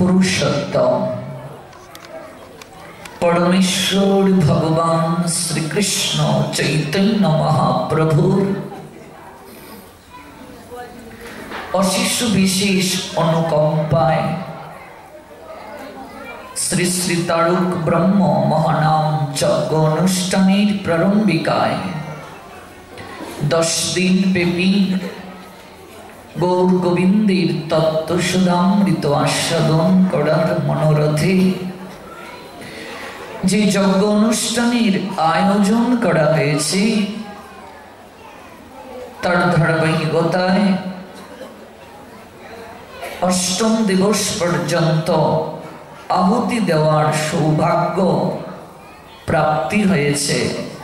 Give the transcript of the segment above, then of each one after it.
पुरुषोत्तम परमेश्वर भगवान श्री कृष्ण चैतन्य महाप्रभुर अशिष्य विशेष अनुकंपाय श्री श्री तारुक ब्रह्म महानाम यज्ञ अनुष्ठानेर प्रारंभिकाय 10 दिन व्यापी गौर गोविंदेर तत्व सुधामृत आस्वादन करार मनोरथे जे यज्ञ अनुष्ठानेर आयोजन करा हयेछे तार धाराबाहिकताय अष्टम दिवस पर्यन्त आहुति देवार सौभाग्य प्राप्ति हयेछे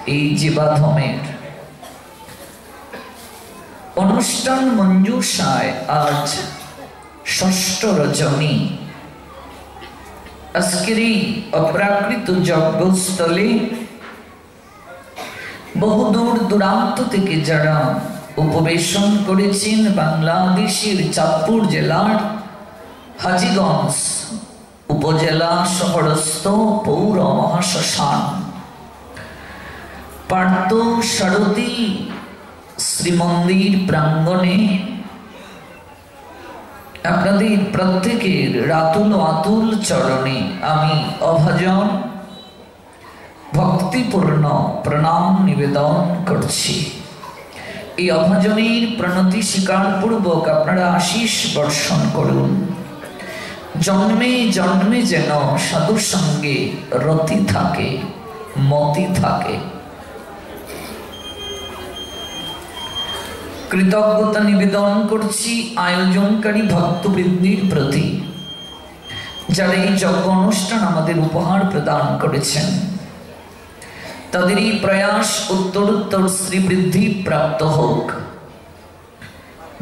एई जीवाधमेर अनुष्ठान मंजूषाय आज षष्ठ रजनी आजकेरी अप्राकृत यज्ञस्थले बहु दूर दूरान्त थेके जारा उपवेशन करेছেন बांग्लादेশের চাঁদপুর জেলার হাজীগঞ্জ उपजेला शहरस्थ पौर महाश्मशान पार्थ सारथी श्रीमंदिर प्रांगणे आपनादेर प्रत्येकेर रातुल आतुल चरणे आमी अभाजन भक्तिपूर्ण प्रणाम निवेदन करछि। এই অভাজনের প্রণতি স্বীকার পূর্বক আপনারা আশীষ বর্ষণ করুন। জন্মে জন্মে যেন সাধু সঙ্গে রতি থাকে মতি থাকে। কৃতজ্ঞতা নিবেদন করছি আয়োজনকারী ভক্তবৃন্দের প্রতি যারা এই যজ্ঞ অনুষ্ঠান আমাদের উপহার প্রদান করেছেন। তাদের এই প্রয়াস উত্তরোত্তর শ্রীবৃদ্ধি প্রাপ্ত হোক।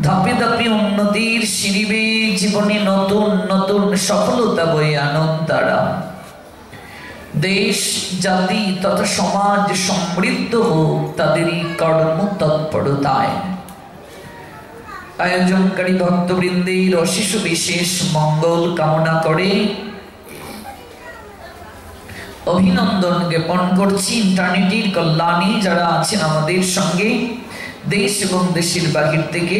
ধাপে ধাপে উন্নতির সিঁড়ি জীবনে নতুন নতুন সফলতা বয়ে আনন্দ তারা। দেশ জাতি তথা সমাজ সমৃদ্ধ হোক তাদেরই কর্ম তৎপরতায়। আয়োজনকারী ভক্তবৃন্দের অশেষ বিশেষ মঙ্গল কামনা করে অভিনন্দন জ্ঞাপন করছি ইন্টারনেটের কল্যাণে যারা আছেন আমাদের সঙ্গে দেশ এবং দেশের বাহির থেকে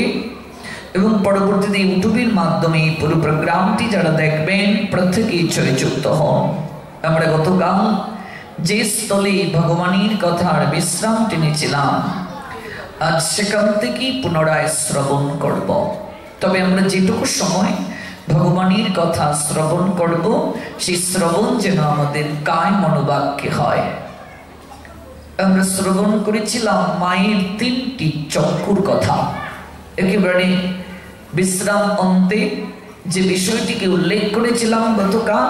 এবং পরবর্তীতে ইউটিউবের মাধ্যমে পুরো প্রোগ্রামটি যারা দেখবেন প্রত্যেকেই জয়যুক্ত হন। আমরা গতকাল যে স্থলে ভগবানের কথার বিশ্রাম টেনেছিলাম আজ সেখান থেকেই পুনরায় শ্রবণ করব। তবে আমরা যেটুকু সময় ভগবানের কথা শ্রবণ করব সেই শ্রবণ যেন আমাদের কায় মনোবাক্যে হয়। আমরা শ্রবণ করেছিলাম মায়ের 3টি চক্ষুর কথা। একেবারে বিশ্রাম অন্তে যে বিষয়টিকে উল্লেখ করেছিলাম গতকাল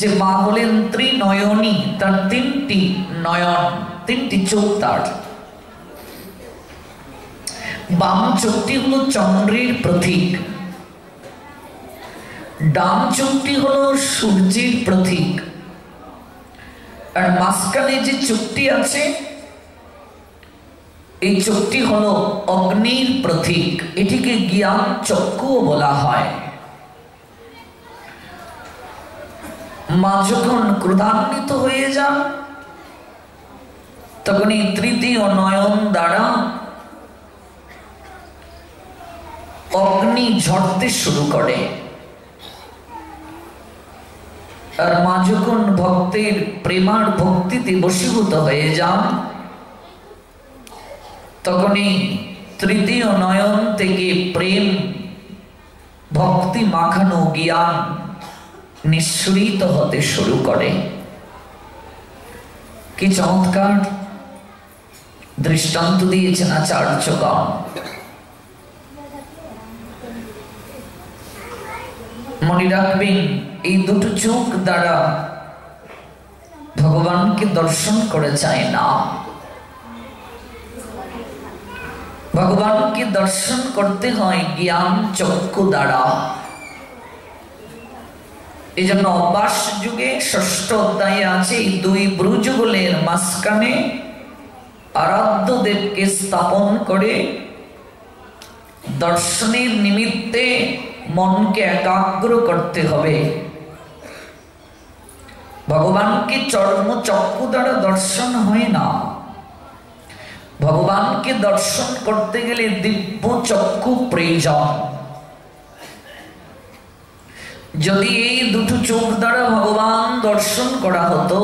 যে মা হলেন ত্রিনয়নী, তার 3টি নয়ন 3টি চোখ তার। বাম চোখটি হলো চন্দ্রের প্রতীক, ডান চোখটি হলো সূর্যের প্রতীক, আর মাঝখানে যে চোখটি আছে এই চোখটি হলো অগ্নির প্রতীক। এটিকে জ্ঞান চক্ষু বলা হয়। মা যখন ক্রোধান্বিত হয়ে যান তখন এই তৃতীয় নয়ন দ্বারা অগ্নি ঝরতে শুরু করে। আর মা যখন ভক্তের প্রেমার ভক্তিতে বশীভূত হয়ে যান তখনই তৃতীয় নয়ন থেকে প্রেম ভক্তি মাখানো জ্ঞান নিঃসৃত হতে শুরু করে। কি চমৎকার দৃষ্টান্ত দিয়েছেন আচার্যগণ। মনে রাখবেন এই দুটো চোখ দ্বারা ভগবানকে দর্শন করা যায় না। ভগবানকে দর্শন করতে হয় জ্ঞান চক্ষু দ্বারা। এই জন্য অভ্যাস যুগে 6ষ্ঠ অধ্যায়ে আছে এই 2 ব্রুযুগলের মাঝখানে আরাধ্য দেবকে স্থাপন করে দর্শনের নিমিত্তে মনকে একাগ্র করতে হবে। ভগবানকে চর্মচক্ষু দ্বারা দর্শন হয় না, ভগবানকে দর্শন করতে গেলে দিব্য চক্ষু প্রয়োজন। যদি এই দুটো চোখ দ্বারা ভগবান দর্শন করা হতো,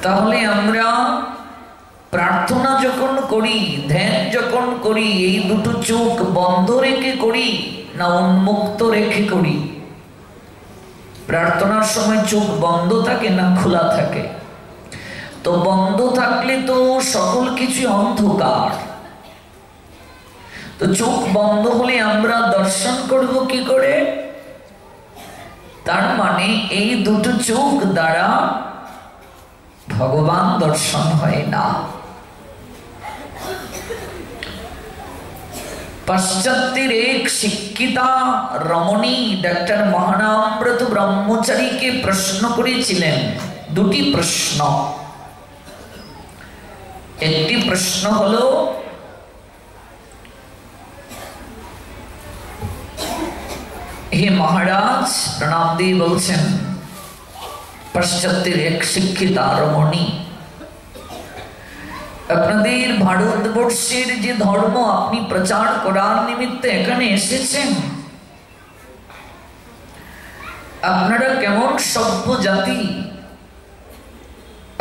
তাহলে আমরা প্রার্থনা যখন করি, ধ্যান যখন করি, এই দুটো চোখ বন্ধ রেখে করি না উন্মুক্ত রেখে করি? প্রার্থনার সময় চোখ বন্ধ থাকে না খোলা থাকে? তো বন্ধ থাকলে তো সকল কিছু অন্ধকার। তো চোখ বন্ধ হলে আমরা দর্শন করব কি করে? তার মানে এই দুটো চোখ দ্বারা ভগবান দর্শন হয় না। পাশ্চাত্যের এক শিক্ষিতা রমণী ডক্টর মহানামব্রত ব্রহ্মচারীকে প্রশ্ন করেছিলেন, দুটি প্রশ্ন। একটি প্রশ্ন হলো, হে মহারাজ, প্রণাম দিয়ে বলছেন পাশ্চাত্যের এক শিক্ষিতা রমণী, আপনাদের ভারতবর্ষের যে ধর্ম আপনি প্রচার করার নিমিত্তে এখানে এসেছেন, আপনারা কেমন সভ্য জাতি?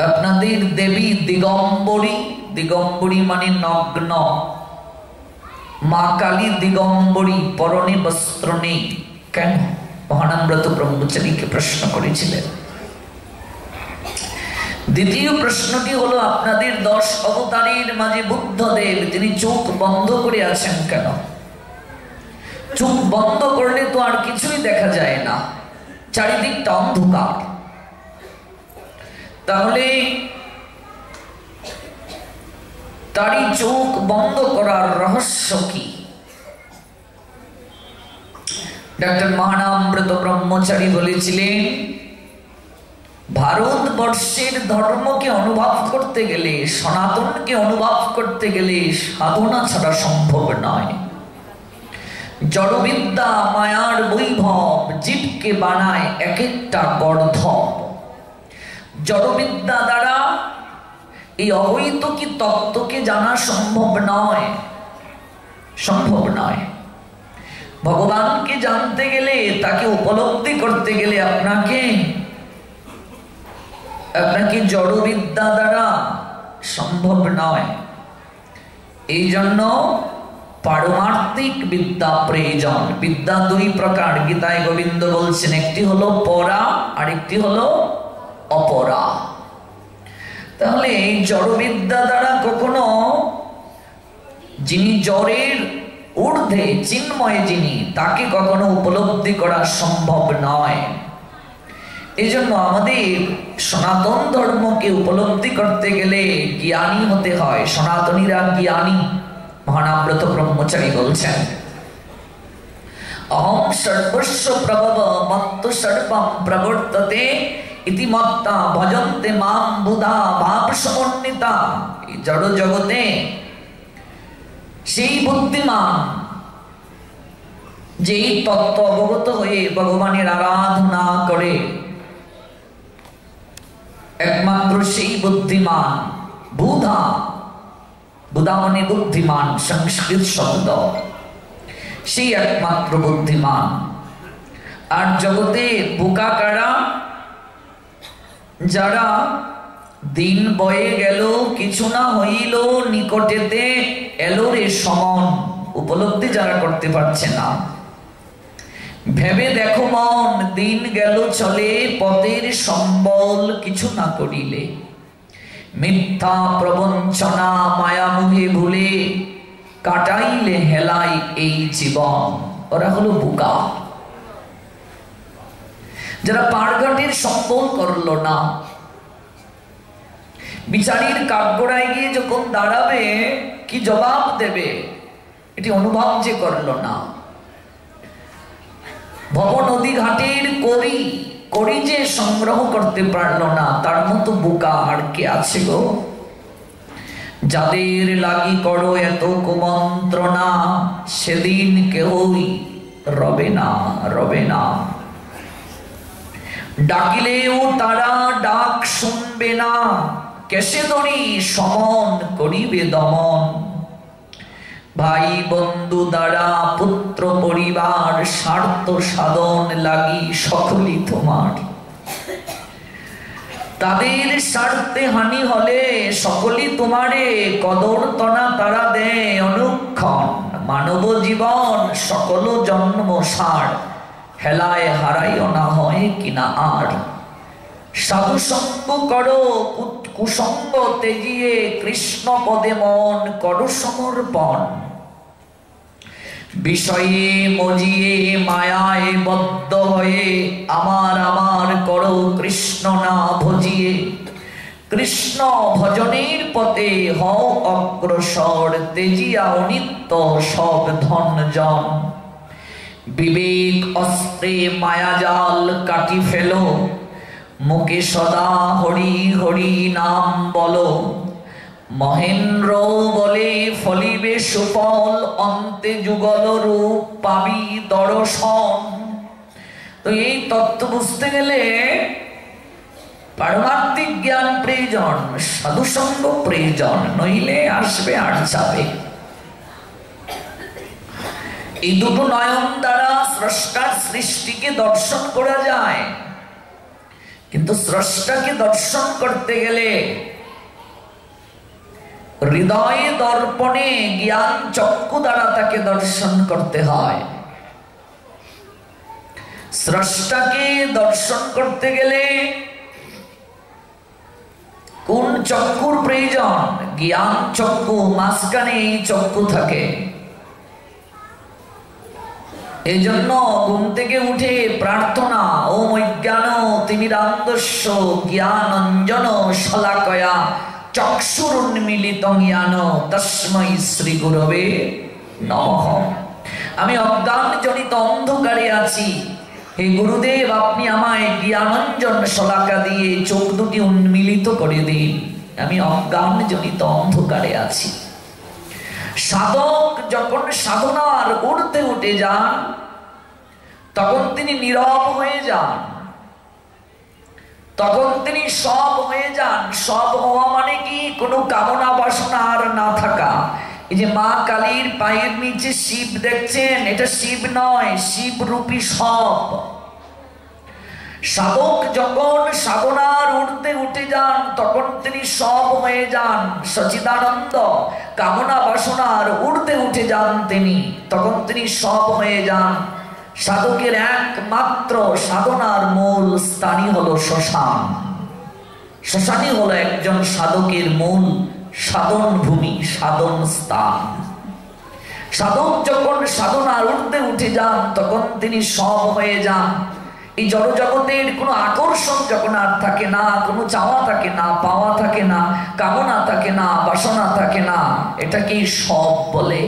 আপনাদের দেবী দিগম্বরী, দিগম্বরী মানে নগ্ন, মা কালী দিগম্বরী, পরনে বস্ত্র নেই কেন? মহানামব্রত ব্রহ্মচারীকে প্রশ্ন করেছিলেন। দ্বিতীয় প্রশ্নটি হলো, আপনাদের 10 অবতারের মাঝে বুদ্ধদেব, তিনি চোখ বন্ধ করে আছেন কেন? চোখ বন্ধ করলে তো আর কিছুই দেখা যায় না, চারিদিকটা অন্ধকার। তাহলে তারই চোখ বন্ধ করার রহস্য কি? ডক্টর মহানামব্রত ব্রহ্মচারী বলেছিলেন, ভারতবর্ষের ধর্মকে অনুভব করতে গেলে, সনাতনকে অনুভব করতে গেলে সাধনা ছাড়া সম্ভব নয়। জড়বিদ্যা মায়ার বৈভব জীবকে বানায় এক একটা গর্ধব। জড়বিদ্যা দ্বারা এই অবৈতকী তত্ত্বকে জানা সম্ভব নয়, সম্ভব নয়। ভগবানকে জানতে গেলে, তাকে উপলব্ধি করতে গেলে আপনাকে জড়বিদ্যা দ্বারা সম্ভব নয়। এই জন্য পারমার্থিক বিদ্যা প্রয়োজন। বিদ্যা দুই প্রকার, গীতায় গোবিন্দ বলছেন, একটি হলো পরা আর একটি হলো অপরা। তাহলে এই জড়বিদ্যা দ্বারা কখনো যিনি জড়ের ঊর্ধ্বে চিন্ময়, যিনি, তাকে কখনো উপলব্ধি করা সম্ভব নয়। এই জন্য আমাদের সনাতন ধর্মকে উপলব্ধি করতে গেলে জ্ঞানী হতে হয়। সনাতনীরা জ্ঞানী। মহানামব্রত ব্রহ্মচারী বলছেন, অহং সর্বস্ব প্রভব মত্ত সর্বম প্রবর্ততে ইতি মত্তা ভজন্তে মাম বুধা ভাব সমন্বিতা। এই জড় জগতে সেই বুদ্ধিমান, যেই তত্ত্ব অবগত হয়ে ভগবানের আরাধনা করে, একমাত্র সেই বুদ্ধিমান। বুধা, বুধা মানে বুদ্ধিমান, সংস্কৃত শব্দ, সেই একমাত্র বুদ্ধিমান। আর জগতে বোকা কারা? যারা দিন বয়ে গেল, কিছু না হইল, নিকটেতে এলো রে সমন, উপলব্ধি যারা করতে পারছে না। ভেবে দেখো মন, দিন গেল চলে, পথের সম্বল কিছু না করিলে। মিথ্যা প্রবঞ্চনা মায়ামোহে ভুলে, কাটাইলে হেলাই এই জীবন। ওরা হলো বোকা, যারা পাড়ঘাটের সম্বল করলো না। বিচারীর কাঠগড়ায় গিয়ে যখন দাঁড়াবে, কি জবাব দেবে এটি অনুভব যে করলো না। ভব নদী ঘাটের করি যে সংগ্রহ করতে পারলো না, তার মতো বোকা আর কে আছে গো? যাদের লাগি করো এত কুমন্ত্রণা, সেদিন কেহই রবে না, রবে না। ডাকিলেও তারা ডাক শুনবে না, কেসে দড়ি সমন করিবে দমন। ভাই বন্ধু দ্বারা পুত্র পরিবার, স্বার্থ সাধন লাগি সকলই তোমার। তাদের স্বার্থে হানি হলে সকলই তোমারে কদর তনা তারা দেয় অনুক্ষণ। মানব জীবন সকল জন্ম সার, হেলায় হারাইও না হয় কিনা আর। সাধু সঙ্গ করো কুসঙ্গ তেজিয়ে, কৃষ্ণ পদে মন করো সমর্পণ। বিষয়ে মজিয়ে মায়ায় বদ্ধ হয়ে, আমার আমার করো কৃষ্ণ না ভজিয়ে। কৃষ্ণ ভজনের পথে হও অগ্রসর, তেজিয়া অনিত্য সব ধন জন। বিবেক অস্ত্রে মায়াজাল কাটি ফেলো, মুখে সদা হরি হরি নাম বলো। মহেন্দ্র বলে ফলিবে সুফল, অন্তে যুগল রূপ পাবি দর্শন। তো এই তত্ত্ব বুঝতে গেলে পারমার্থিক জ্ঞান প্রয়োজন, সাধুসঙ্গ প্রয়োজন, নইলে আসবে আর যাবে। এই দুটো নয়ন দ্বারা স্রষ্টার সৃষ্টিকে দর্শন করা যায়, কিন্তু স্রষ্টাকে দর্শন করতে গেলে হৃদয় দর্পণে জ্ঞান চক্ষু দ্বারা তাকে দর্শন করতে হয়। স্রষ্টাকে দর্শন করতে গেলে কোন চক্ষুর প্রয়োজন? জ্ঞান চক্ষু, মাঝখানে এই চক্ষু থাকে। এই জন্য ঘুম থেকে উঠে প্রার্থনা, ওম অজ্ঞান তিমিরান্ধস্য জ্ঞানাঞ্জন শলাকয়া চক্ষুরুন্মিলিতং জ্ঞান তস্मै শ্রী গুরবে নমঃ। আমি অজ্ঞান জনিত অন্ধকারে আছি, হে গুরুদেব আপনি আমায় জ্ঞানাঞ্জন শলাকা দিয়ে চোখ দুটি উন্মিলিত করে দিন, আমি অজ্ঞান জনিত অন্ধকারে আছি। সাধক যখন সাধনার ঊর্ধ্বে উঠে যান, তখন তিনি নীরব হয়ে যান, তখন তিনি সব হয়ে যান। সব হওয়া মানে কি? কোনো কামনা বাসনা আর না থাকা। এই যে মা কালীর পায়ের নিচে শিব দেখছেন, এটা শিব নয়, শিব রূপী সব। সাধক যখন সাধনার ঊর্ধ্বে উঠে যান, তখন তিনি সব হয়ে যান, সচিদানন্দ। কামনা বাসনার ঊর্ধ্বে উঠে যান তিনি, তখন তিনি সব হয়ে যান। সাধকের একমাত্র সাধনার মূল স্থানই হলো শ্মশান। শ্মশানই হলো একজন সাধকের মূল সাধন ভূমি, সাধন স্থান। সাধক যখন সাধনার ঊর্ধ্বে উঠে যান, তখন তিনি সব হয়ে যান। এই জড় জগতের কোনো আকর্ষণ যখন আর থাকে না, কোনো চাওয়া থাকে না, পাওয়া থাকে না, কামনা থাকে না, বাসনা থাকে না, এটাকেই সব বলে।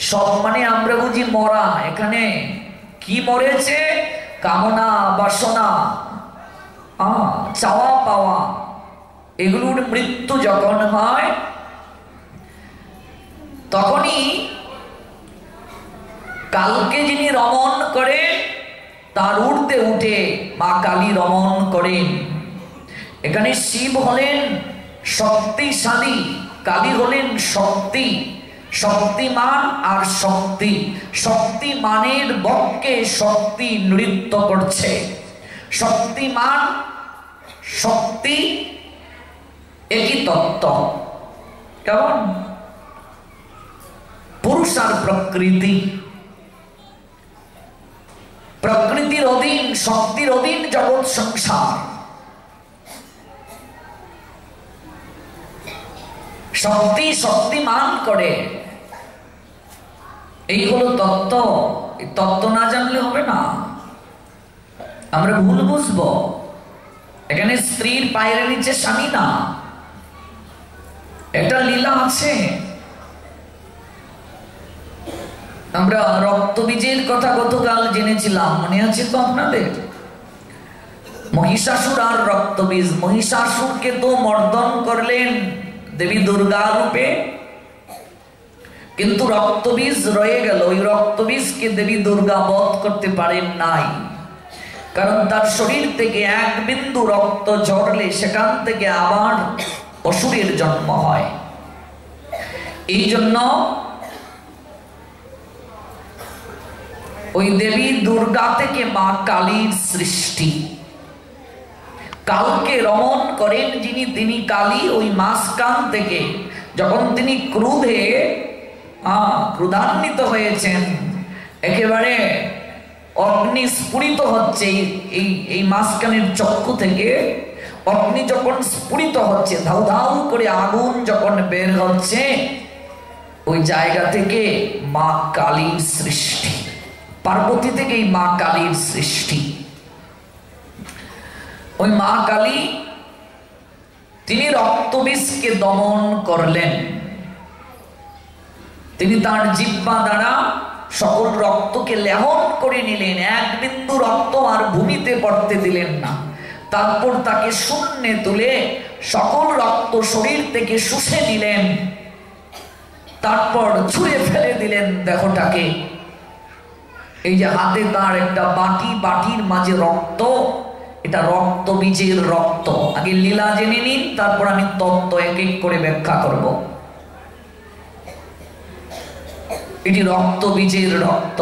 সব মানে আমরা বুঝি মরা। এখানে কি মরেছে? কামনা বাসনা, চাওয়া পাওয়া, এগুলোর মৃত্যু যখন হয়, তখনই কালকে যিনি রমণ করে তার ঊর্ধ্বে উঠে মা কালী রমণ করেন। এখানে শিব হলেন শক্তিশালী, কালী হলেন শক্তি, শক্তিমান আর শক্তি। শক্তিমানের বক্ষে শক্তি নৃত্য করছে। শক্তিমান শক্তি একই তত্ত্ব। কেমন? পুরুষ আর প্রকৃতি, প্রকৃতির অধীন, শক্তির অধীন জগৎ সংসার। শক্তি শক্তিমান করে, এই হলো তত্ত্ব। এই তত্ত্ব না জানলে হবে না, আমরা ভুল বুঝবো। এখানে স্ত্রীর পায়ের নিচে স্বামী না, একটা লীলা আছে। আমরা রক্তবীজের কথা গতকাল জেনেছিলাম, মনে আছে তো আপনাদের? মহিষাসুর আর রক্তবীজ। মহিষাসুরকে তো মর্দন করলেন দেবী দুর্গা রূপে, কিন্তু রক্তবীজ রয়ে গেল। ওই রক্তবীজকে দেবী দুর্গা বধ করতে পারেন নাই, কারণ তার শরীর থেকে এক বিন্দু রক্ত ঝরলে সেখান থেকে আবার অসুরের জন্ম হয়। এই জন্য ওই দেবী দুর্গা থেকে মা কালীর সৃষ্টি। কালকে রমণ করেন যিনি, তিনি কালী। ওই মাঝখান থেকে যখন তিনি ক্রোধান্বিত হয়েছেন, একেবারে অগ্নি স্ফুরিত হচ্ছে এই মাঝখানের চক্ষু থেকে, অগ্নি যখন স্ফুরিত হচ্ছে, ধাউ ধাউ করে আগুন যখন বের হচ্ছে, ওই জায়গা থেকে মা কালীর সৃষ্টি। পার্বতী থেকেই মা কালীর সৃষ্টি। ওই মা কালী তিনি রক্তবীজকে দমন করলেন। তিনি তার জিহ্বা দ্বারা সকল রক্তকে লেহন করে নিলেন, এক বিন্দু রক্ত আর ভূমিতে পড়তে দিলেন না। তারপর তাকে শূন্যে তুলে সকল রক্ত শরীর থেকে শুষে নিলেন, তারপর ছুঁড়ে ফেলে দিলেন দেহটাকে। এই যে হাতে তার একটা বাটি, বাটির মাঝে রক্ত, এটা রক্ত বীজের রক্ত। আগে লীলা জেনে নিন, তারপর আমি তত্ত্ব এক এক করে ব্যাখ্যা করব। এটি রক্ত বীজের রক্ত।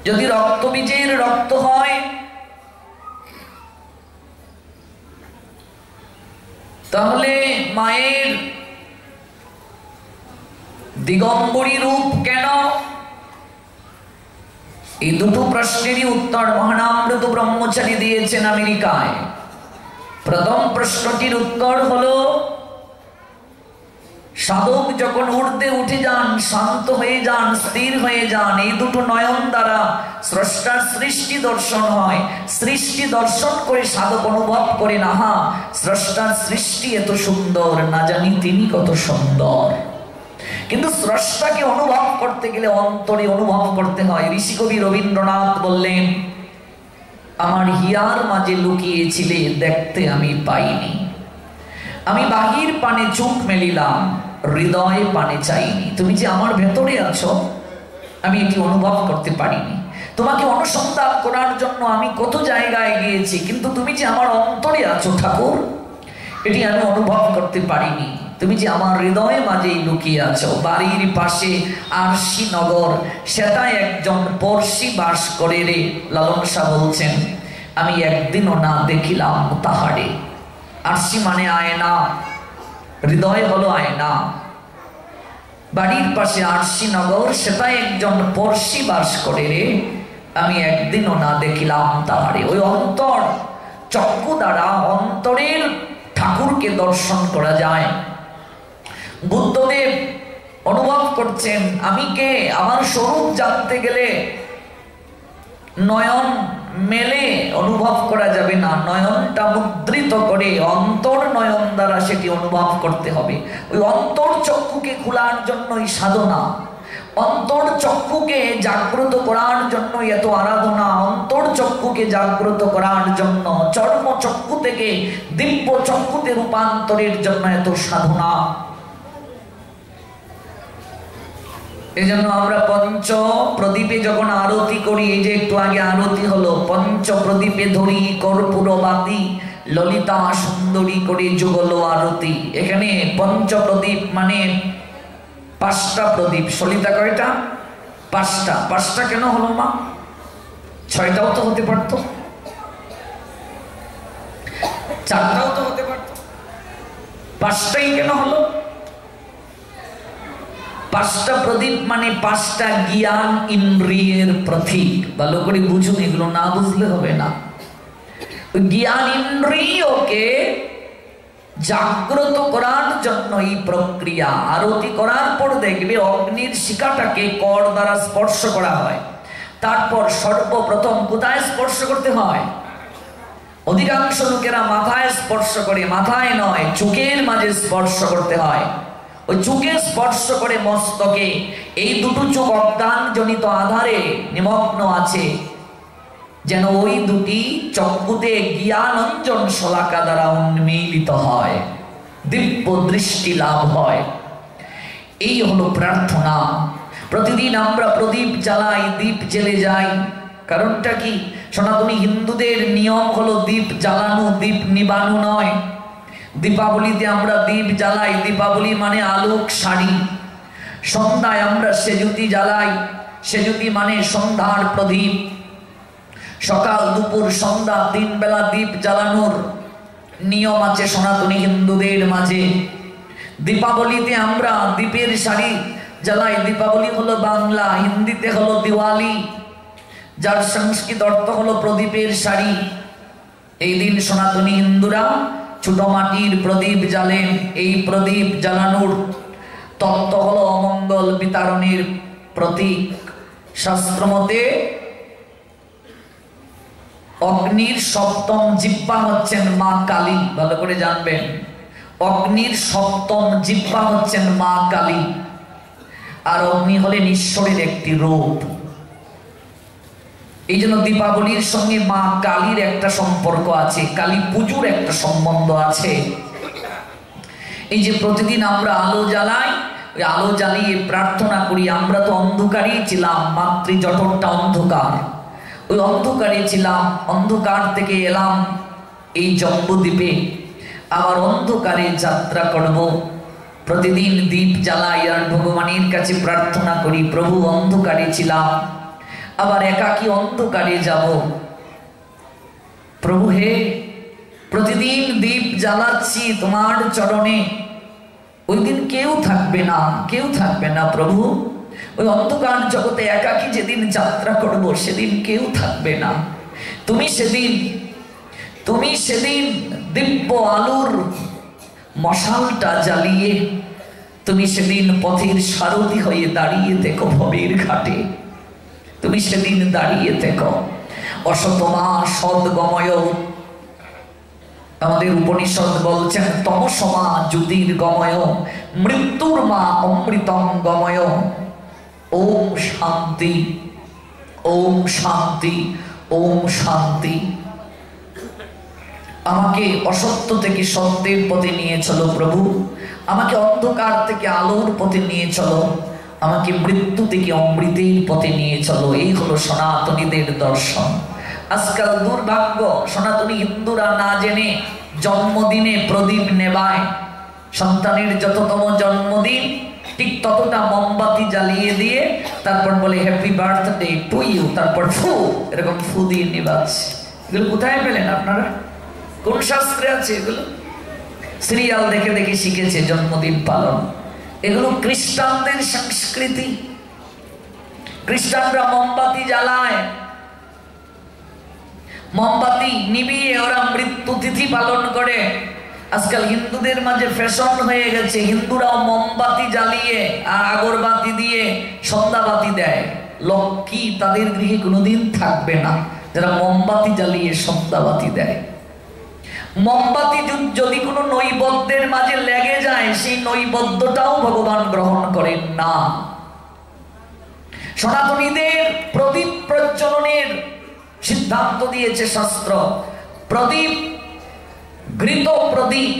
যদি রক্ত বীজের রক্ত হয়, তাহলে মায়ের দিগম্বরী রূপ কেন? এই দুটো প্রশ্নেরই উত্তর মহানামৃত ব্রহ্মচারী দিয়েছেন আমেরিকায়। প্রথম প্রশ্নটির উত্তর হলো, সাধক যখন ঊর্ধ্বে উঠে যান, শান্ত হয়ে যান, স্থির হয়ে যান, এই দুটো নয়ন দ্বারা স্রষ্টার সৃষ্টি দর্শন হয়। সৃষ্টি দর্শন করে সাধক অনুভব করে, না হা, স্রষ্টার সৃষ্টি এত সুন্দর, না জানি তিনি কত সুন্দর। কিন্তু স্রষ্টাকে অনুভব করতে গেলে অন্তরে অনুভব করতে হয়। ঋষিকবি রবীন্দ্রনাথ বললেন, আমার হিয়ার মাঝে লুকিয়েছিলে, দেখতে আমি পাইনি। আমি বাহির পানে চোখ মেলিলাম, হৃদয় পানে চাইনি। তুমি যে আমার ভেতরে আছো, আমি এটি অনুভব করতে পারিনি। তোমাকে অনুসন্ধান করার জন্য আমি কত জায়গায় গিয়েছি, কিন্তু তুমি যে আমার অন্তরে আছো ঠাকুর, এটি আমি অনুভব করতে পারিনি। তুমি যে আমার হৃদয়ে মাঝেই লুকিয়ে আছো। বাড়ির পাশে আরশি নগর, সেটাই একজন পড়শি বাস করে রে। লালন শাহ বলছেন, আমি একদিনও না দেখিলাম তাহারে। আরশি মানে আয়না, হৃদয় হলো আয়না। বাড়ির পাশে আরশি নগর, সেটাই একজন পড়শি বাস করে রে, আমি একদিনও না দেখিলাম তাহারে। ওই অন্তর চক্ষু দ্বারা অন্তরের ঠাকুরকে দর্শন করা যায়। বুদ্ধদেব অনুভব করছেন, আমি কে? আমার স্বরূপ জানতে গেলে নয়ন মেলে অনুভব করা যাবে না, নয়নটা মুদ্রিত করে অন্তর নয়ন দ্বারা সেটি অনুভব করতে হবে। ওই অন্তর চক্ষুকে খোলার জন্যই সাধনা, অন্তর চক্ষুকে জাগ্রত করার জন্য এত আরাধনা, অন্তর চক্ষুকে জাগ্রত করার জন্য, চর্ম চক্ষু থেকে দিব্য চক্ষুতে রূপান্তরের জন্য এত সাধনা। এজন্য আমরা পঞ্চ প্রদীপে যখন আরতি করি, এই যে একটু আগে আরতি হলো, পঞ্চ প্রদীপে ধরি কর্পূর বাতি, ললিতা সুন্দরী করে যুগল আরতি। এখানে পঞ্চ প্রদীপ মানে পাঁচটা প্রদীপ। সলিতা কয়টা? পাঁচটা। পাঁচটা কেন হলো মা? ছয়টাও তো হতে পারতো, চারটাও তো হতে পারতো, পাঁচটাই কেন হলো? পাঁচটা প্রদীপ মানে পাঁচটা জ্ঞান ইন্দ্রিয়ের প্রতীক। ভালো করে বুঝুন, এগুলো না বুঝলে হবে না। জ্ঞান ইন্দ্রিয়কে জাগ্রত করার জন্য এই প্রক্রিয়া। আরতি করার পর দেখবে অগ্নির শিখাটাকে কর দ্বারা স্পর্শ করা হয়। তারপর সর্বপ্রথম কোথায় স্পর্শ করতে হয়? অধিকাংশ লোকেরা মাথায় স্পর্শ করে, মাথায় নয়, চোখের মাঝে স্পর্শ করতে হয়। ওই চোখে স্পর্শ করে মস্তকে। এই দুটো চোখ অজ্ঞান জনিত আধারে নিমগ্ন আছে। যেন ওই দুটি চক্ষুতে জ্ঞানঞ্জন শলাকা দ্বারা উন্মীলিত হয়, দিব্য দৃষ্টি লাভ হয়। এই হলো প্রার্থনা। প্রতিদিন আমরা প্রদীপ জ্বালাই, দীপ জ্বেলে যাই। কারণটা কি? সনাতনী হিন্দুদের নিয়ম হলো দীপ জ্বালানো, দীপ নিবানো নয়। দীপাবলিতে আমরা দীপ জ্বালাই, দীপাবলি মানে আলোক শাড়ি। সন্ধ্যায় আমরা সেজুতি জ্বালাই, সেজুতি মানে সন্ধ্যার প্রদীপ। সকাল দুপুর সন্ধ্যা 3 বেলা দীপ জ্বালানোর নিয়ম আছে সনাতনী হিন্দুদের মাঝে। দীপাবলিতে আমরা দীপের শাড়ি জ্বালাই। দীপাবলি হলো বাংলা, হিন্দিতে হলো দিওয়ালি, যার সংস্কৃত অর্থ হলো প্রদীপের শাড়ি। এই দিন সনাতনী হিন্দুরা ছোট মাটির প্রদীপ জ্বালেন। এই প্রদীপ জ্বালানোর তত্ত্ব হলো অমঙ্গল বিতারণের প্রতীক। শাস্ত্রমতে অগ্নির সপ্তম জিহ্বা হচ্ছেন মা কালী। ভালো করে জানবেন, অগ্নির সপ্তম জিহ্বা হচ্ছেন মা কালী। আর অগ্নি হলেন ঈশ্বরের একটি রূপ। এই জন্য দীপাবলির সঙ্গে মা কালীর একটা সম্পর্ক আছে, কালী পুজোর একটা সম্বন্ধ আছে। এই যে প্রতিদিন আমরা আলো জ্বালাই, ওই আলো জ্বালিয়ে প্রার্থনা করি। আমরা তো অন্ধকারই ছিলাম, মাতৃজঠরটা অন্ধকার, ওই অন্ধকারে ছিলাম। অন্ধকার থেকে এলাম এই জম্বুদ্বীপে, আবার অন্ধকারে যাত্রা করব। প্রতিদিন দীপ জ্বালাই আর ভগবানের কাছে প্রার্থনা করি, প্রভু অন্ধকারে ছিলাম, আবার একাকী অন্ধকারে যাব। প্রভু হে, প্রতিদিন দীপ জ্বালাচ্ছি তোমার চরণে, ওই দিন কেউ থাকবে না, কেউ থাকবে না প্রভু। ওই অন্ধকার জগতে একাকী যেদিন যাত্রা করব সেদিন কেউ থাকবে না। তুমি সেদিন দিব্য আলোর মশালটা জ্বালিয়ে তুমি সেদিন পথের সারথি হয়ে দাঁড়িয়ে দেখো ভবের ঘাটে। তুমি সেদিন দাঁড়িয়ে থেকো। অসতমা সদ্গময়, আমাদের উপনিষদ বলছেন তমসমা জ্যোতির্গময়, মৃত্যুর মা অমৃতং গময়। ওম শান্তি, ওম শান্তি, ওম শান্তি। আমাকে অসত্য থেকে সত্যের পথে নিয়ে চলো প্রভু, আমাকে অন্ধকার থেকে আলোর পথে নিয়ে চলো, আমাকে মৃত্যু থেকে অমৃতের পথে নিয়ে চলো। এই হলো সনাতনীদের দর্শন। আজকাল দুর্ভাগ্য, সনাতনী হিন্দুরা না জেনে জন্মদিনে প্রদীপ নেবায়। সন্তানের যততম জন্মদিন ঠিক ততটা মোমবাতি জ্বালিয়ে দিয়ে তারপর বলে হ্যাপি বার্থডে টু ইউ, তারপর ফু, এরকম ফু দিয়ে নিবাচ্ছে। এগুলো কোথায় পেলেন আপনারা? কোন শাস্ত্রে আছে এগুলো? সিরিয়াল দেখে দেখে শিখেছে জন্মদিন পালন। এগুলো খ্রিস্টানদের সংস্কৃতি। খ্রিস্টানরা মোমবাতি জ্বালায়, মোমবাতি নিভিয়ে ওরা মৃত্যু তিথি পালন করে। আজকাল হিন্দুদের মাঝে ফ্যাশন হয়ে গেছে, হিন্দুরাও মোমবাতি জ্বালিয়ে আর আগরবাতি দিয়ে সন্ধ্যাবাতি দেয়। লক্ষ্মী তাদের গৃহে কোনোদিন থাকবে না যারা মোমবাতি জ্বালিয়ে সন্ধ্যাবাতি দেয়। মোমবাতি যদি কোনো নৈবেদ্যের মাঝে লেগে যায়, সেই নৈবেদ্যটাও ভগবান গ্রহণ করেন না। সনাতনীদের প্রদীপ প্রজ্বলনের সিদ্ধান্ত দিয়েছে শাস্ত্র। প্রদীপ, ঘৃত প্রদীপ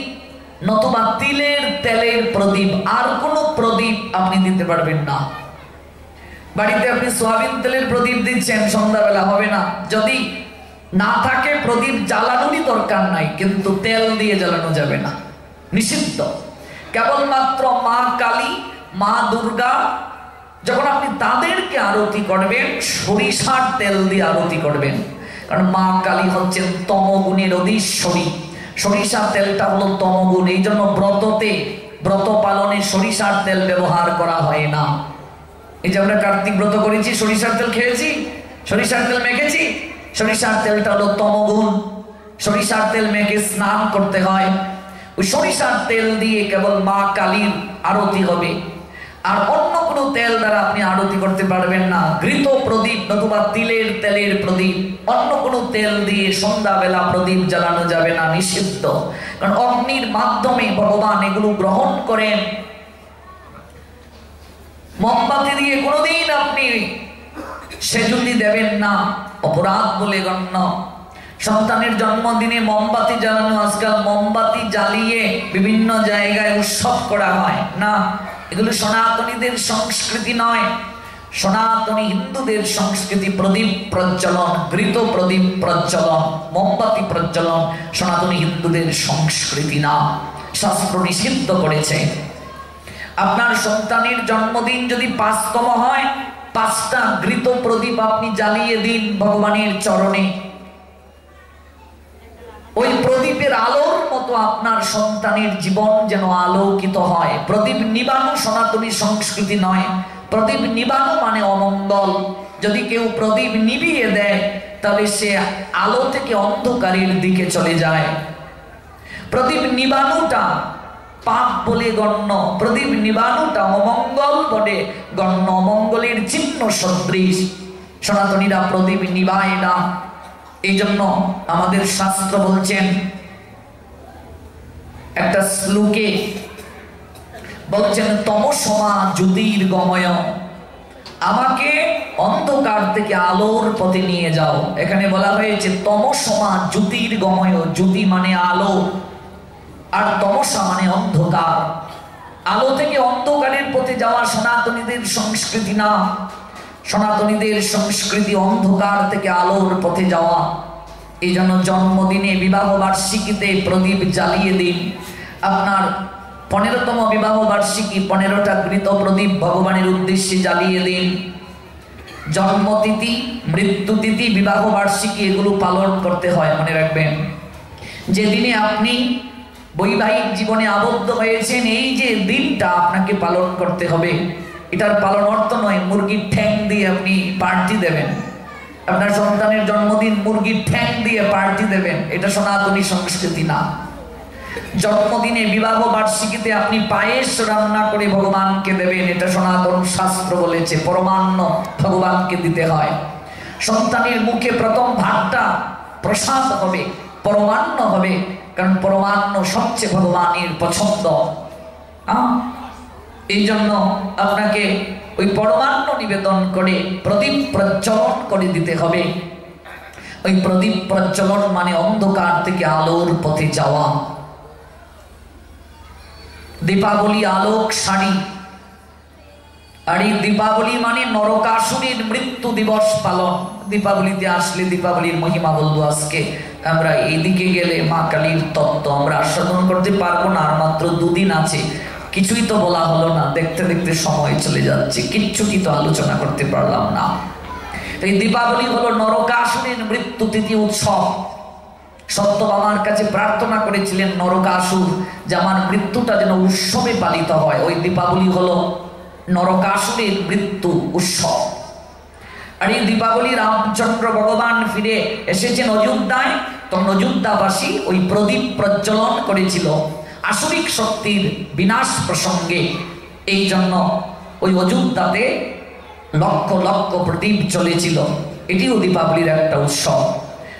নতুবা তিলের তেলের প্রদীপ, আর কোনো প্রদীপ আপনি দিতে পারবেন না। বাড়িতে আপনি সোয়াবিন তেলের প্রদীপ দিচ্ছেন, সন্ধ্যাবেলা হবে না। যদি না থাকে প্রদীপ জ্বালানোরই দরকার নাই, কিন্তু তেল দিয়ে জ্বালানো যাবে না, নিষিদ্ধ। কেবলমাত্র মা কালী, মা দুর্গা, যখন আপনি তাদেরকে আরতি করবেন সরিষার তেল দিয়ে আরতি করবেন। কারণ মা কালী হচ্ছেন তমগুণের অধীশ্বরী, সরিষার তেলটা হলো তমগুণ। এই জন্য ব্রততে, ব্রত পালনে সরিষার তেল ব্যবহার করা হয় না। এই যে আমরা কার্তিক ব্রত করেছি, সরিষার তেল খেয়েছি, সরিষার তেল মেখেছি, সরিষার তেলটা হলো তমগুণ। সরিষার তেল মেখে স্নান করতে হয়। ওই সরিষার তেল দিয়ে কেবল মা কালীর আরতি হবে, আর অন্য কোনো তেল দ্বারা আপনি আরতি করতে পারবেন না। ঘৃত প্রদীপ নতুবা তিলের তেলের প্রদীপ, অন্য কোনো তেল দিয়ে সন্ধ্যাবেলা প্রদীপ জ্বালানো যাবে না, নিষিদ্ধ। কারণ অগ্নির মাধ্যমে ভগবান এগুলো গ্রহণ করেন। মোমবাতি দিয়ে কোনোদিন আপনি সেজুতি দেবেন না। অপরাধ বলে গণ্য। সন্তানের জন্মদিনে মোমবাতি জ্বালানো, আজকাল মোমবাতি জ্বালিয়ে বিভিন্ন জায়গায় উৎসব করা হয় না, এগুলো সনাতনীদের সংস্কৃতি নয়। সনাতনী হিন্দুদের সংস্কৃতি প্রদীপ প্রজ্বলন, ঘৃত প্রদীপ প্রজ্বলন, মোমবাতি প্রজ্বলন সনাতনী হিন্দুদের সংস্কৃতি না, শাস্ত্র নিষিদ্ধ করেছে। আপনার সন্তানের জন্মদিন যদি ৫তম হয়, ৫টা ঘৃত প্রদীপ আপনি জ্বালিয়ে দিন ভগবানের চরণে। ওই প্রদীপের আলোর মতো আপনার সন্তানের জীবন যেন আলোকিত হয়। প্রদীপ নিবানো সনাতনী সংস্কৃতি নয়। প্রদীপ নিবানো মানে অমঙ্গল। যদি কেউ প্রদীপ নিভিয়ে দেয় তাহলে সে আলো থেকে অন্ধকারের দিকে চলে যায়। প্রদীপ নিবানোটা পাপ বলে গণ্য, প্রদীপ নিবানোটা অমঙ্গল বলে গণ্য, অমঙ্গলের চিহ্ন সদৃশ। সনাতনীরা প্রদীপ নিবায় না। এই জন্য আমাদের শাস্ত্র বলছেন, একটা শ্লোকে বলছেন তমসমা জ্যোতির্গময়, আমাকে অন্ধকার থেকে আলোর পথে নিয়ে যাও। এখানে বলা হয়েছে তমসমা জ্যোতির্গময়, জ্যোতি মানে আলো আর তমসা মানে অন্ধকার। আলো থেকে অন্ধকারের পথে যাওয়া সনাতনীদের সংস্কৃতি না। সনাতনীদের সংস্কৃতি অন্ধকার থেকে আলোর পথে যাওয়া। এই জন্য জন্মদিনে বিবাহ বার্ষিকীতে প্রদীপ জ্বালিয়ে দিন। আপনার 15তম বিবাহ বার্ষিকী 15টা ঘৃত প্রদীপ ভগবানের উদ্দেশ্যে জ্বালিয়ে দিন। জন্মতিথি, মৃত্যুতিথি, বিবাহ বার্ষিকী এগুলো পালন করতে হয়। মনে রাখবেন, যেদিনে আপনি বৈবাহিক জীবনে আবদ্ধ হয়েছেন এই যে দিনটা আপনাকে পালন করতে হবে। এটার পালন অর্থ নয় মুরগির ঠ্যাং দিয়ে আপনি পার্টি দেবেন। আপনার সন্তানের জন্মদিন মুরগির ঠ্যাং দিয়ে পার্টি দেবেন, এটা সনাতনী সংস্কৃতি না। জন্মদিনে বিবাহ বার্ষিকীতে আপনি পায়েস রান্না করে ভগবানকে দেবেন, এটা সনাতন শাস্ত্র বলেছে। পরমান্ন ভগবানকে দিতে হয়। সন্তানের মুখে প্রথম ভাতটা প্রসাদ হবে, পরমান্ন হবে, কারণ পরমান্ন সবচেয়ে ভগবানের পছন্দ। এই জন্য আপনাকে ওই পরমান্ন নিবেদন করে প্রদীপ প্রজ্বলন করে দিতে হবে। ওই প্রদীপ প্রজ্বলন মানে অন্ধকার থেকে আলোর পথে যাওয়া। দীপাবলি আলোক শাড়ি, আর এই দীপাবলি মানে নরকাসুরের মৃত্যু দিবস পালন। দীপাবলিতে আসলে দীপাবলির মহিমা বলবো আজকে। আমরা এইদিকে গেলে মা কালীর তত্ত্ব আমরা আস্বাদন করতে পারবো না, আর মাত্র 2 দিন আছে। কিছুই তো বলা হলো না, দেখতে দেখতে সময় চলে যাচ্ছে, কিচ্ছুটি তো আলোচনা করতে পারলাম না। এই দীপাবলি হলো নরকাসুরের মৃত্যু তিথি উৎসব। সত্যভামার কাছে প্রার্থনা করেছিলেন নরকাসুর যে আমার মৃত্যুটা যেন উৎসবে পালিত হয়। ওই দীপাবলি হলো নরকাসুরের মৃত্যু উৎসব। আর এই দীপাবলি রামচন্দ্র ভগবান ফিরে এসেছেন অযোধ্যায়, তখন অযোধ্যাবাসী ওই প্রদীপ প্রজ্বলন করেছিল আসুরিক শক্তির বিনাশ প্রসঙ্গে। এই জন্য ওই অযোধ্যাতে লক্ষ লক্ষ প্রদীপ চলেছিল। এটিও দীপাবলির একটা উৎসব।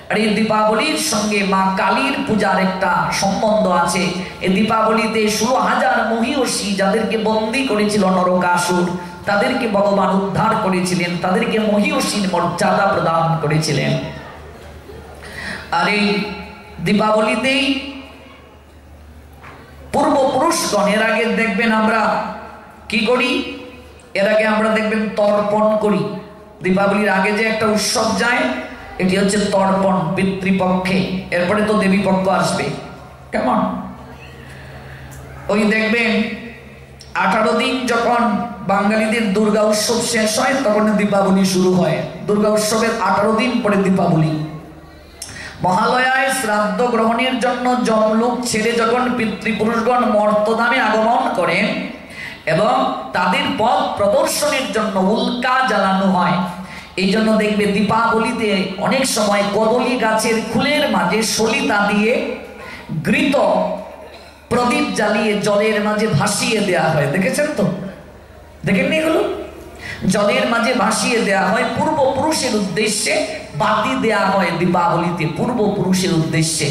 আর এই দীপাবলির সঙ্গে মা কালীর পূজার একটা সম্বন্ধ আছে। এই দীপাবলিতে 16,000 মহিষী যাদেরকে বন্দী করেছিল নরকাসুর, তাদেরকে ভগবান উদ্ধার করেছিলেন, তাদেরকে মহিষীর মর্যাদা প্রদান করেছিলেন। আর এই দীপাবলিতেই পূর্বপুরুষগণ, এর আগে দেখবেন আমরা কি করি, এর আগে আমরা দেখবেন তর্পণ করি। দীপাবলির আগে যে একটা উৎসব যায় এটি হচ্ছে তর্পণ, পিতৃপক্ষে। এরপরে তো দেবী পক্ষ আসবে। কেমন ওই দেখবেন 18 দিন যখন বাঙালিদের দুর্গা উৎসব শেষ হয় তখন দীপাবলি শুরু হয়। দুর্গা উৎসবের 18 দিন পরে দীপাবলি। মহালয়ায় শ্রাদ্ধ গ্রহণের জন্য যমলোক ছেড়ে যখন পিতৃপুরুষগণ মর্তধামে আগমন করেন এবং তাদের পথ প্রদর্শনের জন্য উল্কা জ্বালানো হয়। এই জন্য দেখবে দীপাবলিতে অনেক সময় কদলী গাছের ফুলের মাঝে সলিতা দিয়ে ঘৃত প্রদীপ জ্বালিয়ে জলের মাঝে ভাসিয়ে দেয়া হয়। দেখেছেন তো? দেখেননি এগুলো? জলের মাঝে ভাসিয়ে দেয়া হয়, পূর্বপুরুষের উদ্দেশ্যে বাতি দেয়া হয় দীপাবলিতে, পূর্বপুরুষের উদ্দেশ্যে।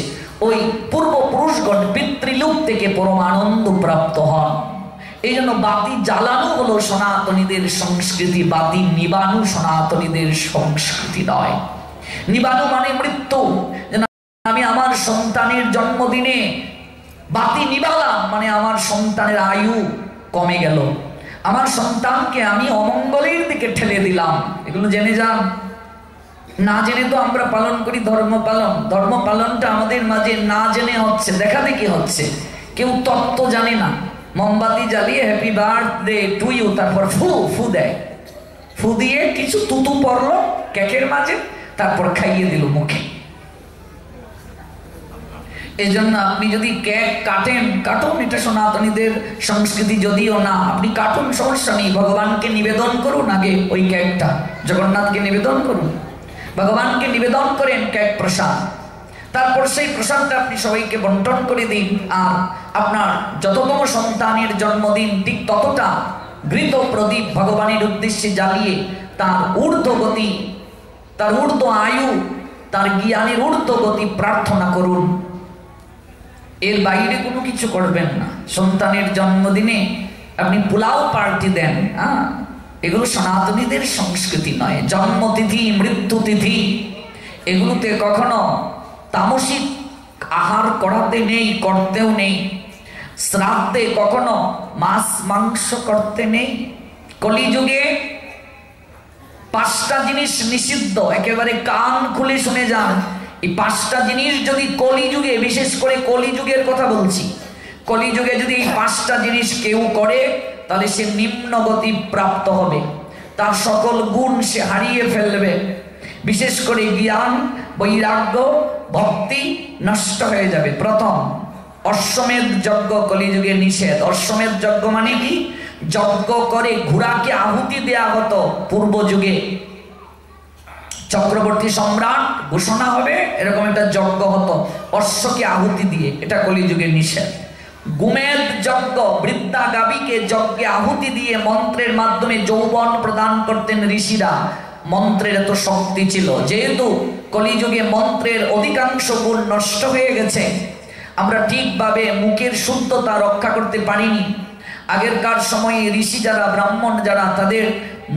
ওই পূর্বপুরুষগণ পিতৃলোক থেকে পরমানন্দ প্রাপ্ত হন। এই জন্য বাতি জ্বালানো হলো সনাতনীদের সংস্কৃতি, বাতি নিবানো সনাতনীদের সংস্কৃতি নয়। নিবানো মানে মৃত্যু। আমি আমার সন্তানের জন্মদিনে বাতি নিবালাম মানে আমার সন্তানের আয়ু কমে গেল, আমার সন্তানকে আমি অমঙ্গলের দিকে ঠেলে দিলাম। এগুলো জেনে যান। না জেনে তো আমরা পালন করি ধর্ম পালন। ধর্ম পালনটা আমাদের মাঝে না জেনে হচ্ছে, দেখা দেখি হচ্ছে। কেউ তত্ত্ব জানে না, মোমবাতি জ্বালিয়ে হ্যাপি বার্থডে টু ইউ, তারপর ফু ফু দেয়, ফু দিয়ে কিছু তুতু পড়লো কেকের মাঝে, তারপর খাইয়ে দিল মুখে। এই জন্য আপনি যদি কেক কাটেন, কাটুন, এটা সনাতনীদের সংস্কৃতি যদিও না, আপনি কাটুন, সমস্যা নেই। ভগবানকে নিবেদন করুন আগে ওই কেকটা, জগন্নাথকে নিবেদন করুন, ভগবানকে নিবেদন করেন কেক প্রসাদ, তারপর সেই প্রসাদটা আপনি সবাইকে বন্টন করে দিন। আর আপনার যততম সন্তানের জন্মদিন ঠিক ততটা ঘৃত প্রদীপ ভগবানের উদ্দেশ্যে জ্বালিয়ে তার ঊর্ধ্বগতি, তার ঊর্ধ্ব আয়ু, তার জ্ঞানের ঊর্ধ্বগতি প্রার্থনা করুন। এর বাইরে কোনো কিছু করবেন না। সন্তানের জন্মদিনে আপনি পোলাও পার্টি দেন, এগুলো সনাতনীদের সংস্কৃতি নয়। জন্মতিথি, মৃত্যুতিথি এগুলোতে কখনো তামসিক আহার করাতে নেই, করতেও নেই। শ্রাদ্ধে কখনো মাছ মাংস করতে নেই। কলিযুগে 5টা জিনিস নিষিদ্ধ, একেবারে কান খুলে শুনে যান। এই 5টা জিনিস যদি কলিযুগে, বিশেষ করে কলিযুগের কথা বলছি, কলিযুগে যদি এই 5টা জিনিস কেউ করে তাহলে সে নিম্নগতি প্রাপ্ত হবে, তার সকল গুণ সে হারিয়ে ফেলবে। বিশেষ করে জ্ঞান, বৈরাগ্য, ভক্তি নষ্ট হয়ে যাবে। প্রথম, অশ্বমেধ যজ্ঞ কলিযুগে নিষেধ। অশ্বমেধ যজ্ঞ মানে কি? যজ্ঞ করে ঘোড়াকে আহুতি দেয়া হতো পূর্ব যুগে। চক্রবর্তী সম্রাট ঘোষণা হবে, এরকম একটা যজ্ঞ হতো অশ্বকে আহুতি দিয়ে, এটা কলিযুগে নিষেধ। গুমেদ যজ্ঞ, বৃদ্ধা গাভীকে যজ্ঞে আহুতি দিয়ে মন্ত্রের মাধ্যমে যৌবন প্রদান করতেন ঋষিরা। মন্ত্রের এত শক্তি ছিল। যেহেতু কলিযুগে মন্ত্রের অধিকাংশ গুণ নষ্ট হয়ে গেছে, আমরা ঠিকভাবে মুখের শুদ্ধতা রক্ষা করতে পারিনি। আগেরকার সময়ে ঋষি যারা, ব্রাহ্মণ যারা, তাদের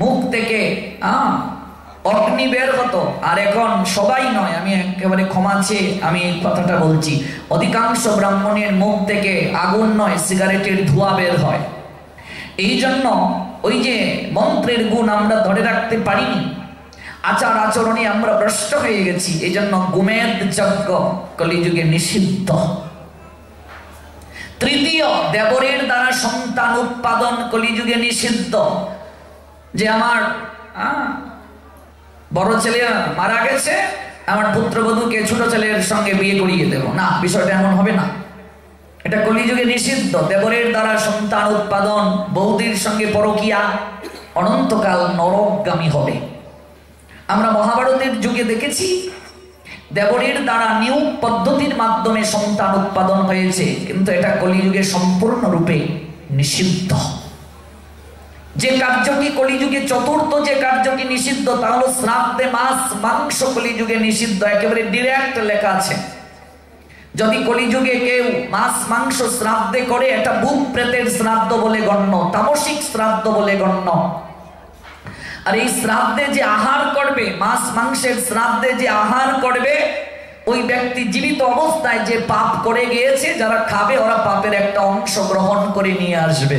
মুখ থেকে অগ্নি বের হতো। আর এখন সবাই নয়, আমি একেবারে ক্ষমা চেয়ে আমি এই কথাটা বলছি, অধিকাংশ ব্রাহ্মণের মুখ থেকে আগুন নয়, সিগারেটের ধোঁয়া বের হয়। এই জন্য ওই যে মন্ত্রের গুণ আমরা ধরে রাখতে পারিনি, আচার আচরণে আমরা ভ্রষ্ট হয়ে গেছি। এই জন্য গুমেদ যজ্ঞ কলিযুগে নিষিদ্ধ। তৃতীয়, দেবরের দ্বারা সন্তান উৎপাদন কলিযুগে নিষিদ্ধ। যে আমার বড় ছেলে মারা গেছে, আমার পুত্রবধূকে ছোট ছেলের সঙ্গে বিয়ে করিয়ে দেব, না, বিষয়টা এমন হবে না। এটা কলিযুগে নিষিদ্ধ। দেবরের দ্বারা সন্তান উৎপাদন, বৌদির সঙ্গে পরকীয়া, অনন্তকাল নরকগামী হবে। আমরা মহাভারতের যুগে দেখেছি দেবরের দ্বারা নিয়োগ পদ্ধতির মাধ্যমে সন্তান উৎপাদন হয়েছে, কিন্তু এটা কলিযুগে সম্পূর্ণরূপে নিষিদ্ধ। যে কার্যটি কলিযুগে চতুর্থ যে কার্যটি নিষিদ্ধ তা হলো শ্রাদ্ধে মাছ মাংস কলিযুগে নিষিদ্ধ। একেবারে ডিরেক্ট লেখা আছে। যদি কলিযুগে কেউ মাছ মাংস শ্রাদ্ধে করে, এটা ভূত প্রেতের শ্রাদ্ধ বলে গণ্য, তামসিক শ্রাদ্ধ বলে গণ্য। আর এই শ্রাদ্ধে যে আহার করবে, মাছ মাংসের শ্রাদ্ধে যে আহার করবে, ওই ব্যক্তি জীবিত অবস্থায় যে পাপ করে গিয়েছে, যারা খাবে ওরা পাপের একটা অংশ গ্রহণ করে নিয়ে আসবে।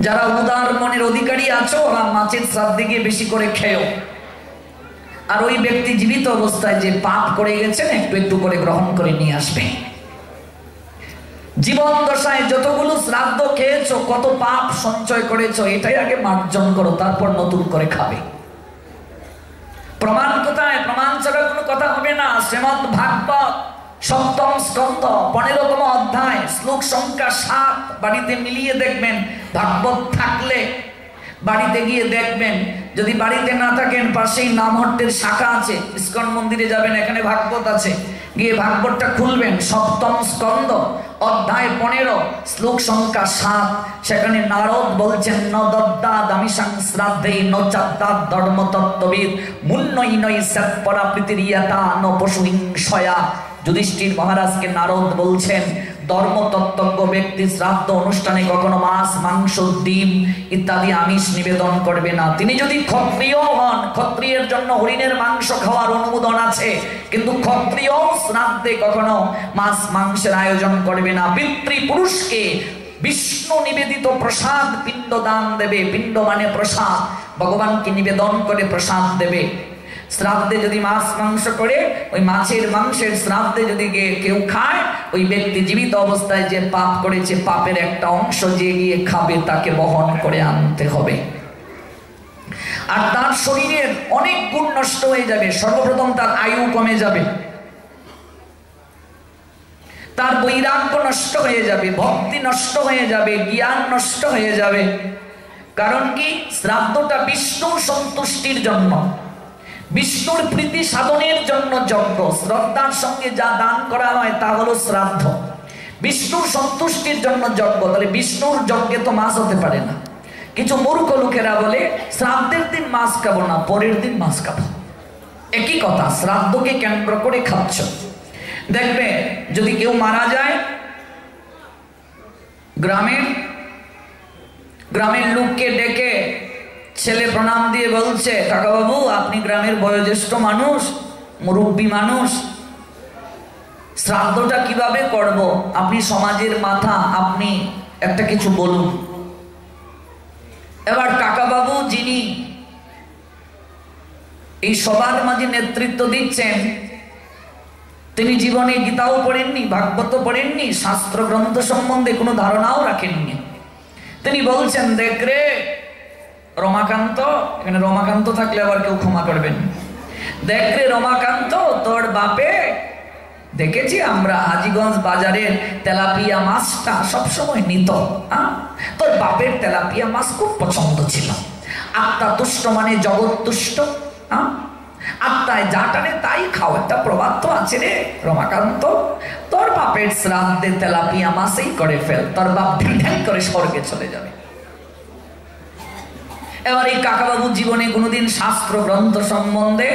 যারা উদার মনের অধিকারী আছো, ওরা মাছের শ্রাদ্ধে গিয়ে বেশি করে খেও। আর ওই ব্যক্তি জীবিত অবস্থায় যে পাপ করে গেছেন, একটু একটু করে গ্রহণ করে নিয়ে আসবে। জীবন দশায় যতগুলো শ্রাদ্ধ খেয়েছো, কত পাপ সঞ্চয় করেছো, এটাই আগে মার্জন করো, তারপর নতুন করে খাবে। প্রমাণ কোথায়? প্রমাণ ছাড়া কোনো কথা হবে না। শ্রীমদ্ ভাগবত 7ম স্কন্ধ 15তম অধ্যায় শ্লোক সংখ্যা 7 বাড়িতে মিলিয়ে দেখবেন। ভাগবত থাকলে বাড়িতে গিয়ে দেখবেন, যদি বাড়িতে না থাকেন পাশেই নামহট্টের শাখা আছে, ইস্কন মন্দিরে যাবেন, এখানে ভাগবত আছে, গিয়ে ভাগবতটা খুলবেন। 7ম স্কন্ধ অধ্যায় 15 শ্লোক সংখ্যা 7। সেখানে নারদ বলছেন, ন দদ্দাদামি সংশ্রাদ্ধে ন চাদ্দাদ ধর্মতত্ত্ববিদ মুন্নই নই সৎপরা প্রীতিরিয়াতা ন পশু হিংসয়া। যুধিষ্ঠির মহারাজকে নারদ বলছেন, ধর্মতত্ত্বজ্ঞ ব্যক্তি শ্রাদ্ধ অনুষ্ঠানে কখনো মাছ, মাংস, ডিম ইত্যাদি আমিষ নিবেদন করবে না। তিনি যদি ক্ষত্রিয় হন, ক্ষত্রিয়ের জন্য হরিণের মাংস খাওয়ার অনুমোদন আছে, কিন্তু ক্ষত্রিয় শ্রাদ্ধে কখনো মাছ মাংসের আয়োজন করবে না। পিতৃপুরুষকে বিষ্ণু নিবেদিত প্রসাদ পিণ্ড দান দেবে। পিণ্ড মানে প্রসাদ, ভগবানকে নিবেদন করে প্রসাদ দেবে। শ্রাদ্ধে যদি মাছ মাংস করে, ওই মাছের মাংসের শ্রাদ্ধে যদি কেউ খায়, ওই ব্যক্তি জীবিত অবস্থায় যে পাপ করেছে, পাপের একটা অংশ যে গিয়ে খাবে তাকে বহন করে আনতে হবে। আর তার শরীরের অনেক গুণ নষ্ট হয়ে যাবে। সর্বপ্রথম তার আয়ু কমে যাবে, তার বৈরাগ্য নষ্ট হয়ে যাবে, ভক্তি নষ্ট হয়ে যাবে, জ্ঞান নষ্ট হয়ে যাবে। কারণ কি? শ্রাদ্ধটা বিষ্ণুর সন্তুষ্টির জন্য, বিষ্ণুর প্রীতি সাধনের জন্য যজ্ঞ। শ্রদ্ধার সঙ্গে যা দান করা হয় তা হলো শ্রাদ্ধ, বিষ্ণুর সন্তুষ্টির জন্য যজ্ঞ। তাহলে বিষ্ণুর যজ্ঞে তো মাছ হতে পারে না। কিছু মূর্খ লোকেরা বলে শ্রাদ্ধের দিন মাছ খাবো না, পরের দিন মাছ খাবো। একই কথা, শ্রাদ্ধকে কেন্দ্র করে খাচ্ছ। দেখবে যদি কেউ মারা যায়, গ্রামের লোককে ডেকে ছেলে প্রণাম দিয়ে বলছে, কাকা বাবু আপনি গ্রামের বয়োজ্যেষ্ঠ মানুষ, মুরব্বী মানুষ, শ্রাদ্ধটা কিভাবে করব? আপনি সমাজের মাথা, আপনি একটা কিছু বলুন। এবার কাকা বাবু যিনি এই সবার মাঝে নেতৃত্ব দিচ্ছেন, তিনি জীবনে গীতাও পড়েননি, ভাগবত পড়েননি, শাস্ত্র গ্রন্থ সম্বন্ধে কোনো ধারণাও রাখেননি। তিনি বলছেন, দেখ রে রমাকান্ত, এখানে রমাকান্ত থাকলে আবার কেউ ক্ষমা করবেন, দেখ রে রমাকান্ত, তোর বাপে দেখেছি আমরা হাজীগঞ্জ বাজারের তেলাপিয়া মাছটা সবসময় নিত, তোর বাপের তেলাপিয়া মাছ খুব পছন্দ ছিল। আত্মা তুষ্ট মানে জগৎ তুষ্ট, আত্মায় যা টানে তাই খাও, একটা প্রবাদ তো আছে রে রমাকান্ত, তোর বাপের শ্রাদ্ধে তেলাপিয়া মাছই করে ফেল, তোর বাপ ঢ্যাং ঢ্যাং করে স্বর্গে চলে যাবে। এবার এই কাকাবাবু জীবনে কোনোদিন শাস্ত্র গ্রন্থ সম্বন্ধে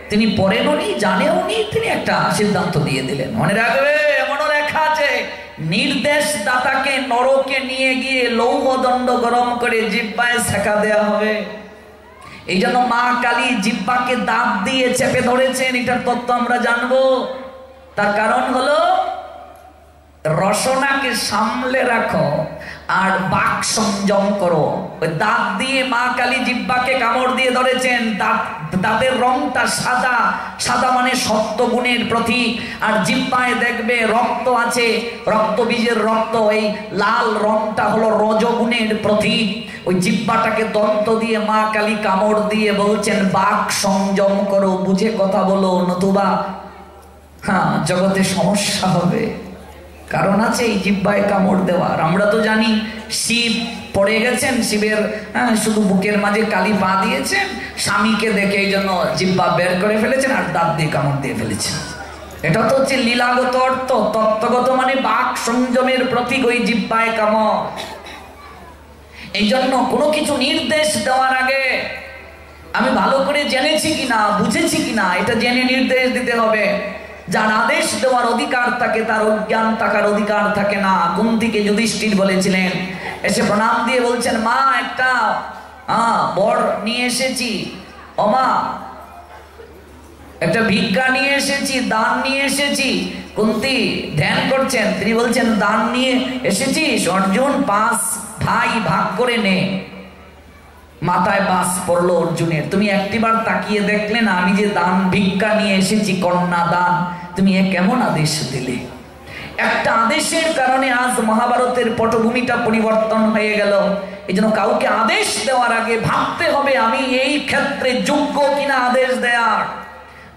তিনি পড়েনও নি, জানেও নি, তিনি একটা সিদ্ধান্ত দিয়ে দিলেন। মনে রাখবে, এমনও লেখা আছে, নির্দেশ দাতাকে নরকে নিয়ে গিয়ে লৌহ দণ্ড গরম করে জিহ্বায় সেকা দেয়া হবে। এই জন্য মা কালী জিহ্বাকে দাঁত দিয়ে চেপে ধরেছেন, এটার তত্ত্ব আমরা জানবো। তার কারণ হলো রসনাকে সামলে রাখো আর বাক সংযম করো। ওই দাঁত দিয়ে মা কালী জিহ্বাকে কামড় দিয়ে ধরেছেন। দাঁতের রংটা সাদা, সাদা মানে সত্য গুণের প্রতীক। আর জিহ্বায় দেখবে রক্ত আছে, রক্ত বীজের রক্ত, এই লাল রংটা হলো রজগুণের প্রতীক। ওই জিহ্বাটাকে দন্ত দিয়ে মা কালী কামড় দিয়ে বলছেন বাক সংযম করো, বুঝে কথা বলো, নতুবা জগতে সমস্যা হবে। কারণ আছে এই জিহ্বায় কামড় দেওয়ার। আমরা তো জানি শিব পড়ে গেছেন, শিবের শুধু বুকের মাঝে কালী পা দিয়েছেন, স্বামীকে দেখে এই জন্য জিহ্বা বের করে ফেলেছেন আর দাঁত দিয়ে কামড় দিয়ে ফেলেছেন। এটা তো হচ্ছে লীলাগত অর্থ। তত্ত্বগত মানে বাক সংযমের প্রতীক ওই জিহ্বায় কামড়। এই জন্য কোনো কিছু নির্দেশ দেওয়ার আগে আমি ভালো করে জেনেছি কিনা, বুঝেছি কিনা, এটা জেনে নির্দেশ দিতে হবে। যার আদেশ দেওয়ার অধিকার থাকে তার অজ্ঞান থাকার অধিকার থাকে না। কুন্তিকে যুধিষ্ঠির বলেছিলেন, এসে প্রণাম দিয়ে বলছেন, মা একটা বর নিয়ে এসেছি, ও মা একটা ভিক্ষা নিয়ে এসেছি, দান নিয়ে এসেছি। কুন্তি ধ্যান করছেন, তিনি বলছেন দান নিয়ে এসেছিস অর্জুন, 5 ভাই ভাগ করে নে। মাথায় বাস পড়লো অর্জুনের। তুমি একটিবার তাকিয়ে দেখলে না আমি যে দান ভিক্ষা নিয়ে এসেছি, কন্যা দান, তুমি এ কেমন আদেশ দিলে? একটা আদেশের কারণে আজ মহাভারতের পটভূমিটা পরিবর্তন হয়ে গেল। এই জন্য কাউকে আদেশ দেওয়ার আগে ভাবতে হবে আমি এই ক্ষেত্রে যোগ্য কিনা আদেশ দেওয়ার।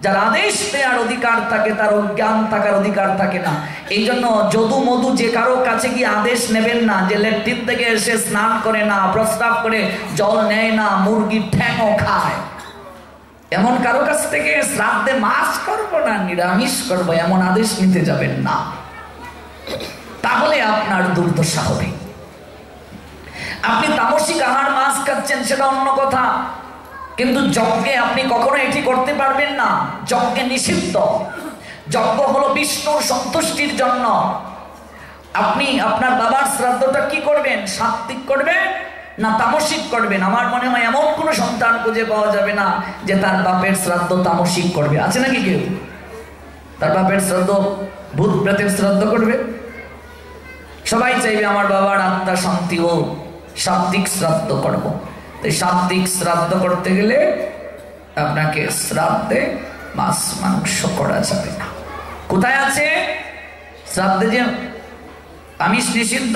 যার আদেশ দেওয়ার অধিকার থাকে তার অজ্ঞান থাকার অধিকার থাকে না। এই জন্য যদু মধু যে কারো কাছে গিয়ে আদেশ নেবেন না, যে ল্যাট্রিন থেকে এসে স্নান করে না, প্রস্রাব করে জল নেয় না, মুরগির ঠ্যাংও খায়, এমন কারো কাছ থেকে শ্রাদ্ধে মাছ করবো না নিরামিষ করবো এমন আদেশ নিতে যাবেন না, তাহলে আপনার দুর্দশা হবে। আপনি তামসিক আহার মাছ খাচ্ছেন সেটা অন্য কথা, কিন্তু যজ্ঞে আপনি কখনো এটি করতে পারবেন না। যজ্ঞে নিষিদ্ধ। যজ্ঞ হলো বিষ্ণুর সন্তুষ্টির জন্য। আপনি আপনার বাবার শ্রাদ্ধটা কি করবেন? সাত্ত্বিক করবেন না তামসিক করবেন? আমার মনে হয় এমন কোনো সন্তান খুঁজে পাওয়া যাবে না যে তার বাপের শ্রাদ্ধ তামসিক করবে। আছে নাকি কেউ? তার বাপের শ্রাদ্ধ ভূত প্রেতের শ্রাদ্ধ করবে? সবাই চাইবে আমার বাবার আত্মা শান্তি হোক, সাত্ত্বিক শ্রাদ্ধ করব। তাই সাত্ত্বিক শ্রাদ্ধ করতে গেলে আপনাকে শ্রাদ্ধে মাছ মাংস করা যাবে না। কোথায় আছে শ্রাদ্ধে যে আমিষ নিষিদ্ধ?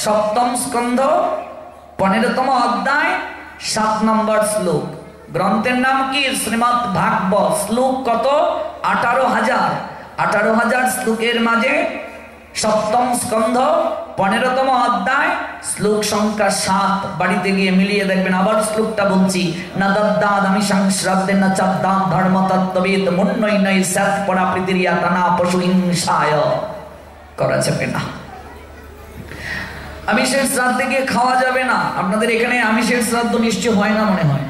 সপ্তম স্কন্ধ 15তম অধ্যায় 7 নম্বর শ্লোক। গ্রন্থের নাম কি? শ্রীমদ্ ভাগবত। শ্লোক কত? 18,000 শ্লোকের মাঝে সপ্তম স্কন্ধ 15তম অধ্যায় শ্লোক সংখ্যা 7। বাড়িতে গিয়ে মিলিয়ে দেখবেন। আবার শ্লোকটা বলছি, না দদ্দাদ আমিষাং শ্রাদ্ধে না চাদ্দাম ধর্ম তত্ত্ববিদ মুন্নই নৈ স্যাত পড়া পৃথিরিয়া টানা পশু হিংসায় করা যাবে না। আমিষের শ্রাদ্ধে গিয়ে খাওয়া যাবে না। আপনাদের এখানে আমিষের শ্রাদ্ধ নিশ্চয় হয় না? মনে হয়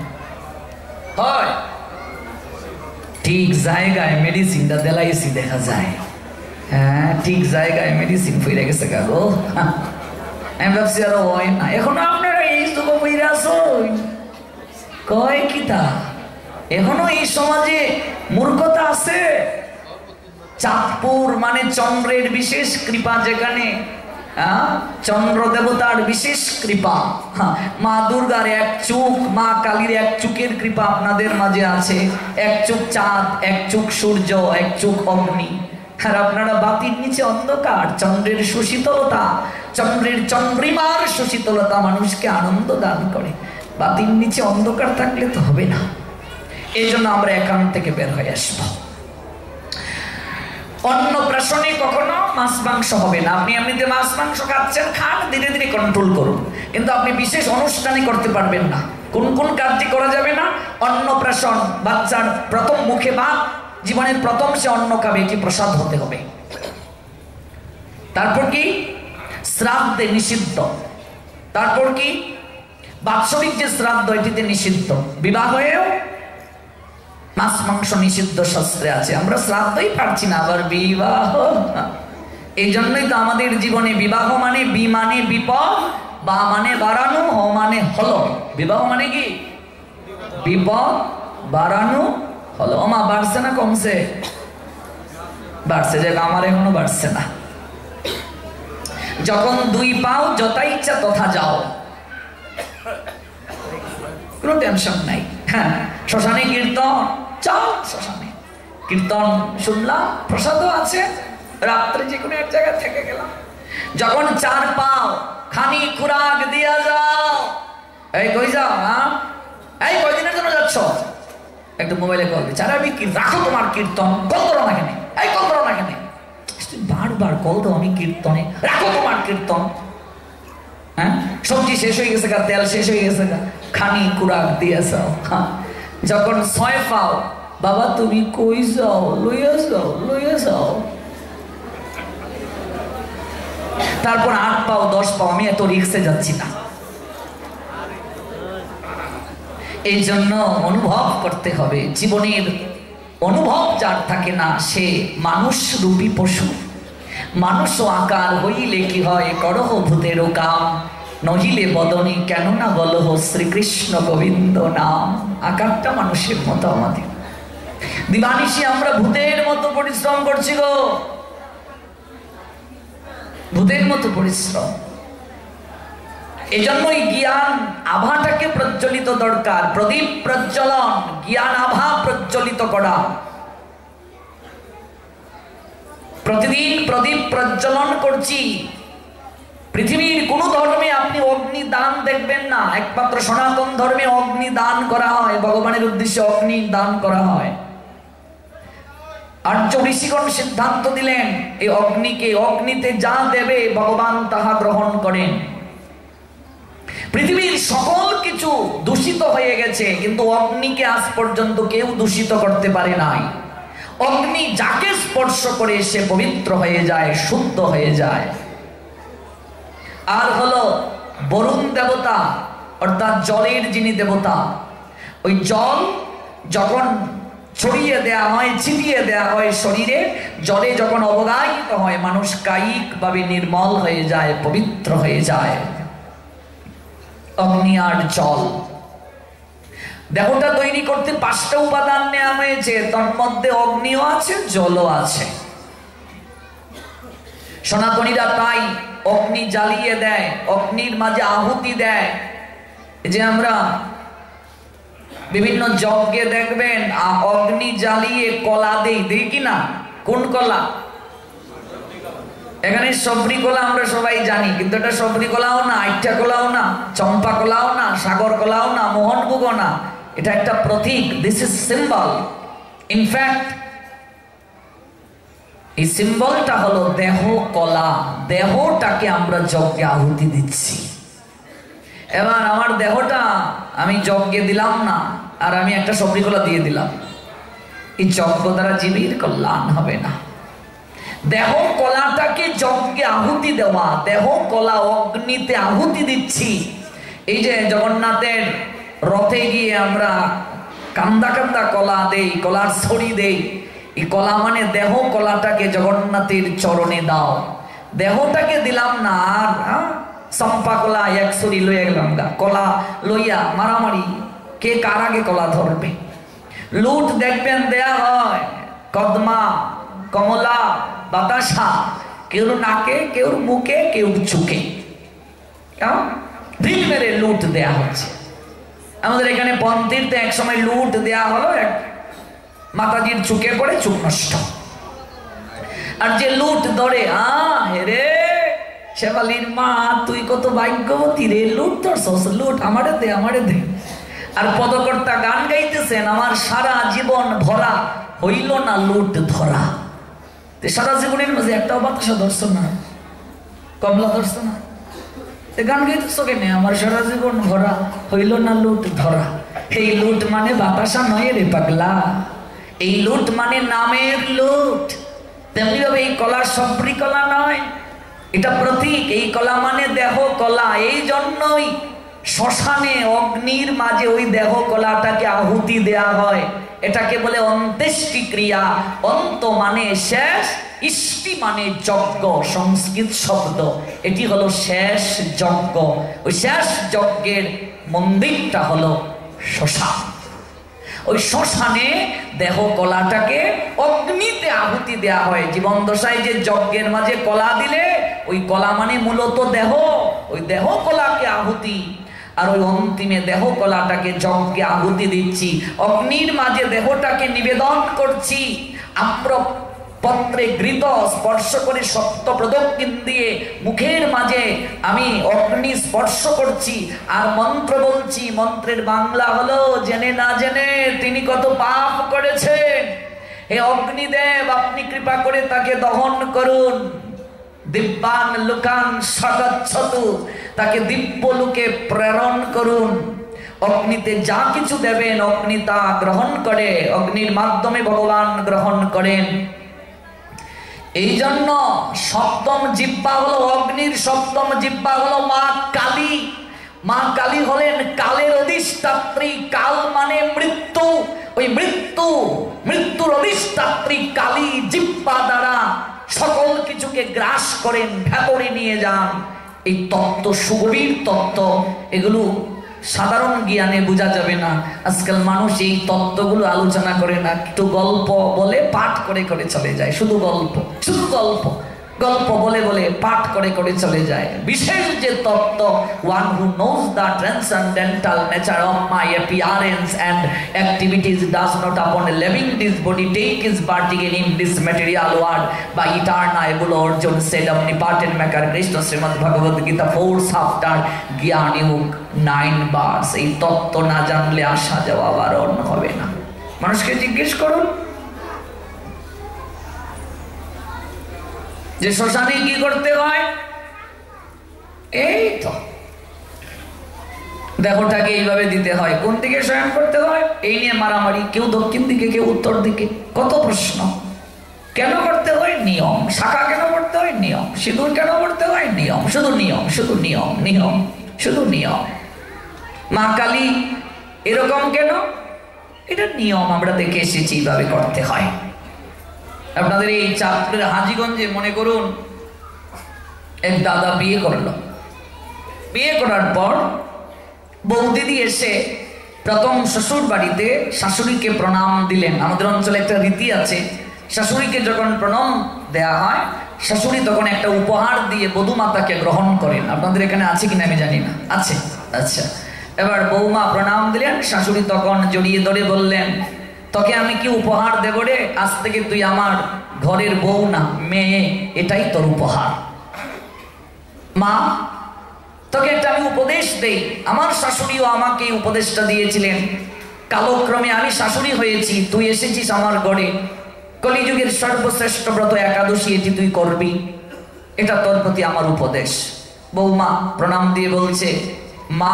হয়। ঠিক জায়গায় মেডিসিনটা দেলাইছি দেখা যায়। হ্যাঁ, ঠিক জায়গায় মেডিসিন ফিরে গেছে গো। আমি ভাবছি আরো হয় না। এখনো আপনারা এই যুগ ফিরে আসো কয় কি তা? এখনো এই সমাজে মূর্খতা আছে। চাঁদপুর মানে চন্দ্রের বিশেষ কৃপা, যেখানে চন্দ্র দেবতার বিশেষ কৃপা, মা দুর্গার এক চোখ, মা কালীর এক চোখের কৃপা আপনাদের মাঝে আছে। এক চোখ চাঁদ, এক চোখ সূর্য, এক চোখ অগ্নি। আর আপনারা বাতির নিচে অন্ধকার। চন্দ্রের সুশীতলতা, চন্দ্রের চন্দ্রিমার সুশীতলতা মানুষকে আনন্দ দান করে। বাতির নিচে অন্ধকার থাকলে তো হবে না। এই জন্য আমরা একান্ত থেকে বের হয়ে আসবো। অন্নপ্রাশনে কখনো মাছ মাংস হবে না। আপনি এমনিতে মাছ মাংস খাচ্ছেন, খান, ধীরে ধীরে কন্ট্রোল করুন, কিন্তু আপনি বিশেষ অনুষ্ঠানে করতে পারবেন না। কোন কোন কাজটি করা যাবে না? অন্নপ্রাশন, বাচ্চার প্রথম মুখে ভাত, জীবনের প্রথম সে অন্ন খাবে, এটি প্রসাদ হতে হবে। তারপর কি? শ্রাদ্ধে নিষিদ্ধ। তারপর কি? বাৎসরিক যে শ্রাদ্ধ, এটিতে নিষিদ্ধ। বিবাহেও মাছ মাংস নিষিদ্ধ শাস্ত্রে আছে। আমরা শ্রাদ্ধই পারছি না, আবার বিবাহ। এই জন্যই তো আমাদের জীবনে বিবাহ মানে বি মানে বিপদ, বা মানে বাড়ানো, হ মানে হলো। বিবাহ মানে কি? বিপদ বাড়ানো হলো। মা বাড়ছে না কমছে? বাড়ছে। যে আমার এখনো বাড়ছে না। যখন দুই পাও যথা ইচ্ছা তথা যাও, কোনো টেনশন নাই। হ্যাঁ, শ্মশানে কীর্তন, চল শ্মশানে কীর্তন শুনলাম, প্রসাদও আছে, রাত্রে যে কোনো এক জায়গায় থেকে গেলাম। যখন 4 পাও খানি খুরাক দিয়া যাও, এই কই যাও? এই কয়দিনের জন্য যাচ্ছ? একটু মোবাইলে কল দিচ্ছে, আরে আমি রাখো তোমার কীর্তন, কল করো না কেন? এই কল করো না কেন? বারবার কল দাও, আমি কীর্তনে, রাখো তোমার কীর্তন। হ্যাঁ, সবজি শেষ হয়ে গেছে গা, তেল শেষ হয়ে গেছে গা, খানি খুরাক দিয়ে যাও। যখন 6 পাও, বাবা তুমি কই যাও? লইয়া যাও, লইয়া যাও। তারপর 8 পাও 10 পাও, আমি এত রিক্সে যাচ্ছি না। এই জন্য অনুভব করতে হবে। জীবনের অনুভব যার থাকে না, সে মানুষ রূপী পশু। মানুষ আকার হইলে কি হয়? করহ ভূতেরও কাম, নহিলে বদনে কেন না বলহ শ্রীকৃষ্ণ গোবিন্দ নাম। আকারটা মানুষের মতো আমাদের। দিবানিশি আমরা ভূতের মতো পরিশ্রম করছি গো, ভূতের মতো পরিশ্রম। এজন্যই জ্ঞান আভাটাকে প্রজ্বলিত দরকার। প্রদীপ প্রজ্বলন, জ্ঞান আভা প্রজ্বলিত করা। প্রতিদিন প্রদীপ প্রজ্বলন করছি। পৃথিবীর কোন ধর্মে আপনি অগ্নি দান দেখবেন না। একমাত্র সনাতন ধর্মে অগ্নি দান করা হয়, ভগবানের উদ্দেশ্যে অগ্নি দান করা হয়। আর্য ঋষিগণ সিদ্ধান্ত দিলেন, এই অগ্নিকে, অগ্নিতে যা দেবে ভগবান তাহা গ্রহণ করেন। পৃথিবীর সকল কিছু দূষিত হয়ে গেছে, কিন্তু অগ্নিকে আজ পর্যন্ত কেউ দূষিত করতে পারে নাই। অগ্নি যাকে স্পর্শ করে সে পবিত্র হয়ে যায়, শুদ্ধ হয়ে যায়। আর হলো বরুণ দেবতা, অর্থাৎ জলের যিনি দেবতা। ওই জল যখন ছড়িয়ে দেয়া হয়, ছিটিয়ে দেয়া হয় শরীরে। জলে যখন অবগাহিত হয় মানুষ কায়িকভাবে নির্মল হয়ে যায়, পবিত্র হয়ে যায়। অগ্নি আর জল, দেহটা তৈরি করতে 5টা উপাদান নেওয়া হয়েছে, তার মধ্যে অগ্নিও আছে, জলও আছে। সনাতনীরা তাই অগ্নি জ্বালিয়ে দেয়, অগ্নির মাঝে আহুতি দেয়। যে আমরা বিভিন্ন যজ্ঞে দেখবেন অগ্নি জ্বালিয়ে কলা দেই কিনা? কোন কলা? এখানে সবরি কলা আমরা সবাই জানি, কিন্তু এটা সবরি কলাও না, আইঠা কলাও না, চম্পা কলাও না, সাগর কলাও না, মোহনভোগও না। এটা একটা প্রতীক, দিস ইজ সিম্বল। ইনফ্যাক্ট এই সিম্বলটা হলো দেহ কলা। দেহটাকে আমরা যজ্ঞে আহুতি দিচ্ছি। এবার আমার দেহটা আমি যজ্ঞে দিলাম না, আর আমি একটা সবরি কলা দিয়ে দিলাম, এই যজ্ঞ দ্বারা জীবের কল্যাণ হবে না। দেহ কলাটাকে যজ্ঞে আহুতি দেওয়া, দেহ কলা অগ্নিতে আহুতি দিচ্ছি। এই যে জগন্নাথের রথে গিয়ে আমরা কান্দা কান্দা কলা দেই, কলার ছড়ি দেই, এই কলা মানে দেহ কলাটাকে জগন্নাথের চরণে দাও। দেহটাকে দিলাম না, আর চম্পা কলা এক ছড়ি লইয়া গেলাম, কলা লইয়া মারামারি, কে কার আগে কলা ধরবে। লুট দেখবেন দেয়া হয় কদমা, কমলা, বাতাসা, কেউ নাকে, কেউ মুখে, কেউ চুকে, ঢিল মেরে লুট দেয়া হচ্ছে। আমাদের এখানে পন্থীতে এক সময় লুট দেয়া হলো, এক মাতাজির চুকে পড়ে চুক নষ্ট। আর যে লুট ধরে, হেরে শেফালির মা তুই কত ভাগ্যবতী রে, লুট ধরছস, লুট আমারে দে, আমারে দে। আর পদকর্তা গান গাইতেছেন, আমার সারা জীবন ভরা হইল না লুট ধরা। সারা জীবনের মাঝে একটাও বাতাসা ধরছো না, কমলা ধরছো না, গান গাইতেছো কেন? আমার সারা জীবন ভরা হইল না লুট ধরা। এই লুট মানে বাতাসা নয় রে পাগলা, এই লুট মানে নামের লুট। তেমনি ভাবে এই কলা সবরি কলা নয়, এটা প্রতীক। এই কলা মানে দেহ কলা। এই জন্যই শ্মশানে অগ্নির মাঝে ওই দেহ কলাটাকে আহুতি দেয়া হয়। এটাকে বলে অন্ত্যেষ্টি ক্রিয়া। অন্ত মানে শেষ, ইষ্টি মানে যজ্ঞ, সংস্কৃত শব্দ। এটি হলো শেষ যজ্ঞ। ওই শেষ যজ্ঞের মন্দিরটা হলো শ্মশান। ওই শ্মশানে দেহ কলাটাকে অগ্নিতে আহুতি দেয়া হয়। জীবন দশায় যে যজ্ঞের মাঝে কলা দিলে, ওই কলা মানে মূলত দেহ, ওই দেহ কলাকে আহুতি। আর ওই অন্তিমে দেহ কলাটাকে যজ্ঞে আহুতি দিচ্ছি, অগ্নির মাঝে দেহটাকে নিবেদন করছি। আম্র পত্রে ঘৃত স্পর্শ করে সপ্ত প্রদক্ষিণ দিয়ে মুখের মাঝে আমি অগ্নি স্পর্শ করছি আর মন্ত্র বলছি। মন্ত্রের বাংলা হলো, জেনে না জেনে তিনি কত পাপ করেছেন, হে অগ্নিদেব আপনি কৃপা করে তাকে দহন করুন। দিব্যান লোকান সগচ্ছতু, তাকে দিব্য লোকে প্রেরণ করুন। অগ্নিতে যা কিছু দেবেন অগ্নি তা গ্রহণ করে, অগ্নির মাধ্যমে ভগবান গ্রহণ করেন। এই জন্য সপ্তম জিহ্বা হলো অগ্নির, সপ্তম জিহ্বা হলো মা কালী। মা কালী হলেন কালের অধিষ্ঠাত্রী। কাল মানে মৃত্যু, ওই মৃত্যুর অধিষ্ঠাত্রী কালী জিহ্বা দ্বারা সকল কিছুকে গ্রাস করেন, ভেতরে নিয়ে যান। এই তত্ত্ব সুগভীর তত্ত্ব, এগুলো সাধারণ জ্ঞানে বোঝা যাবে না। আজকাল মানুষ এই তত্ত্বগুলো আলোচনা করে না, একটু গল্প বলে পাঠ করে করে চলে যায়। শুধু গল্প, শুধু গল্প, গল্প বলে বলে পাঠ করে করে চলে যায়। বিশেষ যে তত্ত্ব, one who knows the transcendental nature of my appearance and activities does not upon living this body take his partaken in this material world by eternal Lord said omnipotent maker Krishna Srimad Bhagavad Gita 4 chapter জ্ঞান UCO 9 bars। এই তত্ত্ব না জানলে আসা যাওয়া বারণ হবে না। মানুষকে জিজ্ঞেস করুন যে শ্মশানে কি করতে হয়, এই তো দেহটাকে এইভাবে দিতে হয়। কোন দিকে শয়ন করতে হয় এই নিয়ে মারামারি, কেউ দক্ষিণ দিকে, কেউ উত্তর দিকে, কত প্রশ্ন। কেন করতে হয়? নিয়ম। শাখা কেন করতে হয়? নিয়ম। সিঁদুর কেন করতে হয়? নিয়ম। শুধু নিয়ম, শুধু নিয়ম, নিয়ম, শুধু নিয়ম। মা কালী এরকম কেন? এটা নিয়ম, আমরা দেখে এসেছি এইভাবে করতে হয়। আপনাদের এই চাঁদপুরের হাজীগঞ্জে মনে করুন এক দাদা বিয়ে করলো, বিয়ে করার পর বৌদিদি এসে প্রথম শ্বশুর বাড়িতে শাশুড়িকে প্রণাম দিলেন। আমাদের অঞ্চলে একটা রীতি আছে, শাশুড়িকে যখন প্রণাম দেয়া হয় শাশুড়ি তখন একটা উপহার দিয়ে বধূমাতাকে গ্রহণ করেন। আপনাদের এখানে আছে কিনা আমি জানি না, আছে? আচ্ছা, এবার বৌমা প্রণাম দিলেন, শাশুড়ি তখন জড়িয়ে ধরে বললেন, তোকে আমি কি উপহার দেব রে? আজ থেকে তুই আমার ঘরের বউ না, মেয়ে, এটাই তোর উপহার। মা, তোকে একটা আমি উপদেশ দেই। আমার শাশুড়িও আমাকে উপদেশটা দিয়েছিলেন, কালক্রমে আমি শাশুড়ি হয়েছি, তুই এসেছিস আমার ঘরে, কলিযুগের সর্বশ্রেষ্ঠ ব্রত একাদশী, এটি তুই করবি, এটা তোর প্রতি আমার উপদেশ। বৌমা প্রণাম দিয়ে বলছে, মা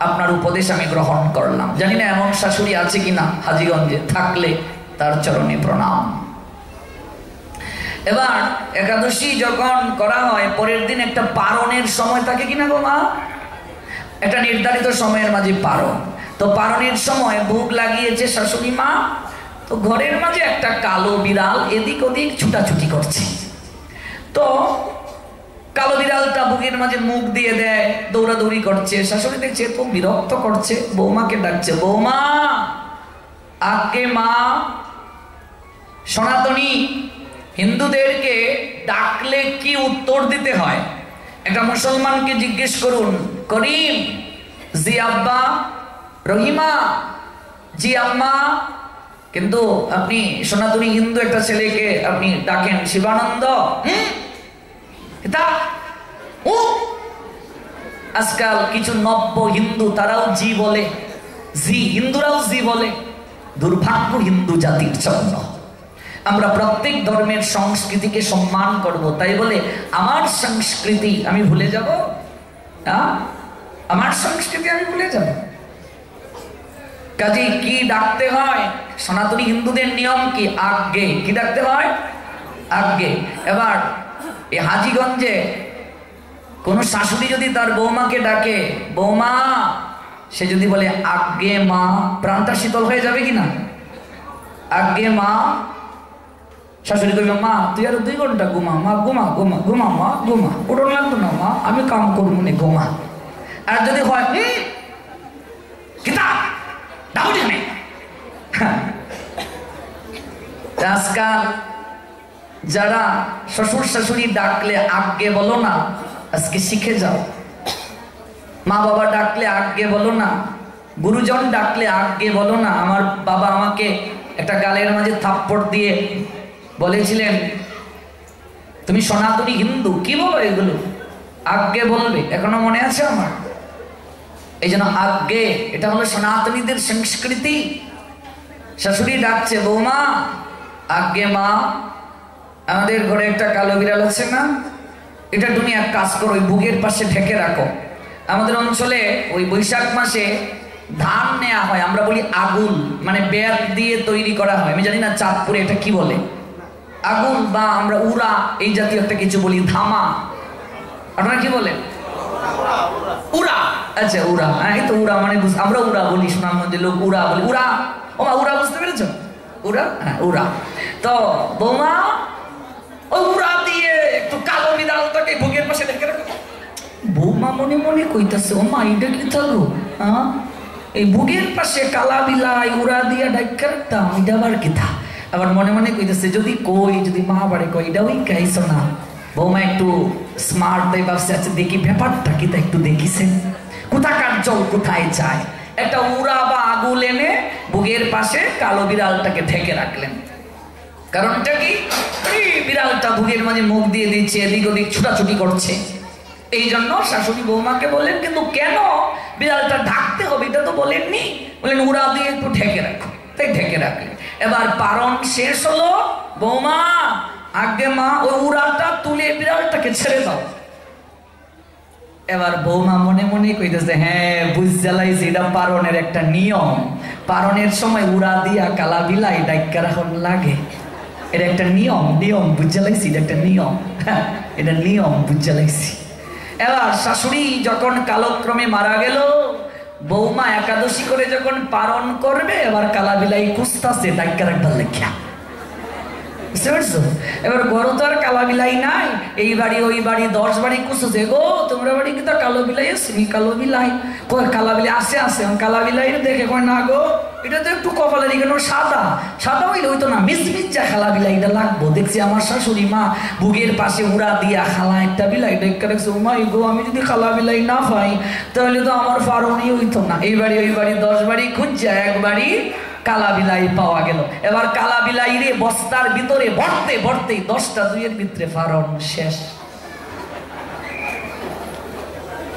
আপনার উপদেশ আমি গ্রহণ করলাম। জানি না এমন শাশুড়ি আছে কিনা হাজীগঞ্জে, থাকলে তার চরণে প্রণাম। এবার একাদশী যখন করা হয় পরের দিন একটা পারণের সময় থাকে কিনা গো মা, একটা নির্ধারিত সময়ের মাঝে পারণ। তো পারণের সময় ভোগ লাগিয়েছে শাশুড়ি মা, তো ঘরের মাঝে একটা কালো বিড়াল এদিক ওদিক ছুটাছুটি করছে। তো কালো বিড়ালটা বুকের মাঝে মুখ দিয়ে দেয়, দৌড়াদৌড়ি করছে। শাশুড়ি দেখছে খুব বিরক্ত করছে, বৌমাকে ডাকছে, বৌমা, আগে মা। সনাতনী হিন্দুদেরকে ডাকলে কি উত্তর দিতে হয়? একটা মুসলমানকে জিজ্ঞেস করুন, করিম, জি আব্বা, রহিমা, জি আম্মা। কিন্তু আপনি সনাতনী হিন্দু একটা ছেলেকে আপনি ডাকেন শিবানন্দ, আজকাল কিছু নব্য হিন্দু তারাও জি বলে, জি, হিন্দুরাও জি বলে। দুর্ভাগ্য হিন্দু জাতির জন্য। আমরা প্রত্যেক ধর্মের সংস্কৃতিকে সম্মান করব, তাই বলে আমার সংস্কৃতি আমি ভুলে যাব? আমার সংস্কৃতি আমি ভুলে যাব? কাজে কি ডাকতে হয়? সনাতনী হিন্দুদের নিয়ম কি? আগে। কি ডাকতে হয়? আগে। এবার এই হাজীগঞ্জে কোন শাশুড়ি যদি তার বৌমাকে ডাকে, বৌমা, সে যদি বলে আগে মা, প্রাণটা শীতল হয়ে যাবে কিনা? আগে মা। শাশুড়ি কইবে, মা তুই আর 2 ঘন্টা ঘুমা, মা ঘুমা ঘুমা ঘুমা, মা ঘুমা, উঠন লাগতো না মা, আমি কাম করবো না, ঘুমা। আর যদি হয় আজকাল যারা শ্বশুর শাশুড়ি ডাকলে আগে বলো না, আজকে শিখে যাও। মা বাবা ডাকলে আগে বলো না, গুরুজন ডাকলে আগে বলো না। আমার বাবা আমাকে একটা গালের মাঝে থাপ্পড় দিয়ে বলেছিলেন, তুমি সনাতনী হিন্দু, কি বলো এগুলো? আগে বলবে। এখনো মনে আছে আমার। এই জন্য আগে, এটা হলো সনাতনীদের সংস্কৃতি। শাশুড়ি ডাকছে, বৌমা, আগে মা। আমাদের ঘরে একটা কালো বিড়াল আছে না, এটা তুমি এক কাজ করো, ওই বুকের পাশে ঢেকে রাখো। আমাদের অঞ্চলে ওই বৈশাখ মাসে ধান নেওয়া হয়, আমরা বলি আগুল, মানে বেত দিয়ে তৈরি করা হয়। আমি জানি না চাঁদপুরে এটা কি বলে, আগুল, বা আমরা উড়া এই জাতীয় একটা কিছু বলি, ধামা। আপনারা কি বলেন? উড়া। আচ্ছা, উড়া। হ্যাঁ, এই তো উড়া, মানে আমরা উড়া বলি, সুনামগঞ্জের লোক উড়া বলি। উড়া, ও মা, উড়া বুঝতে পেরেছ? উড়া, হ্যাঁ উড়া। তো বৌমা ওই উড়া দিয়ে একটু কালো বিড়ালটাকে বুকের পাশে ঢেকে রাখো। বৌমা মনে মনে কইতাছে, ও মা, এটা কি থাকলো? হ্যাঁ, এই বুকের পাশে কালা বিলাই উড়া দিয়া ঢেকে রাখতাম, এটা আবার কি থা? আবার মনে মনে কইতেছে, যদি কই, যদি মা বাড়ি কই, এটা ওই গাইছো না। বৌমা একটু স্মার্ট তাই ভাবছে, আচ্ছা দেখি ব্যাপারটা কি, তা একটু দেখিছে কোথাকার জল কোথায় যায়। একটা উড়া বা আগুল এনে বুকের পাশে কালো বিড়ালটাকে ঢেকে রাখলেন। কারণটা কি? বিড়ালটা বুকের মাঝে মুখ দিয়ে দিচ্ছে, এদিক ওদিক ছুটাছুটি করছে। এই জন্য শাশুড়ি বৌমাকে বললেন, কিন্তু কেন বিড়ালটা ঢাকতে হবে এটা তো বলেননি। বললেন উড়া দিয়ে একটু ঢেকে রাখো, তাই ঢেকে রাখলেন। এবার পারণ শেষ হলো, বৌমা, আগে মা, ওই উড়াটা তুলে বিড়ালটাকে ছেড়ে দাও। এবার বৌমা মনে মনে কইতেছে, হ্যাঁ বুঝ জ্বালাইছি, এটা পারণের একটা নিয়ম। পারণের সময় উড়া দিয়া কালা বিলাই ডাইকা রাখন লাগে, এটা একটা নিয়ম। নিয়ম বুঝ জ্বালাইছি, এটা একটা নিয়ম, এটা নিয়ম বুঝ জ্বালাইছি। এবার শাশুড়ি যখন কালক্রমে মারা গেল, বৌমা একাদশী করে যখন পালন করবে এবার কালাবিলাই কুস্তাছে ডাক্তার একবার লেখা, বুঝতে পারছো? এবার গরু তো আর কালা বিলাই নাই, এই বাড়ি ওই বাড়ি 10 বাড়ি কুসুছে, গো তোমরা বাড়ি কি তো কালো বিলাই আসেনি? কালো বিলাই কয় কালা বিলাই আসে আসে, কালা বিলাই দেখে কয় না গো এটা তো একটু কপালের কেন সাদা, সাদা হইলে হইতো না, মিচমিচা খালা বিলাইটা লাগবো। দেখছি আমার শাশুড়ি মা বুকের পাশে উড়া দিয়া খালা একটা বিলাই দেখে রাখছে, ওমাই গো আমি যদি খালা বিলাই না পাই তাহলে তো আমার ফারণই হইতো না। এই বাড়ি ওই বাড়ি 10 বাড়ি খুঁজছে, এক বাড়ি কালা বিলাই পাওয়া গেল। এবার কালা বিলাই রে বস্তার ভিতরে ভরতে ভরতে 10টা দুইয়ের ভিতরে ফারণ শেষ।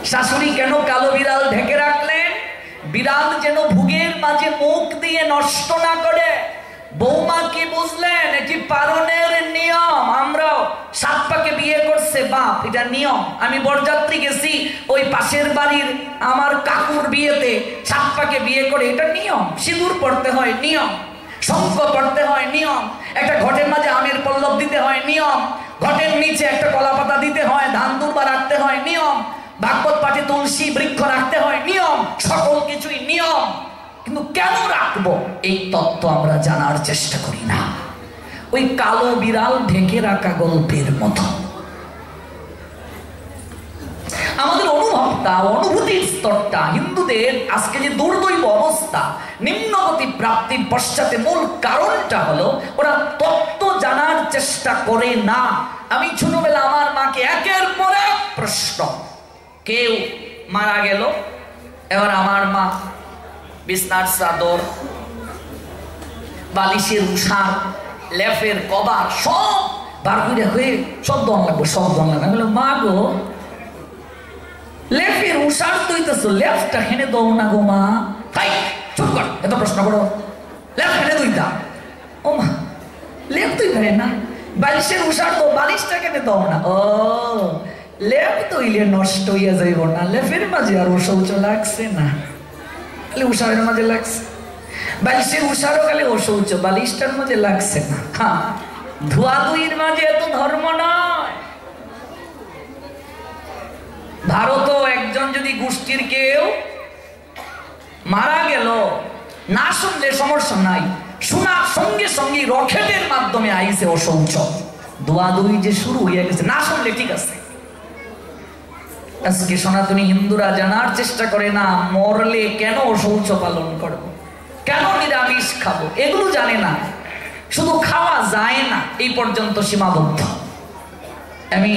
শাশুড়ি কেন কালো বিড়াল ঢেকে রাখলেন? বিড়াল যেন ভুগের মাঝে মুখ দিয়ে নষ্ট না করে। বৌমা কি বুঝলেন? এটি পারণের নিয়ম। আমরাও 7 পাকে বিয়ে করছে বাপ, এটা নিয়ম। আমি বরযাত্রী গেছি ওই পাশের বাড়ির আমার কাকুর বিয়েতে, 7 পাকে বিয়ে করে, এটা নিয়ম। সিঁদুর পড়তে হয় নিয়ম, শঙ্খ পড়তে হয় নিয়ম, একটা ঘটের মাঝে আমের পল্লব দিতে হয় নিয়ম, ঘটের নিচে একটা কলা পাতা দিতে হয়, ধান দুর্বা রাখতে হয় নিয়ম, ভাগবত পাঠে তুলসী বৃক্ষ রাখতে হয় নিয়ম, সকল কিছুই নিয়ম। কিন্তু কেন রাখবো এই তত্ত্ব আমরা জানার চেষ্টা করি না। ওই কালো বিড়াল ঢেকে রাখা গল্পের মতো আমাদের অনুভবটা, অনুভূতির স্তরটা, হিন্দুদের আজকে যে দুর্দৈব অবস্থা, নিম্নগতি প্রাপ্তির পশ্চাতে মূল কারণটা হলো ওরা তত্ত্ব জানার চেষ্টা করে না। আমি ছোটবেলা আমার মাকে একের পর এক প্রশ্ন, কেউ মারা গেল, এবার আমার মা বিছনার চাদর, বালিশের উষার, লেফের কভার সব বার করে হয়ে সব দন লাগবে, সব দন লাগবে। আমি বললাম মা গো লেফের উষার দইতেছো, লেফটা হেনে দৌ না গো মা। তাই চুপ কর, এত প্রশ্ন করো, লেফ হেনে দইতা। ও মা লেফ তুই ধরে না, বালিশের উষার তো বালিশটা কেনে দৌ না। ও লেফ দইলে নষ্ট হইয়া যাইব না, লেফের মাঝে আর ও শৌচ লাগছে না, খালি উষারের মাঝে লাগছে। বালিশের উষারও খালি ও শৌচ, বালিশটার মাঝে লাগছে না। হ্যাঁ, ধোয়া ধুইয়ের মাঝে এত ধর্ম নয়। ভারত একজন যদি গোষ্ঠীর কেউ মারা গেল, না শুনলে সমস্যা নাই, শোনার সঙ্গে সঙ্গে রকেটের মাধ্যমে আইছে ও শৌচ, ধোয়া ধুই যে শুরু হয়ে গেছে, না শুনলে ঠিক আছে। আজকে সনাতনী হিন্দুরা জানার চেষ্টা করে না, মরলে কেন শৌচ পালন করবো, কেন নিরামিষ খাবো, এগুলো জানে না। শুধু খাওয়া যায় না এই পর্যন্ত সীমাবদ্ধ। আমি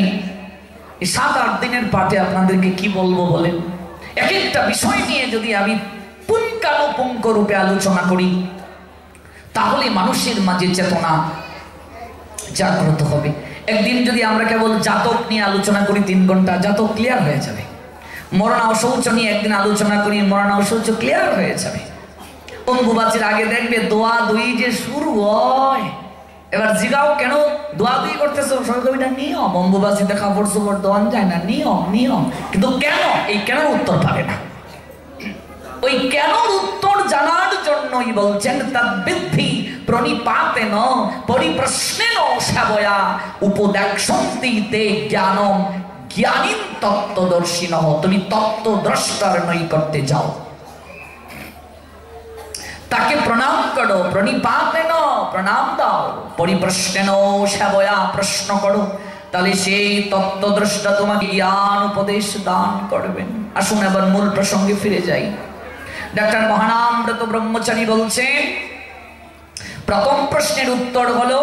7-8 দিনের পাঠে আপনাদেরকে কি বলবো বলেন? এক একটা বিষয় নিয়ে যদি আমি পুঙ্খানুপুঙ্খ রূপে আলোচনা করি তাহলে মানুষের মাঝে চেতনা জাগ্রত হবে। একদিন যদি আমরা কেবল জাতক নিয়ে আলোচনা করি 3 ঘন্টা, জাতক ক্লিয়ার হয়ে যাবে। মরণা অশৌচ নিয়ে একদিন আলোচনা করি, মরণা অশৌচ ক্লিয়ার হয়ে যাবে। অম্বুবাচীর আগে দেখবে দোয়া দুই যে শুরু হয়। এবার জিগাও কেন দোয়া দুই করতেছো? সরকারিটা নিয়ম, অম্বুবাচীতে কাপড় চোপড় দোয়ান যায় না, নিয়ম নিয়ম। কিন্তু কেন, এই কেন উত্তর পাবে না। ওই কেন উত্তর জানার জন্যই বলছেন তদ্বিদ্ধি প্রণিপাতেন পরিপ্রশ্নেন সেবয়া উপদেক্ষন্তি তে জ্ঞানম জ্ঞানীন তত্ত্বদর্শিনঃ। তুমি তত্ত্বদ্রষ্টার নৈকট্যে যাও, তাকে প্রণাম করো, প্রণিপাতেন প্রণাম দাও, পরিপ্রশ্নেন সেবয়া প্রশ্ন করো, তাহলে সেই তত্ত্বদ্রষ্টা তোমাকে জ্ঞান উপদেশ দান করবেন। আসুন এবার মূল প্রসঙ্গে ফিরে যাই। ডাক্তার মহানামব্রত ব্রহ্মচারী বলছেন, প্রথম প্রশ্নের উত্তর হলো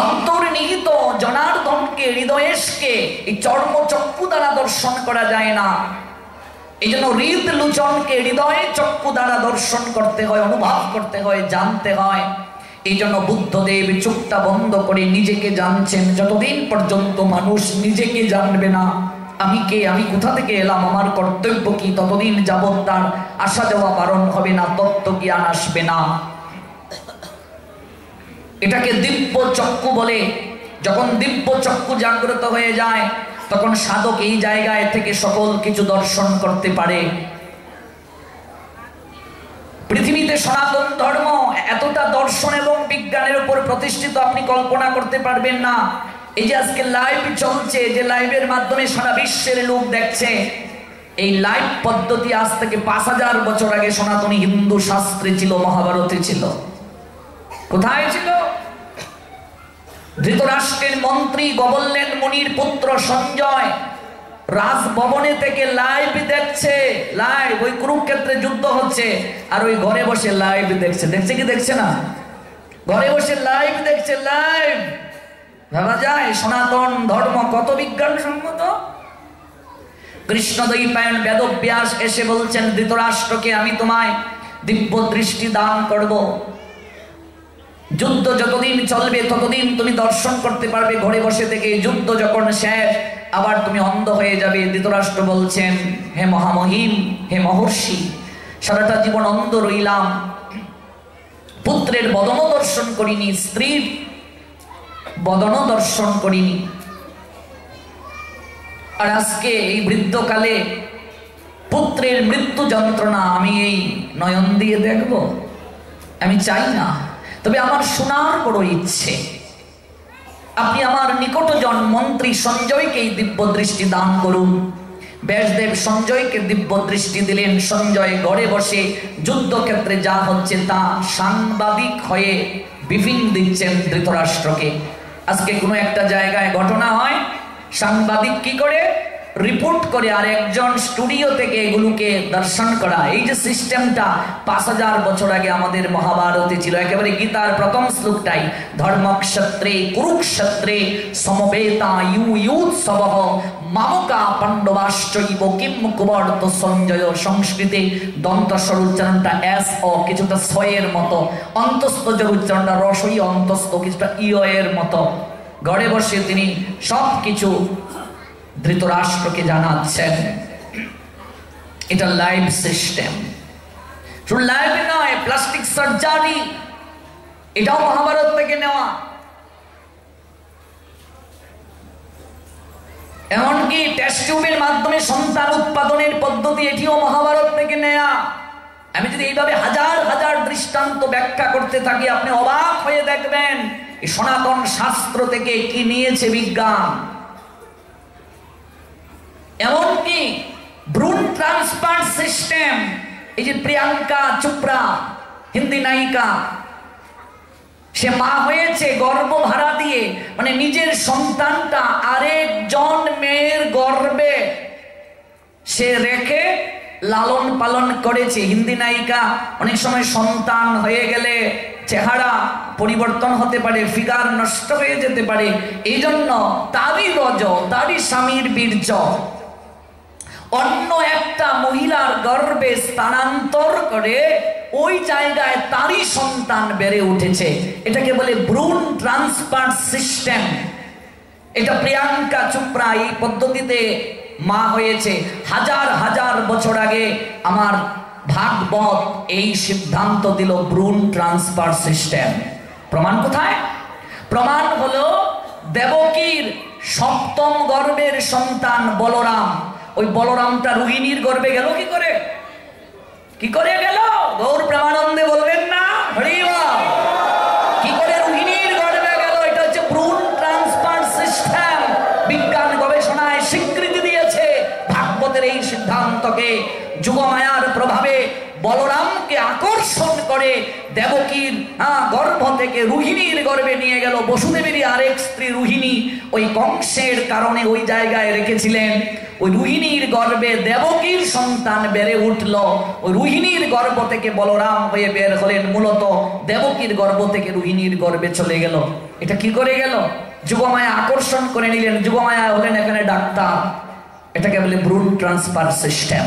অন্তর্নিহিত জনার্দনকে, হৃদয়েশকে এই চর্ম চক্ষু দ্বারা দর্শন করা যায় না। এই জন্য হৃদ লোচনকে হৃদয়ে চক্ষু দ্বারা দর্শন করতে হয়, অনুভব করতে হয়, জানতে হয়। এই জন্য বুদ্ধদেব চোখটা বন্ধ করে নিজেকে জানছেন। যতদিন পর্যন্ত মানুষ নিজেকে জানবে না, আমি কে, আমি কোথা থেকে এলাম, আমার কর্তব্য কি, ততদিন যাবৎ তার আসা যাওয়া বারণ হবে না, তত্ত্ব জ্ঞান আসবে না। এটাকে দিব্য চক্ষু বলে। যখন দিব্য চক্ষু জাগ্রত হয়ে যায় তখন সাধক এই জায়গায় থেকে সকল কিছু দর্শন করতে পারে। পৃথিবীতে সনাতন ধর্ম এতটা দর্শন এবং বিজ্ঞানের উপর প্রতিষ্ঠিত আপনি কল্পনা করতে পারবেন না। এই যে আজকে লাইভ চলছে, যে লাইভের মাধ্যমে সারা বিশ্বের লোক দেখছে, এই লাইভ পদ্ধতি আজ থেকে 5000 বছর আগে সনাতনী হিন্দু শাস্ত্রে ছিল, মহাভারতে ছিল। কোথায় ছিল? ধৃতরাষ্ট্রের মন্ত্রী গবল্লেন মুনির পুত্র সঞ্জয় রাজভবনে থেকে লাইভ দেখছে, লাইভ ওই কুরুক্ষেত্রে যুদ্ধ হচ্ছে, আর ওই ঘরে বসে লাইভ দেখছে। দেখছে কি দেখছে না? ঘরে বসে লাইভ দেখছে, লাইভ। ভাবা যায় সনাতন ধর্ম কত বিজ্ঞানসম্মত। কৃষ্ণদ্বৈপায়ন বেদব্যাস এসে বলছেন ধৃতরাষ্ট্রকে, আমি তোমায় দিব্য দৃষ্টি দান করব, যুদ্ধ যতদিন চলবে ততদিন তুমি দর্শন করতে পারবে ঘরে বসে থেকে, যুদ্ধ যখন শেষ আবার তুমি অন্ধ হয়ে যাবে। ধৃতরাষ্ট্র বলছেন, হে মহামহিম, হে মহর্ষি, সারাটা জীবন অন্ধ রইলাম, পুত্রের বদন দর্শন করিনি, স্ত্রীর বদন দর্শন করিনি, আর আজকে এই বৃদ্ধকালে পুত্রের মৃত্যু যন্ত্রণা আমি এই নয়ন দিয়ে দেখব? আমি চাই না, তবে আমার শোনার বড় ইচ্ছে। আপনি আমার নিকটজন মন্ত্রী সঞ্জয়কে এই দিব্য দৃষ্টি দান করুন। ব্যাসদেব সঞ্জয়কে দিব্য দৃষ্টি দিলেন। সঞ্জয় ঘরে বসে যুদ্ধক্ষেত্রে যা হচ্ছে তা সাংবাদিক হয়ে বিভিন্ন দিচ্ছেন ধৃতরাষ্ট্রকে। আজকে কোনো একটা জায়গায় ঘটনা হয়, সাংবাদিক কি করে রিপোর্ট করে, আর একজন স্টুডিও থেকে এগুলোকে দর্শন করা। এই যে সিস্টেমটা 5000 বছর আগে আমাদের মহাভারতে ছিল। একেবারে গীতার প্রথম শ্লোকটাই, ধর্মক্ষেত্রে কুরুক্ষেত্রে সমবেতা ইউৎসবঃ মামকা পাণ্ডবাশ্চৈব কিম কুবর্ত সঞ্জয়। সংস্কৃতে দন্তস্বর উচ্চারণটা এস ও কিছুটা সয়ের মতো, অন্তস্থজর উচ্চারণটা রসই অন্তস্থ কিছুটা ইয়ের মতো। ঘরে বসে তিনি সবকিছু ধৃতরাষ্ট্রকে জানাচ্ছেন। এটা লাইভ সিস্টেম। শুধু লাইভ নয়, প্লাস্টিক সার্জারি এটাও মহাভারত থেকে নেওয়া। এমনকি টেস্ট টিউবের মাধ্যমে সন্তান উৎপাদনের পদ্ধতি, এটিও মহাভারত থেকে নেয়া। আমি যদি এইভাবে হাজার হাজার দৃষ্টান্ত ব্যাখ্যা করতে থাকি, আপনি অবাক হয়ে দেখবেন এই সনাতন শাস্ত্র থেকে কি নিয়েছে বিজ্ঞান। এমনকি ভ্রূণ ট্রান্সপ্লান্ট সিস্টেম, এই যে প্রিয়াঙ্কা চোপড়া হিন্দি নায়িকা, সে মা হয়েছে গর্ভ ভাড়া দিয়ে, মানে নিজের সন্তানটা আরেকজন মেয়ের গর্ভে সে রেখে লালন পালন করেছে। হিন্দি নায়িকা, অনেক সময় সন্তান হয়ে গেলে চেহারা পরিবর্তন হতে পারে, ফিগার নষ্ট হয়ে যেতে পারে, এই জন্য তারই রজ, তারই স্বামীর বীর্য অন্য একটা মহিলার গর্ভে স্থানান্তর করে ওই জায়গায় তারই সন্তান বেড়ে উঠেছে। এটাকে বলে ভ্রূণ ট্রান্সপ্লান্ট সিস্টেম। এটা প্রিয়াঙ্কা চোপড়া এই পদ্ধতিতে মা হয়েছে। হাজার হাজার বছর আগে আমার ভাগবত এই সিদ্ধান্ত দিল ভ্রূণ ট্রান্সফার সিস্টেম। প্রমাণ কোথায়? প্রমাণ হলো দেবকীর সপ্তম গর্ভের সন্তান বলরাম। ওই বলরামটা রোহিণীর গর্ভে গেল কি করে? কি করে গেল? গৌর প্রেমানন্দে বলবেন না? হরি বল। কি করে রোহিণীর গর্ভে গেল? এটা হচ্ছে ভ্রূণ ট্রান্সফার সিস্টেম। বিজ্ঞান গবেষণায় স্বীকৃতি দিয়েছে। ভাগবতের এই সিদ্ধান্তকে যুগমায়ার প্রভাবে বলরামকে আকর্ষণ করে দেবকীর গর্ভ থেকে রোহিণীর গর্ভে নিয়ে গেল। বসুদেবেরই আরেক স্ত্রী রোহিণী ওই কংসের কারণে ওই জায়গায় রেখেছিলেন। ওই রোহিণীর গর্ভে দেবকীর সন্তান বেড়ে উঠল। ওই রোহিণীর গর্ভ থেকে বলরাম হয়ে বের হলেন। মূলত দেবকীর গর্ভ থেকে রোহিণীর গর্ভে চলে গেল। এটা কি করে গেল? যুগমায়া আকর্ষণ করে নিলেন। যুগমায়া হলেন এখানে ডাক্তার। এটাকে বলে ভ্রূণ ট্রান্সফার সিস্টেম।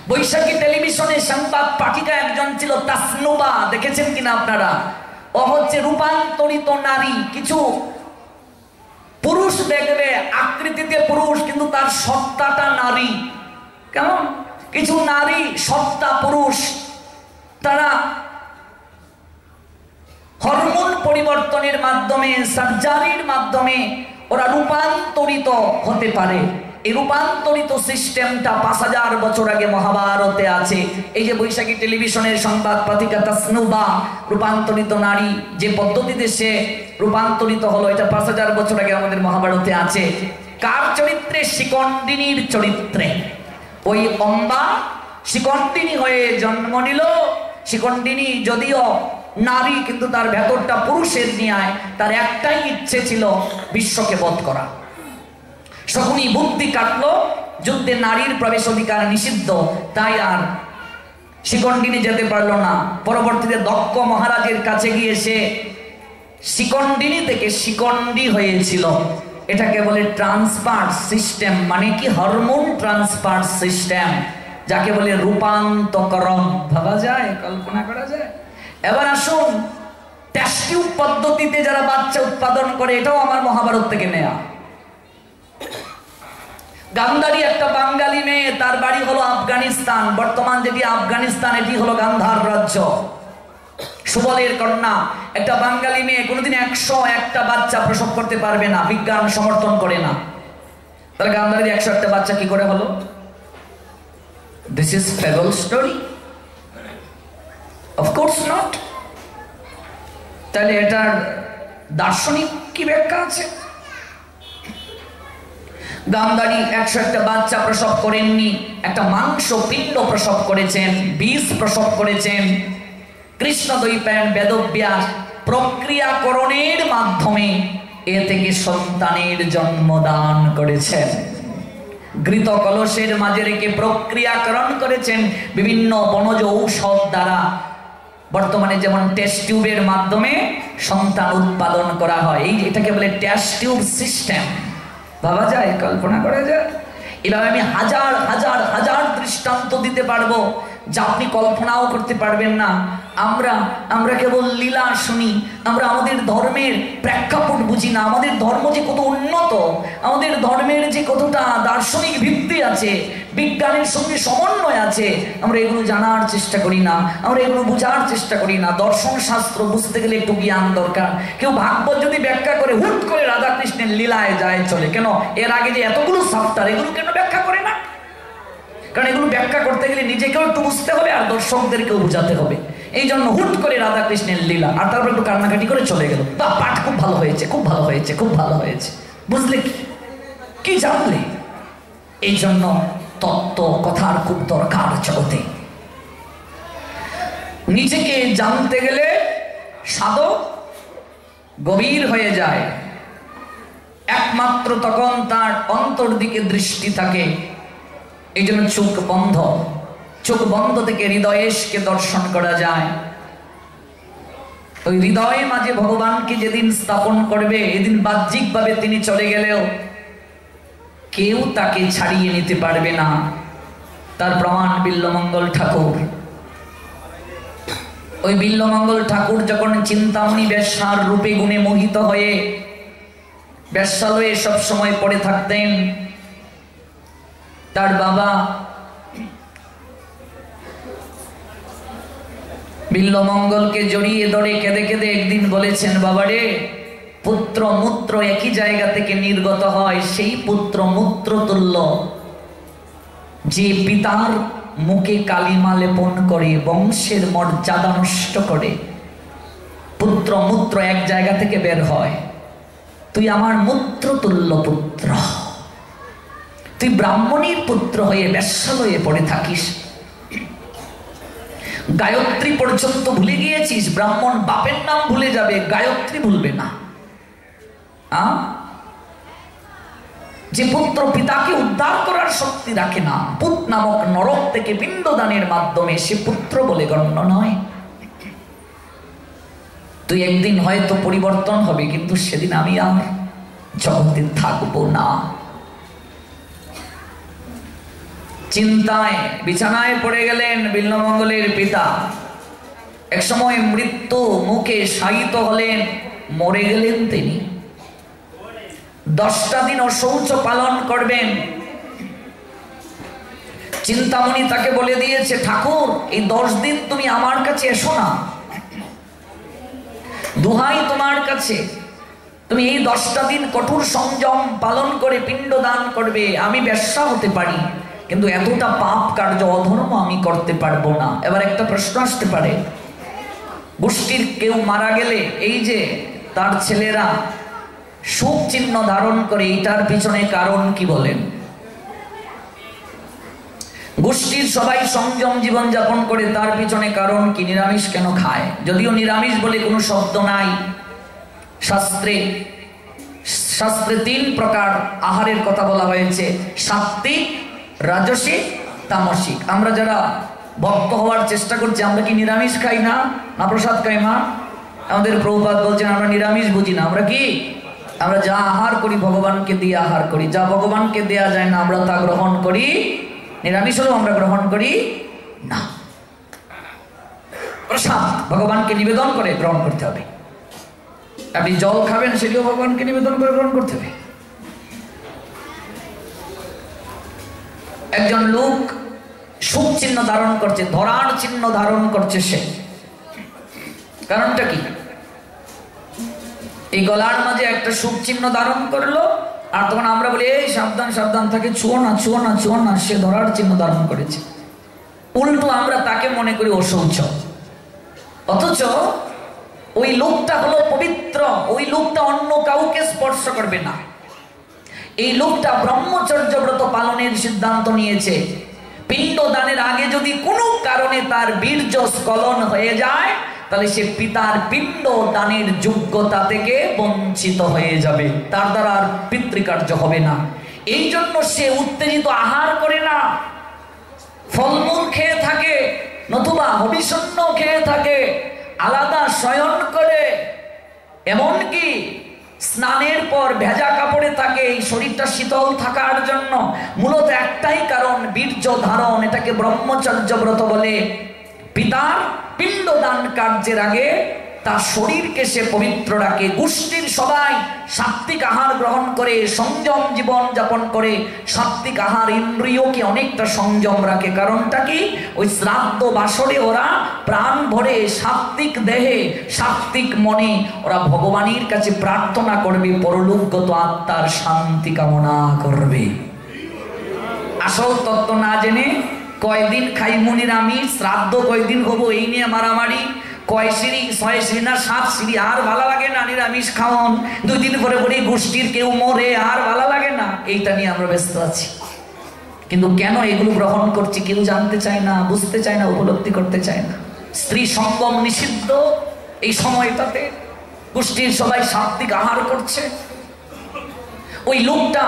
বৈশাখী টেলিভিশনে সংবাদ পাঠিকা একজন ছিল তাসনুবা, দেখেছেন কিনা আপনারা? ও হচ্ছে রূপান্তরিত নারী। কিছু পুরুষ দেখবে আকৃতিতে পুরুষ, কিন্তু তার সত্তাটা নারী। কেমন? কিছু নারী সত্তা পুরুষ, তারা হরমোন পরিবর্তনের মাধ্যমে, সার্জারির মাধ্যমে ওরা রূপান্তরিত হতে পারে। এই রূপান্তরিত সিস্টেমটা 5000 বছর আগে মহাভারতে আছে। এই যে বৈশাখী টেলিভিশনের সংবাদ পাঠিকা তাসনুবা, রূপান্তরিত নারী, যে পদ্ধতিতে সে রূপান্তরিত হলো, এটা 5000 বছর আগে আমাদের মহাভারতে আছে। কার চরিত্রে? শিকণ্ডিনীর চরিত্রে। ওই অম্বা শিকণ্ডিনী হয়ে জন্ম নিল। শিকণ্ডিনী যদিও নারী, কিন্তু তার ভেতরটা পুরুষের ন্যায়। তার একটাই ইচ্ছে ছিল বিশ্বকে বধ করা। শকুনি বুদ্ধি কাটলো, যুদ্ধে নারীর প্রবেশ অধিকার নিষিদ্ধ, তাই আর শিকণ্ডিনী যেতে পারলো না। পরবর্তীতে দক্ষ মহারাজের কাছে গিয়ে সে শিকণ্ডিনী থেকে শিকণ্ডী হয়েছিল। এটাকে বলে ট্রান্সফার সিস্টেম, মানে কি হরমোন ট্রান্সফার সিস্টেম, যাকে বলে রূপান্তকরণ। ভাবা যায়, কল্পনা করা যায়? এবার আসুন, টেস্ট টিউব পদ্ধতিতে যারা বাচ্চা উৎপাদন করে, এটাও আমার মহাভারত থেকে নেয়া। গান্ধারী একটা বাঙালি মেয়ে, তার বাড়ি হলো আফগানিস্তান। বর্তমান যেটি আফগানিস্তান, এটি হলো গান্ধার রাজ্য। সুবলের কন্যা একটা বাঙালি মেয়ে কোনোদিন 101টা বাচ্চা প্রসব করতে পারবে না, বিজ্ঞান সমর্থন করে না। তাহলে গান্ধারীর 101টা বাচ্চা কি করে হলো? This is fable story? Of course not. তাহলে এটার দার্শনিক কি ব্যাখ্যা আছে? গান্ধারী 101টা বাচ্চা প্রসব করেননি, একটা মাংস পিণ্ড প্রসব করেছেন, বীজ প্রসব করেছেন। কৃষ্ণদ্বৈপায়ন বেদব্যাস প্রক্রিয়াকরণের মাধ্যমে এ থেকে সন্তানের জন্মদান করেছেন। ঘৃত কলসের মাঝে রেখে প্রক্রিয়াকরণ করেছেন বিভিন্ন বনজ ঔষধ দ্বারা। বর্তমানে যেমন টেস্ট টিউবের মাধ্যমে সন্তান উৎপাদন করা হয়, এটাকে বলে টেস্ট টিউব সিস্টেম। ভাবা যায়, কল্পনা করা যায়? এভাবে আমি হাজার হাজার হাজার দৃষ্টান্ত দিতে পারবো, যা আপনি কল্পনাও করতে পারবেন না। আমরা কেবল লীলা শুনি, আমরা আমাদের ধর্মের প্রেক্ষাপট বুঝি না। আমাদের ধর্ম যে কত উন্নত, আমাদের ধর্মের যে কতটা দার্শনিক ভিত্তি আছে, বিজ্ঞানের সঙ্গে সমন্বয় আছে, আমরা এগুলো জানার চেষ্টা করি না, আমরা এগুলো বোঝার চেষ্টা করি না। দর্শন শাস্ত্র বুঝতে গেলে একটু জ্ঞান দরকার। কেউ ভাগবত যদি ব্যাখ্যা করে, হুট করে রাধাকৃষ্ণের লীলায় যায় চলে। কেন? এর আগে যে এতগুলো সাপ্তাহ, এগুলো কেন ব্যাখ্যা করে না? কারণ এগুলো ব্যাখ্যা করতে গেলে নিজেকেও একটু বুঝতে হবে আর দর্শকদেরকেও বোঝাতে হবে। এই জন্য হুট করে রাধাকৃষ্ণের লীলা, আর তারপর একটু কান্নাকাটি করে চলে গেল, বা পাঠ খুব ভালো হয়েছে, খুব ভালো হয়েছে, খুব ভালো হয়েছে। বুঝলে কি জানলে? এই জন্য তত্ত্ব কথার খুব দরকার জগতে। নিজেকে জানতে গেলে সাধক গভীর হয়ে যায়, একমাত্র তখন তার অন্তর দিকে দৃষ্টি থাকে। এই জন্য চোখ বন্ধ, চোখ বন্ধ থেকে হৃদয়েশকে দর্শন করা যায়। ওই হৃদয়ে মাঝে ভগবানকে যেদিন স্থাপন করবে, এদিন বাহ্যিকভাবে তিনি চলে গেলেও কেউ তাকে ছাড়িয়ে নিতে পারবে না। তার প্রমাণ বিল্বমঙ্গল ঠাকুর। ওই বিল্বমঙ্গল ঠাকুর যখন চিন্তামণি বেশ্যার রূপে গুণে মোহিত হয়ে বেশ্যালয়ে সব সময় পড়ে থাকতেন, তার বাবা বিল্বমঙ্গলকে জড়িয়ে ধরে কেঁদে কেঁদে একদিন বলেছেন, বাবারে, পুত্র মূত্র একই জায়গা থেকে নির্গত হয়, সেই পুত্র মূত্র তুল্য যে পিতার মুখে কালিমা লেপন করে বংশের মর্যাদা নষ্ট করে, পুত্র মূত্র এক জায়গা থেকে বের হয়। তুই আমার মূত্র তুল্য পুত্র, তুই ব্রাহ্মণীর পুত্র হয়ে বেশ্যালয়ে পড়ে থাকিস। গায়ত্রী পর্যন্ত ভুলে গিয়েছিস। ব্রাহ্মণ বাপের নাম ভুলে যাবে, গায়ত্রী ভুলবে না। যে পুত্র পিতাকে উদ্ধার করার শক্তি রাখে না, পুত নামক নরক থেকে পিণ্ডদানের মাধ্যমে, সে পুত্র বলে গণ্য নয়। তুই একদিন হয়তো পরিবর্তন হবে, কিন্তু সেদিন আমি আর জগতে থাকবো না। চিন্তায় বিছানায় পড়ে গেলেন বিল্বমঙ্গলের পিতা। এক সময় মৃত্যু মুখে শায়িত হলেন, মরে গেলেন তিনি। 10টা দিন অশৌচ পালন করবেন। চিন্তামণি তাকে বলে দিয়েছে, ঠাকুর, এই 10 দিন তুমি আমার কাছে এসো না, দুহাই তোমার কাছে, তুমি এই 10টা দিন কঠোর সংযম পালন করে পিণ্ডদান করবে। আমি বেশ্যা হতে পারি, কিন্তু এতটা পাপ কার্য অধর্ম আমি করতে পারবো না। এবার একটা প্রশ্ন আসতে পারে, গোষ্ঠীর কেউ মারা গেলে এই যে তার ছেলেরা সুখ চিহ্ন ধারণ করে, এটার পিছনে কারণ কি বলেন? গোষ্ঠীর সবাই সংযম জীবন যাপন করে, তার পিছনে কারণ কি? নিরামিষ কেন খায়? যদিও নিরামিষ বলে কোনো শব্দ নাই শাস্ত্রে। শাস্ত্রে 3 প্রকার আহারের কথা বলা হয়েছে, সাত্ত্বিক, রাজসিক, তামসিক। আমরা যারা ভক্ত হওয়ার চেষ্টা করছি, আমরা কি নিরামিষ খাই না? না প্রসাদ খাই মা? আমাদের প্রভুপাদ বলছেন আমরা নিরামিষ বুঝি না। আমরা কি? আমরা যা আহার করি ভগবানকে দিয়ে আহার করি, যা ভগবানকে দেয়া যায় না আমরা তা গ্রহণ করি। নিরামিষ হলেও আমরা গ্রহণ করি না। প্রসাদ ভগবানকে নিবেদন করে গ্রহণ করতে হবে। আপনি জল খাবেন, সেটিও ভগবানকে নিবেদন করে গ্রহণ করতে হবে। একজন লোক সুখ চিহ্ন ধারণ করছে, ধরার চিহ্ন ধারণ করছে, সে কারণটা কি? এই গলার মাঝে একটা সুখ চিহ্ন ধারণ করলো, আর তখন আমরা বলি এই সাবধান সাবধান, তাকে ছুঁয়ো না ছুঁয়ো না ছুঁয়ো না, সে ধরার চিহ্ন ধারণ করেছে। উল্টো আমরা তাকে মনে করি অশৌচ। অথচ ওই লোকটা হলো পবিত্র, ওই লোকটা অন্য কাউকে স্পর্শ করবে না। এই লোকটা ব্রহ্মচর্য ব্রত পালনের সিদ্ধান্ত নিয়েছে। পিণ্ড দানের আগে যদি কোনো কারণে তার বীর্য স্খলন হয়ে যায়, তাহলে সে পিতার পিণ্ড দানের যোগ্যতা থেকে বঞ্চিত হয়ে যাবে, তার দ্বারা আর পিতৃকার্য হবে না। এই জন্য সে উত্তেজিত আহার করে না, ফলমূল খেয়ে থাকে, নতুবা হবিষণ্য খেয়ে থাকে, আলাদা শয়ন করে, এমনকি স্নানের পর ভেজা কাপড়ে থাকে এই শরীরটা শীতল থাকার জন্য। মূলত একটাই কারণ, বীর্য ধারণ। এটাকে ব্রহ্মচর্য ব্রত বলে। পিতার পিণ্ডদান কার্যের আগে তার শরীরকে সে পবিত্র রাখে। গোষ্ঠীর সবাই সাত্ত্বিক আহার গ্রহণ করে, সংযম জীবন যাপন করে। সাত্ত্বিক আহার ইন্দ্রিয়কে অনেকটা সংযম রাখে। কারণটা কি? ওই শ্রাদ্ধ বাসরে ওরা প্রাণ ভরে সাত্ত্বিক দেহে সাত্ত্বিক মনে ওরা ভগবানের কাছে প্রার্থনা করবে, পরলোকগত আত্মার শান্তি কামনা করবে। আসল তত্ত্ব না জেনে কয়দিন খাইমু নিরামিষ, শ্রাদ্ধ কয়দিন হবো, এই নিয়ে মারামারি। কয় সিঁড়ি, 6 সিঁড়ি না 7 সিঁড়ি, আর ভালো লাগে না নিরামিষ খাওন। 2 দিন পরে পরে গোষ্ঠীর কেউ মরে, আর ভালো লাগে না। এইটা নিয়ে আমরা ব্যস্ত আছি। কিন্তু কেন এগুলো গ্রহণ করছি কেউ জানতে চায় না, বুঝতে চায় না, উপলব্ধি করতে চায় না। স্ত্রী সঙ্গম নিষিদ্ধ এই সময়টাতে, গোষ্ঠীর সবাই সাত্ত্বিক আহার করছে। ওই লোকটা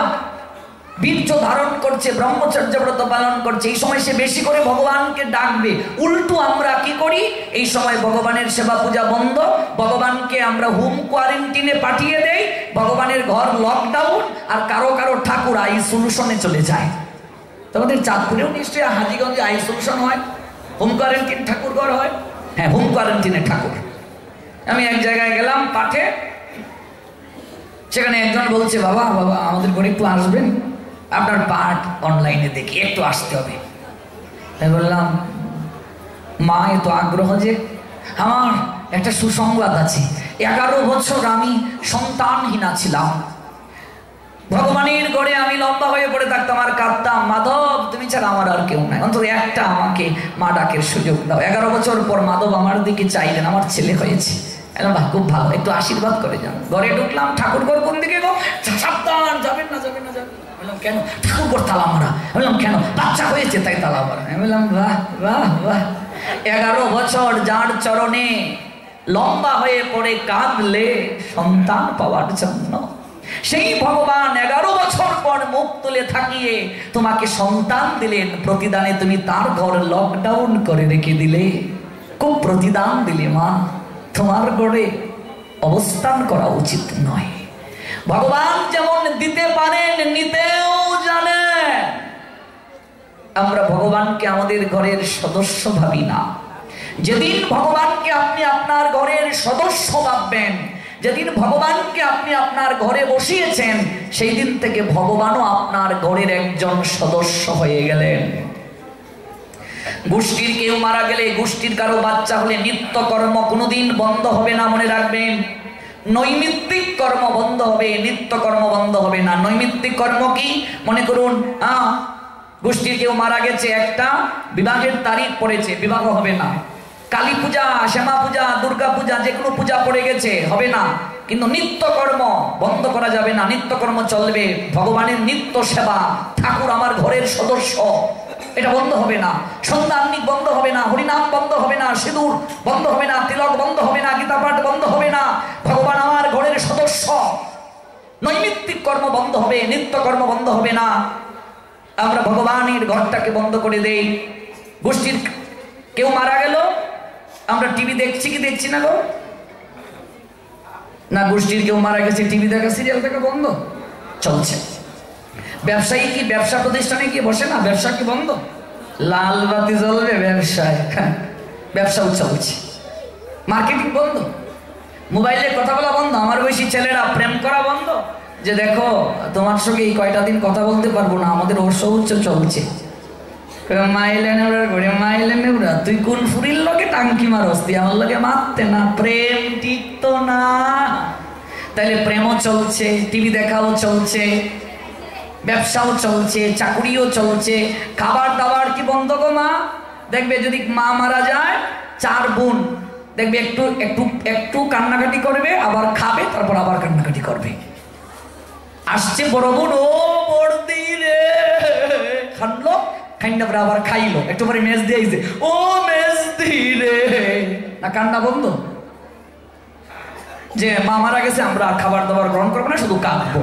বীর্য ধারণ করছে, ব্রহ্মচর্য ব্রত পালন করছে, এই সময় সে বেশি করে ভগবানকে ডাকবে। উল্টো আমরা কি করি? এই সময় ভগবানের সেবা পূজা বন্ধ, ভগবানকে আমরা হোম কোয়ারেন্টিনে পাঠিয়ে দেই, ভগবানের ঘর লকডাউন, আর কারো কারো ঠাকুর আইসোলেশনে চলে যায়। তোমাদের চাঁদপুরেও নিশ্চয়ই হাজীগঞ্জে আইসোলেশন হয়, হোম কোয়ারেন্টিন ঠাকুর ঘর হয়। হ্যাঁ, হোম কোয়ারেন্টিনে ঠাকুর। আমি এক জায়গায় গেলাম পাঠে, সেখানে একজন বলছে বাবা বাবা আমাদের ঘরে একটু আসবেন, আপনার পাঠ অনলাইনে দেখি, একটু আসতে হবে। তাই বললাম মা এত আগ্রহ যে, আমার একটা সুসংবাদ আছে। 11 বছর আমি সন্তানহীনা ছিলাম, ভগবানের ঘরে আমি লম্বা হয়ে পড়ে থাকতাম আর কাঁদতাম, মাধব তুমি ছাড়া আমার আর কেউ নাই, অন্তত একটা আমাকে মা ডাকের সুযোগ দাও। 11 বছর পর মাধব আমার দিকে চাইলেন, আমার ছেলে হয়েছে। খুব ভালো, একটু আশীর্বাদ করে যান। ঘরে ঢুকলাম, ঠাকুর ঘর কোন দিকে গো? সাবধান, যাবেন না যাবেন না যাবেন। বললাম কেন? ঠাকুর ঘর তালা মারা। বললাম কেন? বাচ্চা হয়েছে তাই তালা মারা। আমি বললাম বাহ বাহ বাহ। 11 বছর যার চরণে লম্বা হয়ে পড়ে কাঁদলে সন্তান পাওয়ার জন্য, সেই ভগবান 11 বছর পর মুখ তুলে থাকিয়ে তোমাকে সন্তান দিলেন। প্রতিদানে তুমি তার ঘর লকডাউন করে রেখে দিলে। খুব প্রতিদান দিলে মা, তোমার ঘরে অবস্থান করা উচিত নয়। ভগবান যেমন দিতে পারেন, নিতেও জানেন। আমরা ভগবানকে আমাদের ঘরের সদস্য ভাবি না। যেদিন ভগবানকে আপনি আপনার ঘরের সদস্য ভাববেন, যেদিন ভগবানকে আপনি আপনার ঘরে বসিয়েছেন, সেই দিন থেকে ভগবানও আপনার ঘরের একজন সদস্য হয়ে গেলেন। গোষ্ঠীর কেউ মারা গেলে, গোষ্ঠীর কারো বাচ্চা হলে নিত্যকর্ম কোনোদিন বন্ধ হবে না, মনে রাখবেন। নৈমিত্তিক কর্ম বন্ধ হবে, নিত্যকর্ম বন্ধ হবে না। নৈমিত্তিক কর্ম কি? মনে করুন গোষ্ঠীর কেউ মারা গেছে, একটা বিবাহের তারিখ পড়েছে, বিবাহ হবে না। কালী পূজা, শ্যামা পূজা, দুর্গা পূজা, যে কোনো পূজা পড়ে গেছে, হবে না। কিন্তু নিত্যকর্ম বন্ধ করা যাবে না, নিত্যকর্ম চলবে। ভগবানের নিত্য সেবা, ঠাকুর আমার ঘরের সদস্য, এটা বন্ধ হবে না। সন্ধ্যান্নিক বন্ধ হবে না, হরিনাম বন্ধ হবে না, সিঁদুর বন্ধ হবে না, তিলক বন্ধ হবে না, গীতা পাঠ বন্ধ হবে না। ভগবান আমার ঘরের সদস্য। নৈমিত্তিক কর্ম বন্ধ হবে, নিত্য কর্ম বন্ধ হবে না। আমরা ভগবানের ঘরটাকে বন্ধ করে দেই। গোষ্ঠীর কেউ মারা গেল, আমরা টিভি দেখছি কি দেখছি না গো? না, গোষ্ঠীর কেউ মারা গেছে, টিভি দেখা, সিরিয়াল দেখা বন্ধ, চলছে। ব্যবসায়ী কি ব্যবসা প্রতিষ্ঠানে গিয়ে বসে না? ব্যবসা কি বন্ধ? লাল বাতি জ্বলবে ব্যবসায়, ব্যবসাও চলছে। মার্কেটিং বন্ধ, মোবাইলে কথা বলা বন্ধ, আমার বয়সী ছেলেরা প্রেম করা বন্ধ। যে দেখো তোমার সঙ্গে এই কয়টা দিন কথা বলতে পারবো না, আমাদের অসৌচ চলছে। মাইলে নেউড়ার ঘরে মাইলে নেউড়া, তুই কোন ফুরির লোকে টাঙ্কি মারস, তুই আমার লোকে মারতে না। প্রেম টিকতো না, তাইলে প্রেমও চলছে, টিভি দেখাও চলছে, ব্যবসাও চলছে, চাকুরিও চলছে। খাবার দাবার কি বন্ধ গো মা? দেখবে যদি মা মারা যায়, 4 বোন দেখবে একটু একটু একটু কান্নাকাটি করবে, আবার খাবে, তারপর আবার কান্নাকাটি করবে। আসছে বড় বোন, ও বড়দি রে, খানলো, খাইন্ডা পরে আবার খাইলো, একটু পরে মেজ দিয়ে আইছে, ও মেজ দি রে, না কান্না বন্ধ? যে মা মারা গেছে, আমরা খাবার দাবার গ্রহণ করবো না, শুধু কাঁদবো।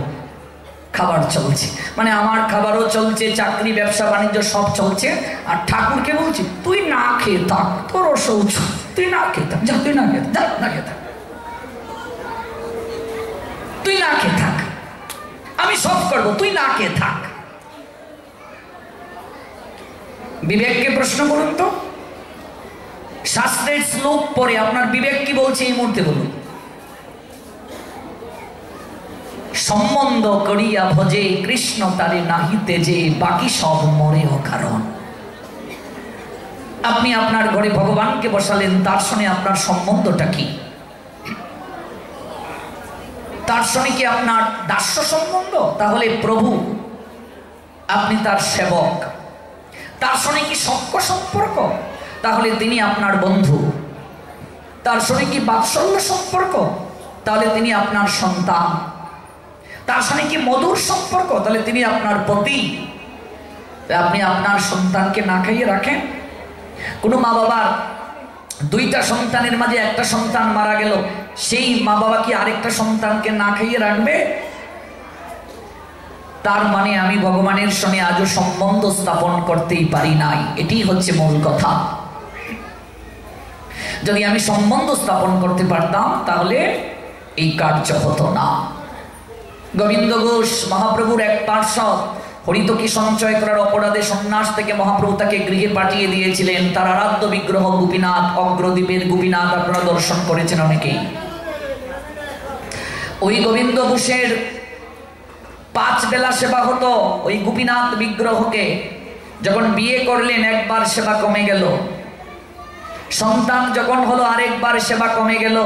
খাবার চলছে, মানে আমার খাবারও চলছে, চাকরি ব্যবসা বাণিজ্য সব চলছে। আর ঠাকুরকে বলছি তুই না খেয়ে থাক, তোর অসৌচ, তুই না খেয়ে থাক, যা, তুই না খেয়ে থাক, না খেয়ে থাক, তুই না খেয়ে থাক, আমি সব করবো, তুই না খেয়ে থাক। বিবেককে প্রশ্ন করুন তো, শাস্ত্রের শ্লোক পরে আপনার বিবেক কি বলছে এই মুহূর্তে বলুন। সম্বন্ধ করিয়া ভজে কৃষ্ণ তারে নাহিতে যে, বাকি সব মরে অকারণ। আপনি আপনার ঘরে ভগবানকে বসালেন, তার সঙ্গে আপনার সম্বন্ধটা কি? তার সঙ্গে কি আপনার দাস্য সম্বন্ধ? তাহলে প্রভু, আপনি তার সেবক। তার সঙ্গে কি সখ্য সম্পর্ক? তাহলে তিনি আপনার বন্ধু। তার সঙ্গে কি বাৎসল্য সম্পর্ক? তাহলে তিনি আপনার সন্তান। তার সঙ্গে কি মধুর সম্পর্ক? তাহলে তিনি আপনার পতি। আপনি আপনার সন্তানকে না খাইয়ে রাখেন? কোনো মা বাবার 2টা সন্তানের মাঝে একটা সন্তান মারা গেল, সেই মা বাবা কি আরেকটা সন্তানকে না খাইয়ে রাখবে? তার মানে আমি ভগবানের সঙ্গে আজও সম্বন্ধ স্থাপন করতেই পারি নাই। এটি হচ্ছে মূল কথা। যদি আমি সম্বন্ধ স্থাপন করতে পারতাম, তাহলে এই কার্য হতো না। গোবিন্দ ঘোষ মহাপ্রভুর এক পার্ষদ, হরিতকি সঞ্চয় করার অপরাধে সন্ন্যাস থেকে মহাপ্রভু তাকে গৃহে পাঠিয়ে দিয়েছিলেন। তার আরাধ্য বিগ্রহ গোপীনাথ, অগ্রদ্বীপের গোপীনাথ আপনারা দর্শন করেছেন অনেকেই। ওই গোবিন্দ ঘোষের 5 বেলা সেবা হতো ওই গোপীনাথ বিগ্রহকে। যখন বিয়ে করলেন, একবার সেবা কমে গেল। সন্তান যখন হলো, আরেকবার সেবা কমে গেল।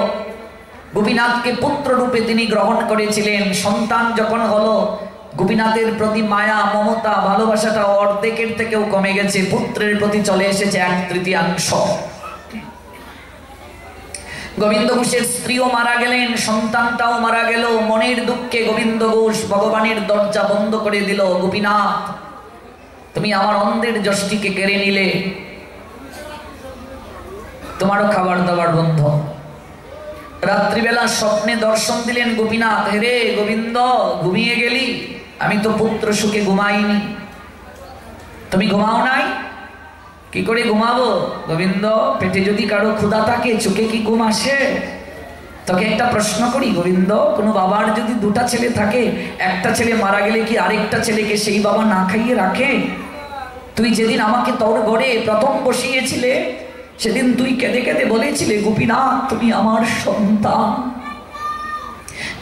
গোপীনাথকে পুত্র রূপে তিনি গ্রহণ করেছিলেন। সন্তান যখন হলো, গোপীনাথের প্রতি মায়া, মমতা, ভালোবাসাটা অর্ধেকের থেকেও কমে গেছে, পুত্রের প্রতি চলে এসেছে 1/3। গোবিন্দ ঘোষের স্ত্রীও মারা গেলেন, সন্তানটাও মারা গেল। মনের দুঃখে গোবিন্দ ঘোষ ভগবানের দরজা বন্ধ করে দিল। গোপীনাথ, তুমি আমার অন্ধের যষ্টিকে কেড়ে নিলে, তোমারও খাবার দাবার বন্ধ। রাত্রিবেলা স্বপ্নে দর্শন দিলেন গোপীনাথ, হে গোবিন্দ, ঘুমিয়ে গেলি? আমি তো পুত্র সুখে ঘুমাইনি। তুমি ঘুমাও নাই? কি করে ঘুমাবো গোবিন্দ? পেটে যদি কারো ক্ষুধা থাকে, চোখে কি ঘুম আসে? তোকে একটা প্রশ্ন করি গোবিন্দ, কোনো বাবার যদি 2টা ছেলে থাকে, একটা ছেলে মারা গেলে কি আরেকটা ছেলেকে সেই বাবা না খাইয়ে রাখে? তুই যেদিন আমাকে তোর ঘরে প্রথম বসিয়েছিলে, সেদিন তুই কেঁদে কেঁদে বলেছিলে, গোপীনাথ তুমি আমার সন্তান।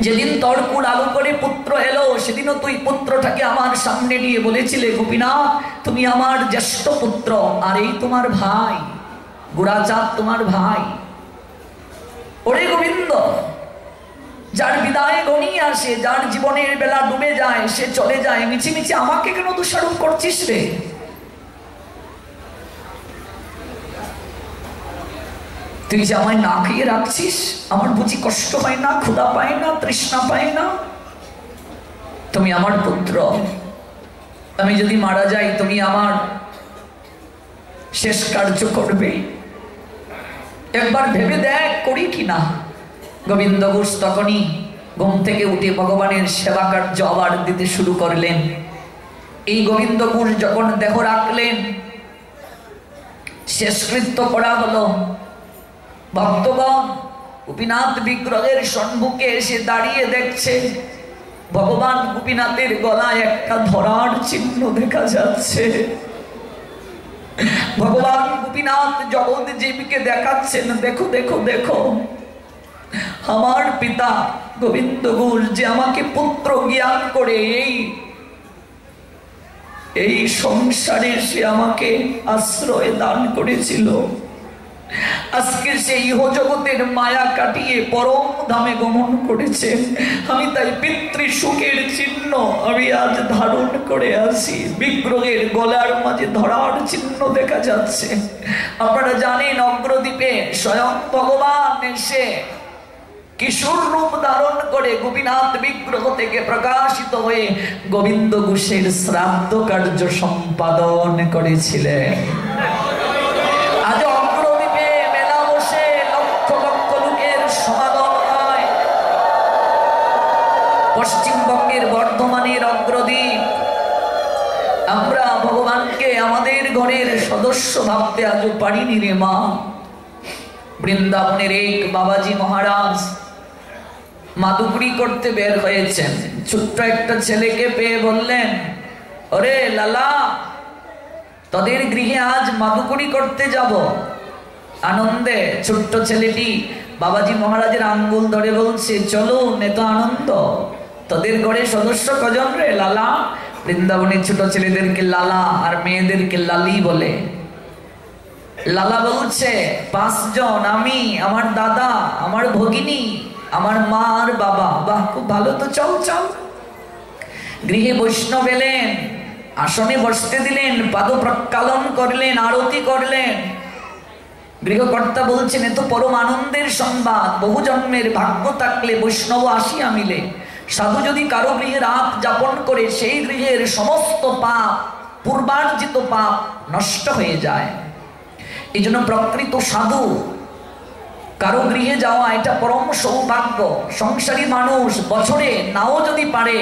যেদিন তোর কুল আলু করে পুত্র এলো, সেদিনও তুই পুত্রটাকে আমার সামনে নিয়ে বলেছিলে, গোপীনাথ তুমি আমার জ্যেষ্ঠ পুত্র, আর এই তোমার ভাই গুড়াচাঁদ, তোমার ভাই। ওরে গোবিন্দ, যার বিদায় ঘনিয়ে আসে, যার জীবনের বেলা ডুবে যায়, সে চলে যায়, মিছিমিছি আমাকে কেন দোষারোপ করছিস রে? তুই যে আমায় না খেয়ে রাখছিস, আমার বুঝি কষ্ট হয় না, ক্ষুধা পায় না, তৃষ্ণা পায় না? তুমি আমার পুত্র, আমি যদি মারা যাই তুমি আমার শেষ কার্য করবে, একবার ভেবে দেখ করি কিনা। গোবিন্দ ঘোষ তখনই ঘুম থেকে উঠে ভগবানের সেবা কার্য আবার দিতে শুরু করলেন। এই গোবিন্দ ঘোষ যখন দেহ রাখলেন, শেষকৃত্য করা হলো, ভক্তগণ গোপীনাথ বিগ্রহের সম্মুখে এসে দাঁড়িয়ে দেখছে ভগবান গোপীনাথের গলায় একটা ধরার চিহ্ন দেখা যাচ্ছে। ভগবান গোপীনাথ জগৎজীবকে দেখাচ্ছেন, দেখো দেখো দেখো, আমার পিতা গোবিন্দ ঘোষ যে আমাকে পুত্র জ্ঞান করে এই সংসারে সে আমাকে আশ্রয় দান করেছিল, আজকে সেই ইহজগতের মায়া কাটিয়ে পরম ধামে গমন করেছে। আমি তাই পিতৃ সুখের চিহ্ন আমি আজ ধারণ করে আসি। বিগ্রহের গলার মাঝে ধরার চিহ্ন দেখা যাচ্ছে। আপনারা জানেন অগ্রদ্বীপে স্বয়ং ভগবান এসে কিশোর রূপ ধারণ করে গোপীনাথ বিগ্রহ থেকে প্রকাশিত হয়ে গোবিন্দ ঘোষের শ্রাদ্ধ কার্য সম্পাদন করেছিলেন। আজ অগ্রদ্বীপে মেলা বসে লক্ষ লক্ষ লোকের সমাগম হয়। পশ্চিমবঙ্গের বর্ধমানের অগ্রদ্বীপ, আমরা ভগবানকে আমাদের ঘরের সদস্য ভাবতে আজও পারিনি রে মা। বৃন্দাবনের এক বাবাজি মহারাজ মাদুকুড়ি করতে বের হয়েছেন। ছোট্ট একটা ছেলেকে পেয়ে বললেন, ওরে লালা, তোদের গৃহে আজ মাদুকুড়ি করতে যাব। আনন্দে ছোট্ট ছেলেটি বাবাজি মহারাজের আঙ্গুল ধরে বলছে, চলুন, এত আনন্দ। তোদের ঘরে সদস্য কজন রে লালা? বৃন্দাবনের ছোট ছেলেদেরকে লালা আর মেয়েদেরকে লালি বলে। লালা বলছে 5 জন, আমি, আমার দাদা, আমার ভগিনী, আমার মা আর বাবা। বাহ, খুব ভালো তো, চল চল। গৃহে বৈষ্ণব এলেন, আসনে বসতে দিলেন, পাদ প্রক্ষালন করলেন, আরতি করলেন। গৃহকর্তা বলছেন, এ তো পরম আনন্দের সংবাদ, বহু জন্মের ভাগ্য থাকলে বৈষ্ণব আসিয়া মিলে। সাধু যদি কারো গৃহে রাত যাপন করে সেই গৃহের সমস্ত পাপ, পূর্বার্জিত পাপ নষ্ট হয়ে যায়। এই জন্য প্রকৃত সাধু কারো গৃহে যাওয়া এটা পরম সৌভাগ্য। সংসারী মানুষ বছরে নাও যদি পারে,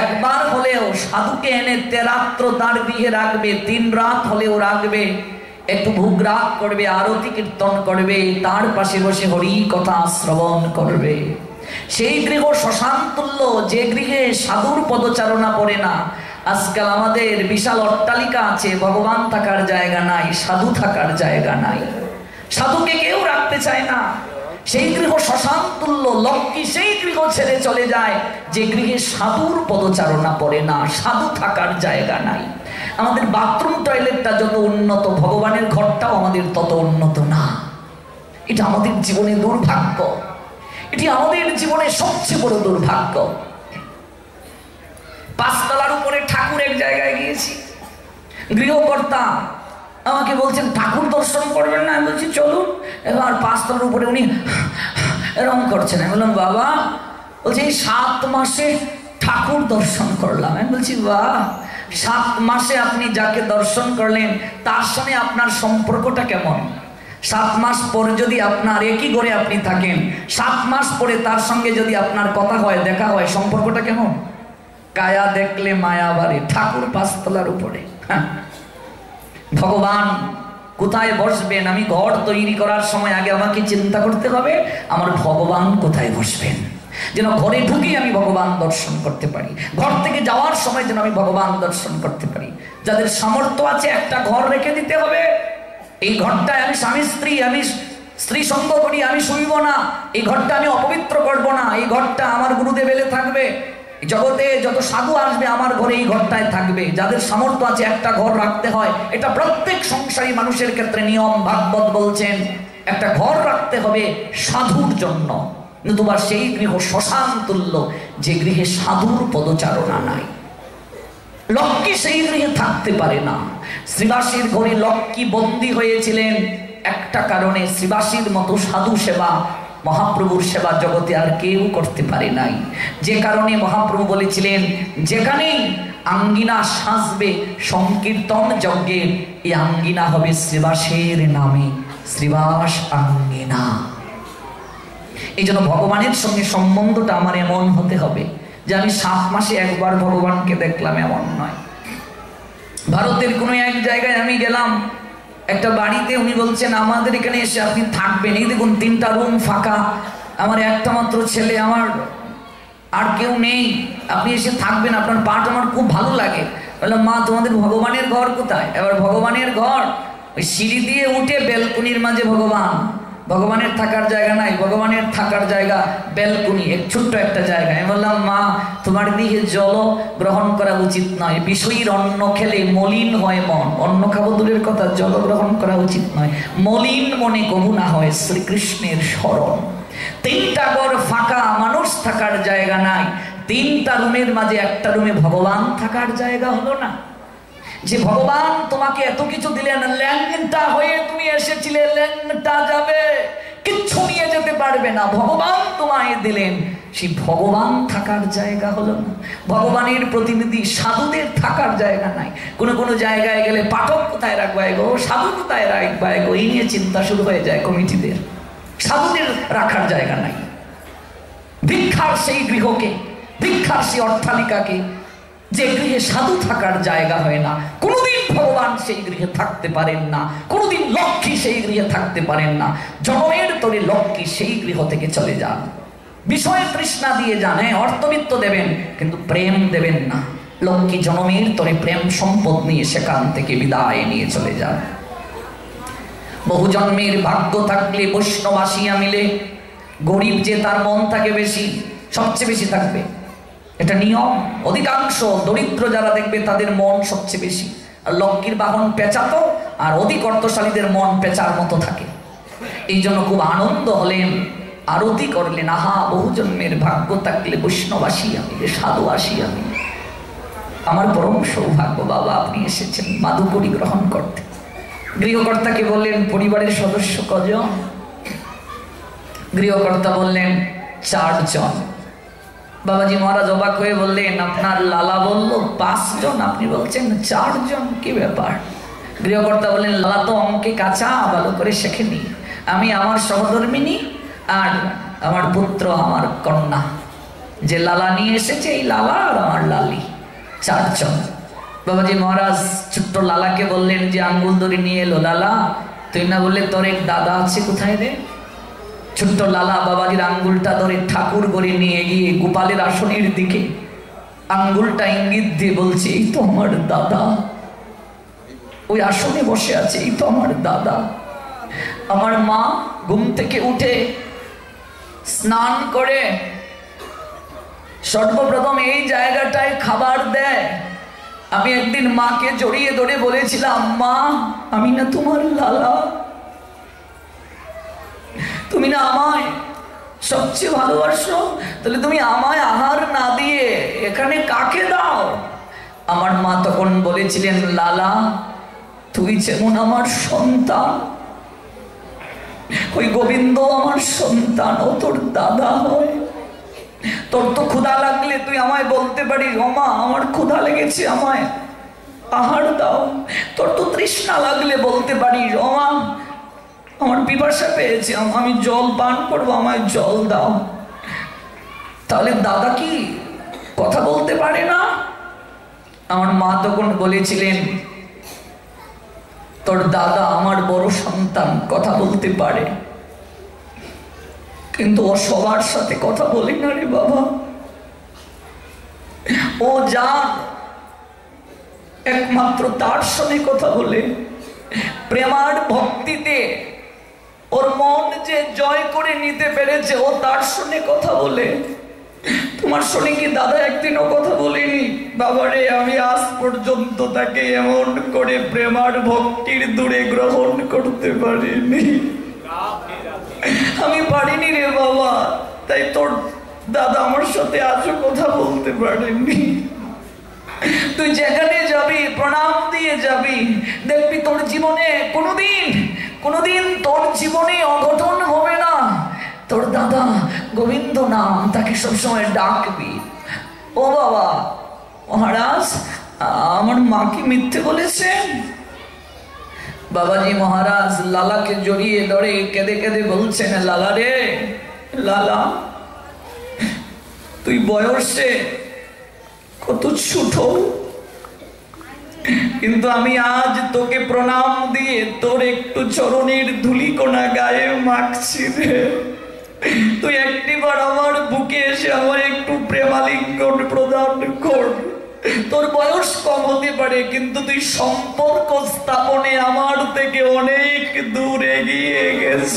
একবার হলেও সাধুকে এনে 3 রাত্র তার গৃহে রাখবে, 3 রাত হলেও রাখবে, একটু ভোগ রাগ করবে, আরতি কীর্তন করবে, তার পাশে বসে হরি কথা শ্রবণ করবে। সেই গৃহ শ্মশান তুল্য, যে গৃহে সাধুর পদচারণা পড়ে না। আজকাল আমাদের বিশাল অট্টালিকা আছে, ভগবান থাকার জায়গা নাই, সাধু থাকার জায়গা নাই, সাধুকে কেউ রাখতে চায় না। সেই গৃহ শ্মশান তুল্য। লক্ষ্মী সেই গৃহ ছেড়ে চলে যায় যে গৃহে সাধুর পদচারণা পড়ে না, সাধু থাকার জায়গা নাই। আমাদের বাথরুম টয়লেটটা যত উন্নত, ভগবানের ঘরটাও আমাদের তত উন্নত না। এটা আমাদের জীবনে দুর্ভাগ্য, এটি আমাদের জীবনে সবচেয়ে বড় দুর্ভাগ্য। 5 তলার উপরে ঠাকুর এক জায়গায় গিয়েছি, গৃহকর্তা আমাকে বলছেন ঠাকুর দর্শন করবেন না? আমি বলছি চলুন। এবার 5 তলার উপরে উনি এরকম করছেন। আমি বললাম বাবা, বলছি এই 7 মাসে ঠাকুর দর্শন করলাম। আমি বলছি বাহ, 7 মাসে আপনি যাকে দর্শন করলেন তার সঙ্গে আপনার সম্পর্কটা কেমন? 7 মাস পরে যদি আপনার একই ঘরে আপনি থাকেন, 7 মাস পরে তার সঙ্গে যদি আপনার কথা হয়, দেখা হয়, সম্পর্কটা কেমন? কায়া দেখলে মায়া বাড়ে। ঠাকুর 5 তলার উপরে। ভগবান কোথায় বসবেন? আমি ঘর তৈরি করার সময় আগে আমাকে চিন্তা করতে হবে আমার ভগবান কোথায় বসবেন, যেন ঘরে ঢুকে আমি ভগবান দর্শন করতে পারি, ঘর থেকে যাওয়ার সময় যেন আমি ভগবান দর্শন করতে পারি। যাদের সামর্থ্য আছে একটা ঘর রেখে দিতে হবে, এই ঘরটায় আমি স্বামী স্ত্রী, আমি স্ত্রী সঙ্গ করি, আমি শুইব না, এই ঘরটা আমি অপবিত্র করব না, এই ঘরটা আমার গুরুদেব এলে থাকবে, জগতে যত সাধু আসবে আমার ঘরে এই ঘরটায় থাকবে। যাদের সামর্থ্য আছে একটা ঘর রাখতে হয়, এটা প্রত্যেক সংসারী মানুষের ক্ষেত্রে নিয়ম। ভাগবত বলছেন একটা ঘর রাখতে হবে সাধুর জন্য, নতুবা সেই গৃহ শ্মশান তুল্য যে গৃহে সাধুর পদচারণা নাই। লক্ষ্মী সেই গৃহে থাকতে পারে না। শ্রীবাসীর ঘরে লক্ষ্মী বন্দী হয়েছিলেন একটা কারণে শ্রীবাসীর মতো সাধু সেবা, মহাপ্রভুর সেবা জগতে আর কেউ করতে পারে নাই। যে কারণে মহাপ্রভু বলেছিলেন, যেখানেই আঙ্গিনা সাজবে সংকীর্তন যজ্ঞের, এই আঙ্গিনা হবে শ্রীবাসের নামে, শ্রীবাস আঙ্গিনা। এই জন্য ভগবানের সঙ্গে সম্বন্ধটা আমার এমন হতে হবে যে আমি 7 মাসে একবার ভগবানকে দেখলাম, এমন নয়। ভারতের কোনো এক জায়গায় আমি গেলাম, একটা বাড়িতে উনি বলছেন আমাদের এখানে এসে আপনি থাকবেন, এই দেখুন 3টা রুম ফাঁকা, আমার একটা মাত্র ছেলে, আমার আর কেউ নেই, আপনি এসে থাকবেন, আপনার পাঠ আমার খুব ভালো লাগে। বললাম, মা তোমাদের ভগবানের ঘর কোথায়? এবার ভগবানের ঘর ওই সিঁড়ি দিয়ে উঠে ব্যালকনির মাঝে ভগবান, ভগবানের থাকার জায়গা নাই, ভগবানের থাকার জায়গা ব্যালকনি, ছোট্ট একটা জায়গা। আমি বললাম, মা তোমার দিকে জল গ্রহণ করা উচিত নয়, বিষয়ীর অন্ন খেলে মলিন হয় মন, অন্ন খাবো দূরের কথা, জল গ্রহণ করা উচিত নয়, মলিন মনে কবু না হয় শ্রীকৃষ্ণের স্মরণ। 3টা ঘর ফাঁকা, মানুষ থাকার জায়গা নাই, 3টা রুমের মাঝে একটা রুমে ভগবান থাকার জায়গা হলো না। যে ভগবান তোমাকে এত কিছু দিলেন, ল্যাংটা হয়ে তুমি এসেছিলে, ল্যাংটা যাবে, কিচ্ছু নিয়ে যেতে পারবে না, ভগবান তোমায় দিলেন, সেই ভগবান থাকার জায়গা হলো না। ভগবানের প্রতিনিধি সাধুদের থাকার জায়গা নাই। কোনো কোনো জায়গায় গেলে পাঠক কোথায় রাখবা গো, সাধু কোথায় রাখবা গো, এই নিয়ে চিন্তা শুরু হয়ে যায় কমিটিদের। সাধুদের রাখার জায়গা নাই। ভিক্ষার সেই গৃহকে, ভিক্ষার সেই অট্টালিকাকে, যে গৃহে সাধু থাকার জায়গা হয় না, কোনোদিন ভগবান সেই গৃহে থাকতে পারেন না, কোনোদিন লক্ষ্মী সেই গৃহে থাকতে পারেন না। জন্মের তরে লক্ষ্মী সেই গৃহ থেকে চলে যান, বিষয় তৃষ্ণা দিয়ে যান, অর্থবিত্ত দেবেন কিন্তু প্রেম দেবেন না। লক্ষ্মী জন্মের তরে প্রেম সম্পদ নিয়ে সেখান থেকে বিদায় নিয়ে চলে যান। বহু জন্মের ভাগ্য থাকলে বৈষ্ণব আসিয়া মিলে, গরিব যে তার মন থাকে বেশি, সবচেয়ে বেশি থাকবে, এটা নিয়ম। অধিকাংশ দরিদ্র যারা দেখবে তাদের মন সবচেয়ে বেশি, আর লক্ষ্মীর বাহন পেঁচাতো, আর অধিক অর্থশালীদের মন পেঁচার মতো থাকে। এই জন্য খুব আনন্দ হলেন, আরতি করলেন, আহা বহু জন্মের ভাগ্য থাকলে বৈষ্ণব আসিয়া মিলে, সাধু আসিয়া মিলে। আমার পরম সৌভাগ্য বাবা, আপনি এসেছেন মাধুকরী গ্রহণ করতে। গৃহকর্তাকে বললেন, পরিবারের সদস্য কজন? গৃহকর্তা বললেন 4 জন। বাবাজি মহারাজ অবাক হয়ে বললেন, আপনার লালা বললো 5 জন, আপনি বলছেন 4 জন, কি ব্যাপার? গৃহকর্তা বললেন, লালা তো অঙ্কে কাঁচা, ভালো করে শেখেনি, আমি আমার সহধর্মিনী আর আমার পুত্র, আমার কন্যা, যে লালা নিয়ে এসেছে, এই লালা আর আমার লালি, 4 জন। বাবাজি মহারাজ ছোট্ট লালাকে বললেন যে আঙ্গুল ধরে নিয়ে এলো, লালা তুই না বললে তোর এক দাদা আছে, কোথায় রে? ছোট্ট লালা বাবাজির আঙ্গুলটা ধরে ঠাকুর করে নিয়ে গিয়ে গোপালের আসনের দিকে আঙ্গুলটা ইঙ্গিত দিয়ে বলছে, এই তো আমার দাদা, ওই আসনে বসে আছে, এই তো আমার দাদা। আমার মা ঘুম থেকে উঠে স্নান করে সর্বপ্রথম এই জায়গাটায় খাবার দেয়। আমি একদিন মাকে জড়িয়ে ধরে বলেছিলাম, মা আমি না তোমার লালা, তুমি না আমায় সবচেয়ে ভালোবাসো, তাহলে তুমি আমায় আহার না দিয়ে এখানে কাকে দাও? আমার মা তখন বলেছিলেন, লালা তুই যেমন আমার সন্তান, ওই গোবিন্দ আমার সন্তান, ও তোর দাদা হয়। তোর তো ক্ষুধা লাগলে তুই আমায় বলতে পারিস, ওমা আমার ক্ষুধা লেগেছে, আমায় আহার দাও। তোর তো তৃষ্ণা লাগলে বলতে পারিস, ওমা আমার পিপাসা পেয়েছে, আমি জল পান করবো, আমায় জল দাও। তাহলে দাদা কি কথা বলতে পারে না? আমার মা তখন বলেছিলেন, তোর দাদা আমার বড় সন্তান, কথা বলতে পারে, কিন্তু ও সবার সাথে কথা বলে না রে বাবা। ও যার একমাত্র তার সঙ্গে কথা বলে, প্রেমার ভক্তিতে ওর মন যে জয় করে নিতে পেরেছে, ও তার সঙ্গে কথা বলে। তোমার সঙ্গে কি দাদা একদিনও কথা বলিনি? বাবারে আমি আজ পর্যন্ত তাকে এমন করে প্রেমার ভক্তির দূরে গ্রহণ করতে পারিনি, আমি পারিনি রে বাবা। তাই তোর দাদা আমার সাথে আজও কথা বলতে পারেনি। তুই যেখানে যাবি প্রণাম দিয়ে যাবি, দেখবি তোর জীবনে কোনোদিন কোনোদিন তোর জীবনে অঘটন হবে না। তোর দাদা গোবিন্দ নাম, তাকে সবসময় ডাকবি। ও বাবা মহারাজ, আমার মা কি মিথ্যে বলেছেন? বাবাজি মহারাজ লালাকে জড়িয়ে ধরে কেঁদে কেঁদে বলছেন, লালা রে, লালা তুই বয়সে কত ছোট, কিন্তু আমি আজ তোকে প্রণাম দিয়ে তোর একটু চরণের ধুলিকণা গায়ে মাখছি রে। তুই একটিবার আমার বুকে এসে আমার একটু প্রেমালিঙ্গন প্রদান কর। তোর বয়স কম হতে পারে, কিন্তু তুই সম্পর্ক স্থাপনে আমার থেকে অনেক দূর এগিয়ে গেছিস।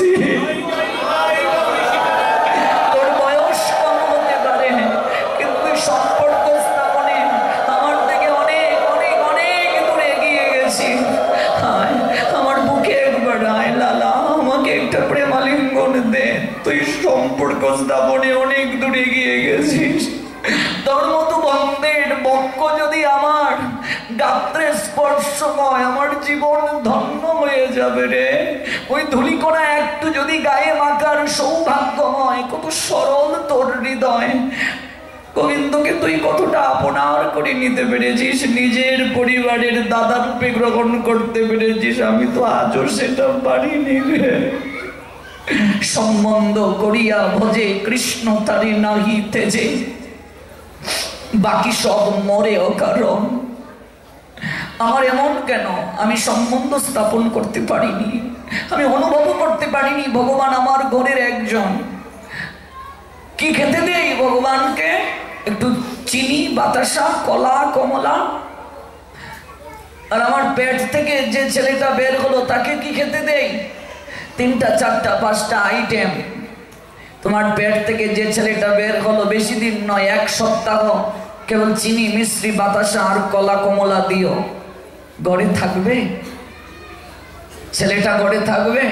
তোর বয়স কম হতে পারে, কিন্তু তুই সম্পর্ক স্থাপনে আমার থেকে অনেক অনেক অনেক দূর এগিয়ে গেছিস। আমার বুকে একবার আয় লালা, আমাকে একটা প্রেমালিঙ্গন দে। তুই সম্পর্ক স্থাপনে অনেক দূর এগিয়ে গেছিস। তোর মতো বন্ধের বক্ষ যদি আমার গাত্রে স্পর্শ হয়, আমার জীবন ধন্য হয়ে যাবে রে। ওই ধুলিকণা একটু যদি গায়ে মাখার সৌভাগ্যময়, কত সরল তোর হৃদয়। গোবিন্দকে তুই কতটা আপনার করে নিতে পেরেছিস, নিজের পরিবারের দাদা রূপে গ্রহণ করতে পেরেছিস। আমি তো আজও সেটা পারিনি রে। সম্বন্ধ করিয়া ভজে কৃষ্ণ তারি নাহি তেজে, বাকি সব মরে অকারণ। আমার এমন কেন? আমি সম্বন্ধ স্থাপন করতে পারিনি, আমি অনুভব করতে পারিনি ভগবান আমার ঘরের একজন। কি খেতে দেই ভগবানকে? একটু চিনি, বাতাসা, কলা, কমলা। আর আমার পেট থেকে যে ছেলেটা বের হলো তাকে কি খেতে দেই? 3টা 4টা 5টা আইটেম। তোমার পেট থেকে যে ছেলেটা বের হলো, বেশি দিন নয়, 1 সপ্তাহ কেবল চিনি, মিশ্রি, বাতাসা আর কলা কমলা দিও। ঘরে থাকবে ছেলেটা? ঘরে থাকবে?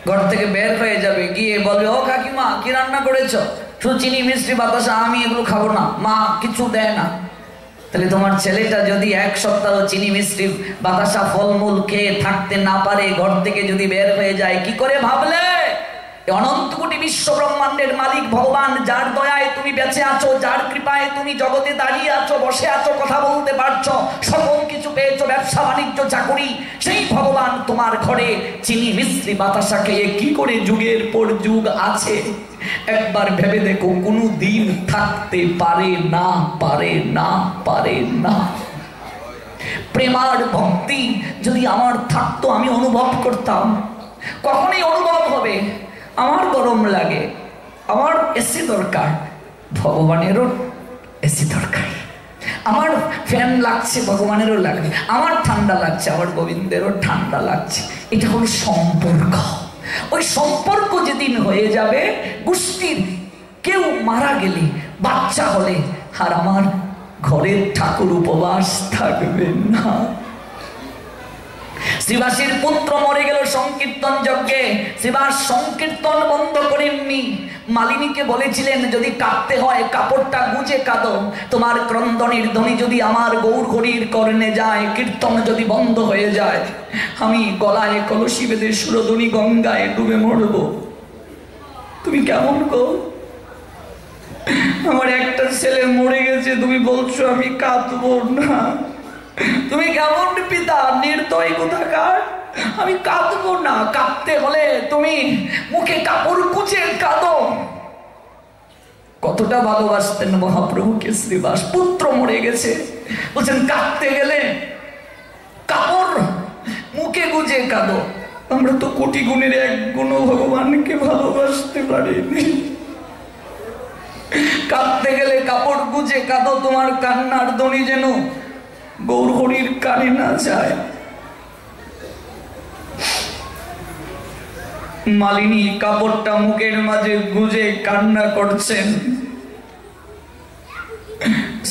ঘর থেকে বের হয়ে যাবে, গিয়ে বলবে, ও কাকিমা কি রান্না করেছো? শুধু চিনি, মিশ্রি, বাতাসা, আমি এগুলো খাবো না, মা কিছু দেয় না। তাহলে তোমার ছেলেটা যদি 1 সপ্তাহ চিনি, মিশ্রি, বাতাসা, ফলমূল খেয়ে থাকতে না পারে, ঘর থেকে যদি বের হয়ে যায়, কি করে ভাবলে? অনন্ত কোটি বিশ্ব ব্রহ্মাণ্ডের মালিক ভগবান, যার দয়ায় তুমি বেঁচে আছো, যার কৃপায় তুমি জগতে দাঁড়িয়ে আছো, বসে আছো, কথা বলতে পারছো, সকল কিছু পেয়েছো, ব্যবসা বাণিজ্য চাকুরি, সেই ভগবান তোমার ঘরে চিনি, মিশ্রি, বাতাসা খেয়ে কি করে যুগের পর যুগ আছে? একবার ভেবে দেখো, কোনো দিন থাকতে পারে না, পারে না, পারে না। প্রেমার ভক্তি যদি আমার থাকতো, আমি অনুভব করতাম। কখনই অনুভব হবে আমার গরম লাগে, আমার এসি দরকার, ভগবানেরও এসি দরকার। আমার ফ্যান লাগছে, ভগবানেরও লাগবে। আমার ঠান্ডা লাগছে, আমার গোবিন্দেরও ঠান্ডা লাগছে। এটা হলো সম্পর্ক। ওই সম্পর্ক যেদিন হয়ে যাবে, গোষ্ঠীর কেউ মারা গেলে, বাচ্চা হলে, আর আমার ঘরের ঠাকুর উপবাস থাকবে না। শ্রীবাসীর পুত্র মরে গেল সংকীর্তন যজ্ঞে, শ্রীবাস সংকীর্তন বন্ধ করেননি। মালিনীকে বলেছিলেন, যদি কাঁদতে হয় কাপড়টা গুজে কাঁদো। তোমার ক্রন্দনের ধ্বনি যদি আমার গৌর হরির কর্ণে যায়, কীর্তন যদি বন্ধ হয়ে যায়, আমি গলায় কলসি বেঁধে সুরধ্বনি গঙ্গায় ডুবে মরব। তুমি কেমন গো? আমার একটা ছেলে মরে গেছে, তুমি বলছো আমি কাঁদবো না? তুমি কেমন পিতা, নির্দয় কোথাকার? আমি কাঁদবো না। কাঁদতে হলে তুমি মুখে কাপড় কুচে কাঁদো। কতটা ভালোবাসতেন মহাপ্রভুকে শ্রীবাস। পুত্র মরে গেছে, বলছেন কাঁদতে গেলে কাপড় মুখে গুজে কাঁদো। আমরা তো কোটি গুণের 1 গুণ ভগবানকে ভালোবাসতে পারিনি। কাঁদতে গেলে কাপড় গুজে কাঁদো, তোমার কান্নার ধ্বনি যেন গৌর হরির কানে না যায়। মালিনী কাপড়টা মুখের মাঝে গুজে কান্না করছেন।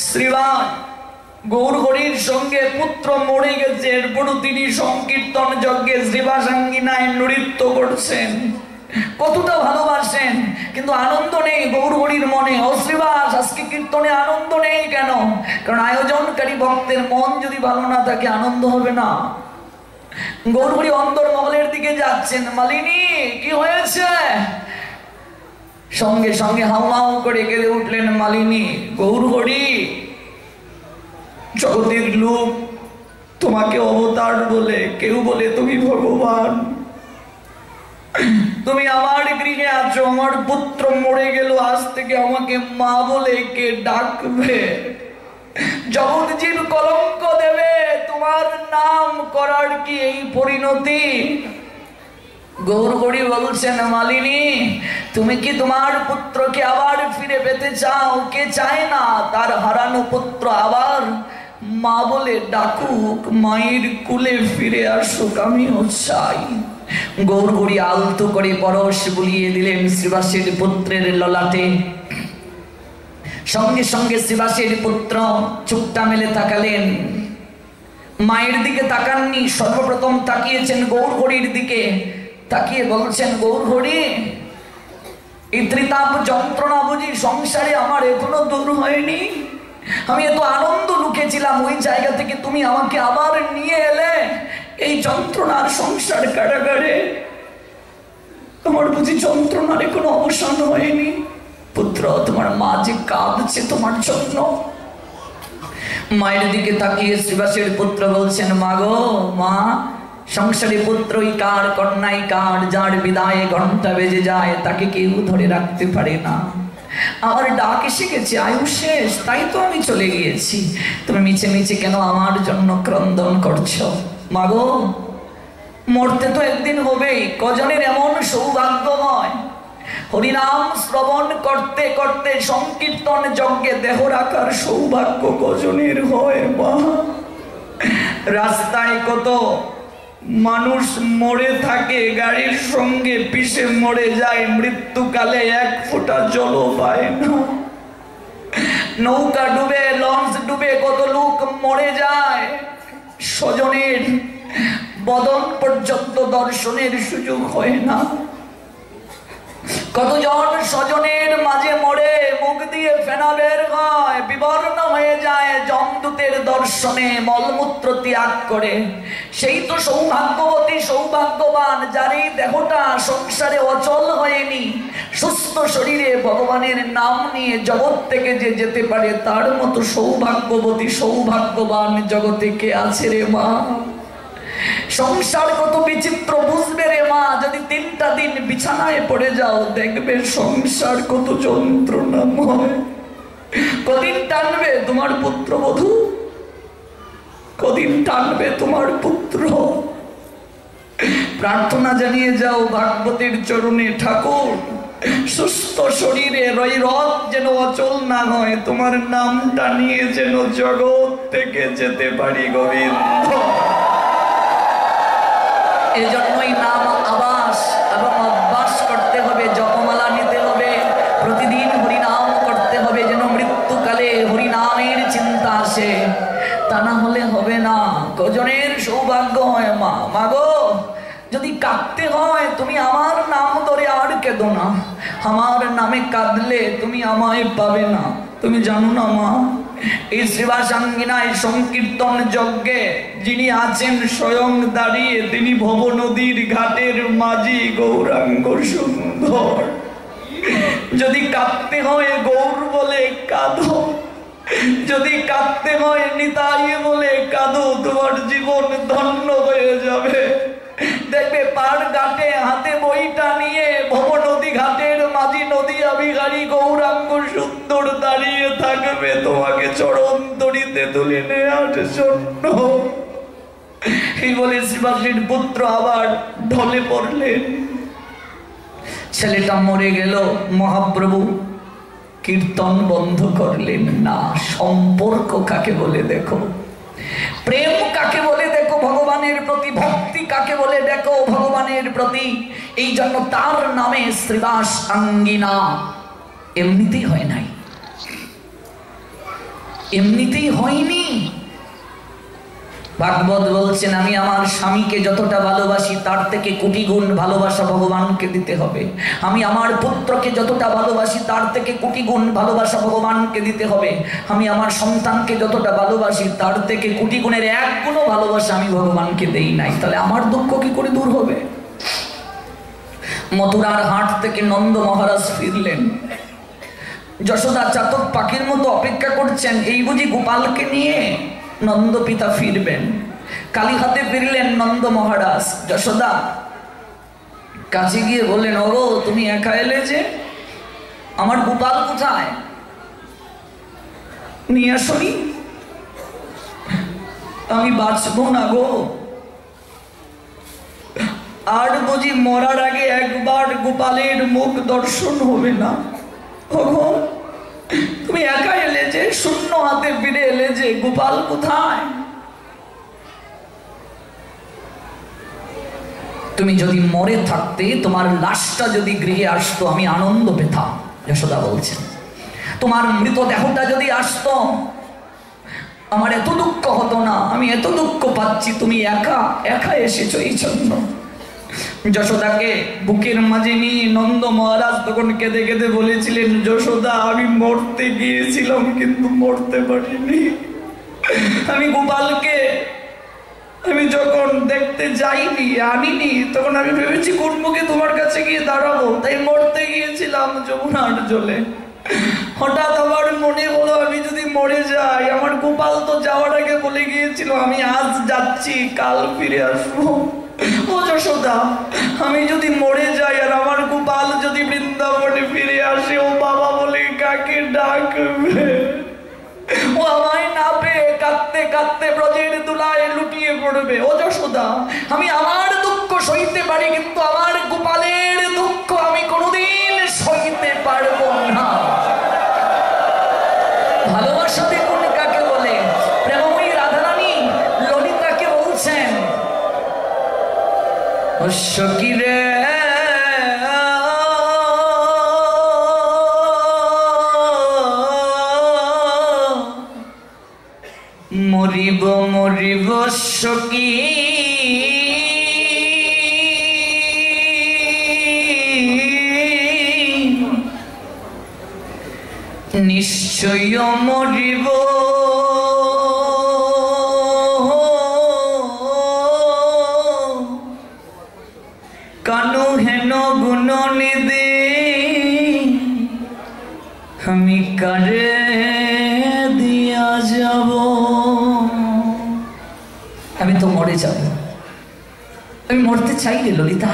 শ্রীবাস গৌর হরির সঙ্গে পুত্র মরে গেছে, এরপরও তিনি সংকীর্তন যজ্ঞে শ্রীবাসাঙ্গিনায় নৃত্য করছেন। কতটা ভালোবাসেন, কিন্তু আনন্দ নেই গৌর হরির মনে। ও শ্রীবাস, আজকে কীর্তনে আনন্দ নেই কেন? কারণ আয়োজনকারী ভক্তের মন যদি ভালো না থাকে, আনন্দ হবে না। গৌরহরি অন্দর মহলের দিকে যাচ্ছেন। মালিনী কি হয়েছে? সঙ্গে সঙ্গে হাউমাউ করে কেঁদে উঠলেন মালিনী। গৌরহরি, জগতের লোক তোমাকে অবতার বলে, কেউ বলে তুমি ভগবান। তুমি আমার গৃহে আছো, আমার পুত্র মরে গেল, আজ থেকে আমাকে মা বলে কে ডাকবে? জগৎ জীব কলঙ্ক দেবে, তোমার নাম করার কি এই পরিণতি? গৌরহরি বলছেন, মালিনী তুমি কি তোমার পুত্রকে আবার ফিরে পেতে চাও? কে চায় না তার হারানো পুত্র আবার মা বলে ডাকুক, মায়ের কুলে ফিরে আসুক? আমিও চাই। গৌরহরি আলতো করে পরশ বুলিয়ে দিলেন শ্রীবাসের পুত্রের ললাটে। সঙ্গে সঙ্গে শ্রীবাসের পুত্র চোখটা মেলে তাকালেন। মায়ের দিকে তাকাননি, সর্বপ্রথম তাকিয়েছেন গৌরহরির দিকে। তাকিয়ে বলছেন, গৌরহরি, এই ত্রিতাপ যন্ত্রণা বুঝি সংসারে আমার এখনো দূর হয়নি? আমি এত আনন্দ লুকেছিলাম, ওই জায়গা থেকে তুমি আমাকে আবার নিয়ে এলে এই যন্ত্রণার সংসার কারাগারে। তোমার বুঝি যন্ত্রণার কোনো অবসান হয়নি? পুত্র, তোমার মা যে কাঁদছে তোমার জন্য। মায়ের দিকে তাকিয়ে শ্রীবাসের পুত্র বলছেন, মা গো, মা, সংসারে পুত্রই কার, কন্যাই কার, যার বিদায়ে ঘন্টা বেজে যায় তাকে কেউ ধরে রাখতে পারে না। আমার ডাক এসে গেছে, আয়ু শেষ, তাই তো আমি চলে গিয়েছি। তুমি মিছে মিছে কেন আমার জন্য ক্রন্দন করছো? মা গো, মরতে তো একদিন হবেই। কজনের এমন সৌভাগ্যময় হরিনাম শ্রবণ করতে করতে সংকীর্তন যজ্ঞে দেহ রাখার সৌভাগ্য কজনের হয়? মা, রাস্তায় কত মানুষ মরে থাকে, গাড়ির সঙ্গে পিষে মরে যায়, মৃত্যুকালে এক ফোঁটা জলও পায় না। নৌকা ডুবে, লঞ্চ ডুবে কত লোক মরে যায়, স্বজনের বদন পর্যন্ত দর্শনের সুযোগ হয় না। কতজন স্বজনের মাঝে মরে, মুখ দিয়ে ফেনা বের হয়, বিবর্ণ হয়ে যায়, যমদূতের দর্শনে মলমূত্র ত্যাগ করে। সেই তো সৌভাগ্যবতী, সৌভাগ্যবান, যার এই দেহটা সংসারে অচল হয়নি, সুস্থ শরীরে ভগবানের নাম নিয়ে জগৎ থেকে যে যেতে পারে, তার মতো সৌভাগ্যবতী, সৌভাগ্যবান জগতে কে আছে রে মা? সংসার কত বিচিত্র বুঝবে রে মা। যদি 3টা দিন বিছানায় পড়ে যাও, দেখবে সংসার কত যন্ত্রণাময়। কদিন টানবে তোমার পুত্রবধূ? কদিন টানবে তোমার পুত্র? প্রার্থনা জানিয়ে যাও ভাগবতের চরণে, ঠাকুর সুস্থ শরীরে রথ যেন অচল না হয়, তোমার নামটা নিয়ে যেন জগৎ থেকে যেতে পারি গোবিন্দ। এজন্যই নাম আবাস এবং অভ্যাস করতে হবে, জপমালা নিতে হবে, প্রতিদিন হরিনাম করতে হবে, যেন মৃত্যুকালে হরিনামের চিন্তা আসে। তা না হলে হবে না। কজনের সৌভাগ্য হয় মা? মাগো, যদি কাঁদতে হয় তুমি আমার নাম ধরে আর কেঁদো না। আমার নামে কাঁদলে তুমি আমায় পাবে না। তুমি জানো না মা, এই শ্রীবাসাঙ্গিনায় সংকীর্তন যজ্ঞে যিনি আছেন স্বয়ং দাঁড়িয়ে, তিনি ভব নদীর ঘাটের মাঝি গৌরাঙ্গ সুন্দর। যদি কাঁদতে হয় গৌর বলে কাঁদো, যদি কাঁদতে হয় নিতাই বলে কাঁদো, তোমার জীবন ধন্য হয়ে যাবে। দেখবে পার ঘাটে হাতে বইটা নিয়ে ভব নদী ঘাটের মাঝি নদী আবিহারী গৌরাঙ্গ সুন্দর দাঁড়িয়ে থাকবে তোমাকে চরণ তরিতে তুলে নেওয়ার জন্য। এই বলে শ্রীবাসীর পুত্র আবার ঢলে পড়লেন। ছেলেটা মরে গেল, মহাপ্রভু কীর্তন বন্ধ করলেন না। সম্পর্ক কাকে বলে দেখো, প্রেম কাকে বলে দেখো ভগবানের প্রতি, ভক্তি কাকে বলে দেখো ভগবানের প্রতি। এই জন্য তার নামে শ্রীবাস আঙ্গিনা এমনিতেই হয় নাই, এমনিতেই হয়নি। ভাগবত বলছেন, আমি আমার স্বামীকে যতটা ভালোবাসি তার থেকে কোটি গুণ ভালোবাসা ভগবানকে দিতে হবে। আমি আমার পুত্রকে যতটা ভালোবাসি তার থেকে কোটি গুণ ভালোবাসা ভগবানকে দিতে হবে। আমি আমার সন্তানকে যতটা ভালোবাসি তার থেকে কোটি গুণের 1 গুণও ভালোবাসা আমি ভগবানকে দেই নাই, তাহলে আমার দুঃখ কি করে দূর হবে? মথুরার হাট থেকে নন্দ মহারাজ ফিরলেন। যশোদা চাতক পাখির মতো অপেক্ষা করছেন, এই বুঝি গোপালকে নিয়ে নন্দ পিতা ফিরবেন। কালী হাতে ফিরলেন নন্দ মহারাজ। যশোদা কাছে গিয়ে বললেন, ওগো তুমি একা এলে যে, আমার গোপাল কোথায়? নিয়ে আসনি, আমি বাঁচবো না গো। আর বুঝি মরার আগে একবার গোপালের মুখ দর্শন হবে না? ওগো তুমি একা এলে যে, শূন্য হাতে ফিরে এলে যে, গোপাল কোথায়? তুমি যদি মরে থাকতে, তোমার লাশটা যদি গৃহে আসতো, আমি আনন্দ পেতাম। যশোদা বলছেন, তোমার মৃতদেহটা যদি আসতো, আমার এত দুঃখ হতো না। আমি এত দুঃখ পাচ্ছি, তুমি একা একা এসেছো এই জন্য। যশোদাকে বুকের মাঝে নিয়ে নন্দ মহারাজ তখন কেঁদে কেঁদে বলেছিলেন, যশোদা আমি মরতে গিয়েছিলাম কিন্তু মরতে পারিনি। আমি গোপালকে আমি যখন দেখতে যাইনি, আনিনি, তখন আমি ভেবেছি কোন মুখে তোমার কাছে গিয়ে দাঁড়াবো, তাই মরতে গিয়েছিলাম যমুনার জলে। হঠাৎ আমার মনে হলো, আমি যদি মরে যাই, আমার গোপাল তো যাওয়ার আগে বলে গিয়েছিল আমি আজ যাচ্ছি, কাল ফিরে আসবো। ও যশোদা, আমি যদি মরে যাই আর আমার গোপাল যদি বৃন্দাবনে ফিরে আসে, ও বাবা বলে কাকে ডাকবে? ও আমায় না পেয়ে কাঁদতে কাঁদতে ব্রজের দুলায় লুটিয়ে পড়বে। ও যশোদা, আমি আমার দুঃখ সইতে পারি, কিন্তু আমার গোপালের দুঃখ আমি কোনোদিন সইতে পারবো না। ভালোবাসা দেখুন কাকে বলে। প্রেমময়ী রাধারানী ললিতাকে বলছেন, ও সখী রে, মরিব মরিব সখী, নিশ্চয় মরিব, কানু হেন গুণ নিদে আমি কারে দিয়া যাব। আমি তো মরে যাব, আমি মরতে চাই রে ললিতা,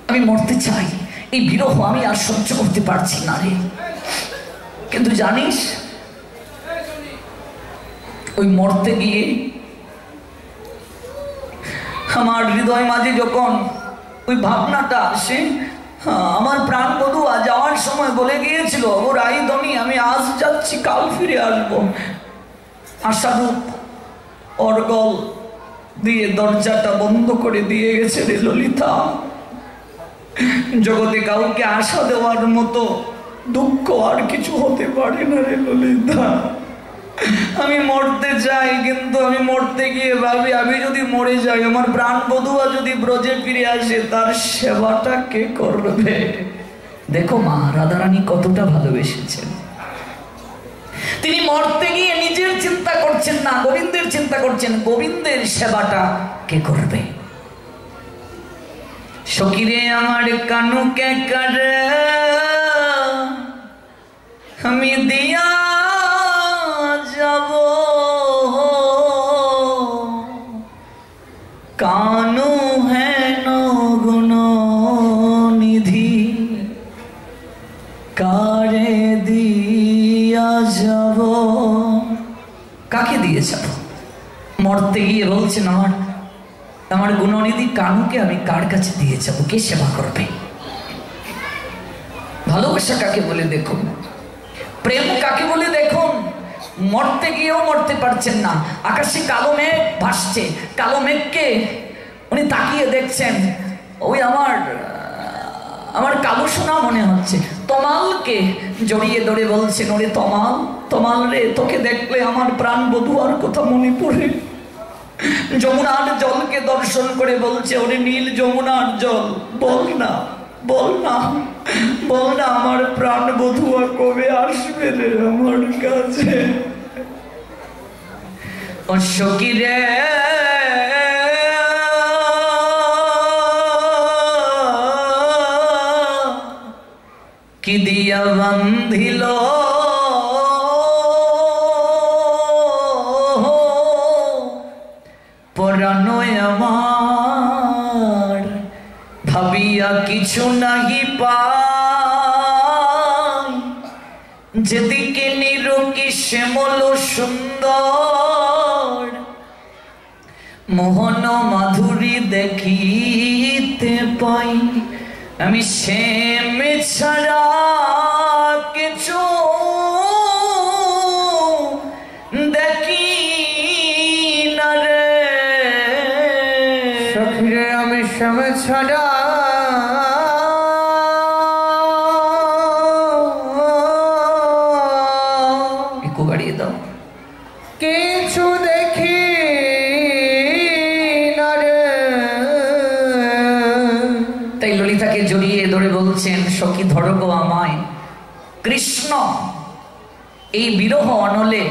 আমি মরতে চাই। এই বিরহ আমি আর সহ্য করতে পারছি না রে। কিন্তু জানিস, ওই মরতে গিয়ে আমার হৃদয় মাঝে যখন ওই ভাবনাটা আসে, আমার প্রাণ বধূয়া যাওয়ার সময় বলে গিয়েছিল, ও রাইদনি আমি আজ যাচ্ছি, কাল ফিরে আসবো। আশারূপ অর্গল দিয়ে দরজাটা বন্ধ করে দিয়ে গেছে রে ললিতা। জগতে কাউকে আশা দেওয়ার মতো দুঃখ আর কিছু হতে পারে না রে ললিতা। আমি মরতে চাই, কিন্তু আমি মরতে গিয়ে ভাবি, আমি যদি মরে যাই, আমার প্রাণ বধূয়া যদি ব্রজে ফিরে আসে, তার সেবাটা কে করবে? দেখো মা রাধারানী কতটা ভালোবেসেছেন। তিনি মরতে গিয়ে নিজের চিন্তা করছেন না, গোবিন্দের চিন্তা করছেন, গোবিন্দের সেবাটা কে করবে। সখীরে আমার কানু কে করে আমি দিয়া যাব, কানু হেন গুণ নিধি কারে দিয়া যাব। কাকে দিয়ে যাব? মরতে গিয়ে বলছেন, আমার গুণনিধি কানুকে আমি কার কাছে দিয়ে যাব, কে সেবা করবে? ভালোবাসা কাকে বলে দেখুন, প্রেম কাকে বলে দেখুন। মরতে গিয়েও মরতে পারছেন না। আকাশে কালো মেঘ ভাসছে, কালো মেঘকে উনি তাকিয়ে দেখছেন, ওই আমার আমার কালু সোনা মনে হচ্ছে। তমালকে জড়িয়ে ধরে বলছেন, ওরে তমাল, তমাল রে, তোকে দেখলে আমার প্রাণ বধুয়ার কথা মনে পড়ে। যমুনার জলকে দর্শন করে বলছে, ওরে নীল যমুনার জল, বল না, বল না, বল না, আমার প্রাণ বধুয়া কবে আসবে রে আমার কাছে। ও সখী রে, কি দিয়া বান্ধিল পরাণ আমার, ভাবিয়া কিছু নাহি পাই, যেদিকে নিরকি শ্যামল সুন্দর, মোহন মাধুরী দেখিতে পাই, আমি শ্যাম ছাড়া কিছু দেখি না রে। সখী রে, আমি শ্যাম ছাড়া একটু বাড়িয়ে দাও, কিছু দেখি না রে। তাই ললিতাকে জড়িয়ে ধরে বলছেন, সখী ধরো গো আমায়, কৃষ্ণ এই বিরহ অনলে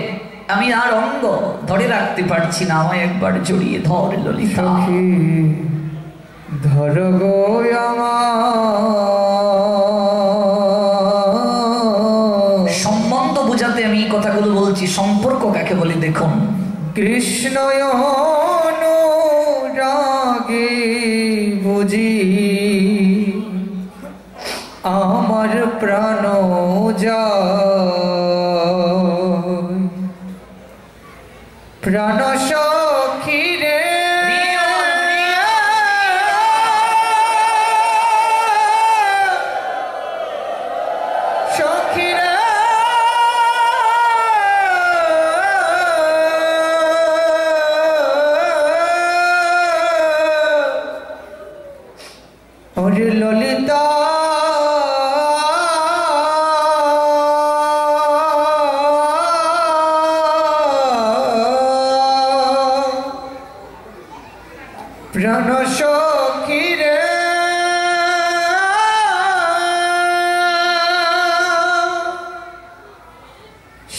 আমি আর অঙ্গ ধরে রাখতে পারছি না, আমায় একবার জড়িয়ে ধর ললিতা। সখী ধর গো আমায়। সম্বন্ধ বোঝাতে আমি এই কথাগুলো বলছি, সম্পর্ক কাকে বলে দেখুন। কৃষ্ণ অনুরাগে বুঝি আমার প্রাণ যায়, প্রাণ সখী রে, সখী রে, ওরে ললিতা প্রাণ সখী রে,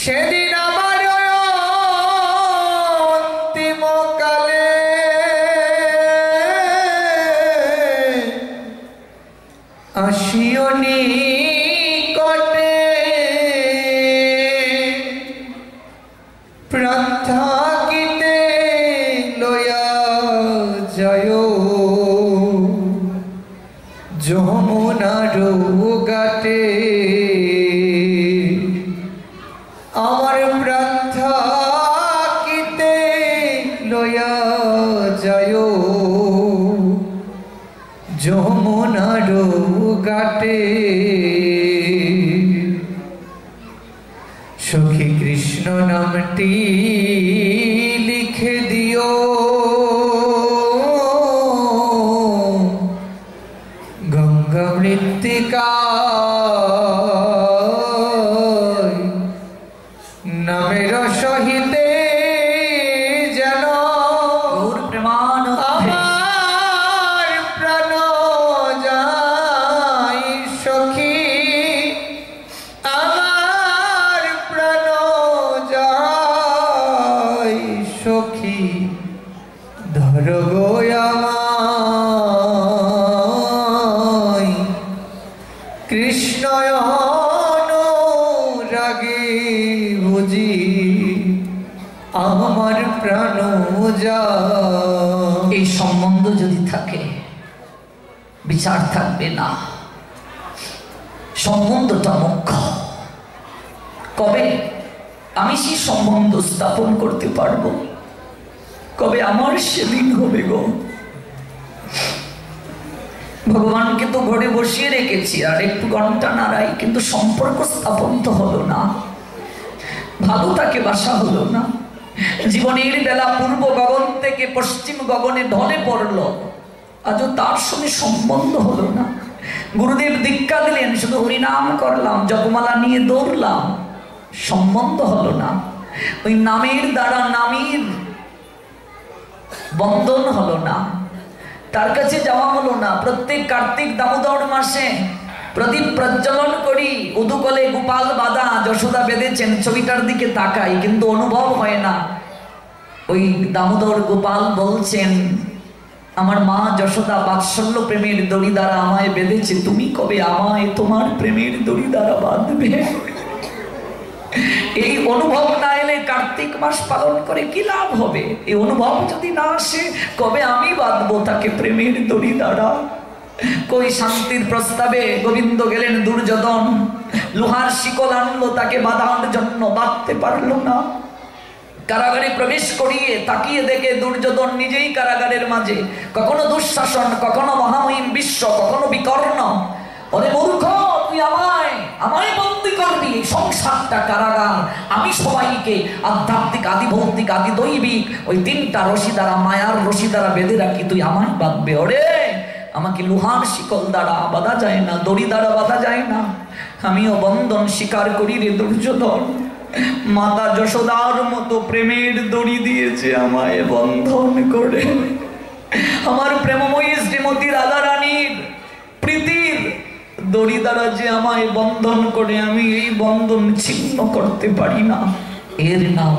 সেদিন আমার অন্তিম কালে আসিও নিকটে, প্রাণ থাকিতে লয়া যায় যমুনার ঘাটে, আমার প্রাণ থাকিতে লয়া যায় যমুনার ঘাটে। সখী কৃষ্ণ নামটি লিখে দিও গঙ্গা মৃত্তিকায়, নামের সহিতে যেন আমার প্রাণ যায়। সখী আমার প্রাণ যায়, সখী ধর গো আমায়। কৃষ্ণ অনুরাগে বুঝি আমার প্রাণ যায়। এই সম্বন্ধ যদি থাকে বিচার থাকবে না, সম্বন্ধটা মুখ্য। কবে আমি সেই সম্বন্ধ স্থাপন করতে পারবো, কবে আমার সেদিন হবে গো। ভগবানকে তো ঘরে বসিয়ে রেখেছি, আর একটু ঘন্টা নাড়াই, কিন্তু সম্পর্ক স্থাপন তো হলো না, ভালো তাকে বাসা হলো না। জীবনের বেলা পূর্ব গগন থেকে পশ্চিম গগনে ঢলে পড়লো, আজও তার সঙ্গে সম্বন্ধ হলো না। গুরুদেব দীক্ষা দিলেন, শুধু হরিনাম করলাম, জপমালা নিয়ে দৌড়লাম, সম্বন্ধ হলো না। ওই নামের দ্বারা নামীর বন্ধন হলো না, তার কাছে যাওয়া হলো না। প্রত্যেক কার্তিক দামোদর মাসে প্রদীপ প্রজ্বলন করি, উদুকলে গোপাল বাঁধা, যশোদা বেঁধেছেন, ছবিটার দিকে তাকাই, কিন্তু অনুভব হয় না। ওই দামোদর গোপাল বলছেন, আমার মা যশোদা বাৎসল্য প্রেমের দড়ি দ্বারা আমায় বেঁধেছে, তুমি কবে আমায় তোমার প্রেমের দড়ি দ্বারা বাঁধবে? এই অনুভব না এলে কার্তিক মাস পালন করে কি লাভ হবে? এই অনুভব যদি না আসে, কবে আমি বাঁধবো তাকে প্রেমের দড়ি দ্বারা? কই শান্তির প্রস্তাবে গোবিন্দ গেলেন দুর্যোধন, লোহার শিকল আনলো তাকে বাঁধার জন্য, বাঁধতে পারলো না। কারাগারে প্রবেশ করিয়ে তাকিয়ে দেখে দুর্যোধন নিজেই কারাগারের মাঝে, কখনো দুঃশাসন, কখনো মহামহিম বিশ্ব, কখনো বিকর্ণ। ওরে মূর্খ, তুই আমায় বন্দী করবি, সংসারটা কারাগার, আমি সবাইকে আধ্যাত্মিক, আদি ভৌতিক, আদি দৈবিক ওই তিনটা রশি দ্বারা, মায়ার রশি দ্বারা বেঁধে রাখি, তুই আমায় বাঁধবে? ওরে, আমাকে লোহার শিকল দ্বারা বাঁধা যায় না, দড়ি দ্বারা বাঁধা যায় না। আমিও বন্ধন স্বীকার করি রে দুর্যোধন। মাতা যশোদার মতো প্রেমের দড়ি দিয়েছে আমায় বন্ধন করে। আমার প্রেমময়ী শ্রীমতী রাধা রানীর প্রীতির দড়ি দ্বারা যে আমায় বন্ধন করে, আমি এই বন্ধন ছিন্ন করতে পারি না। এর নাম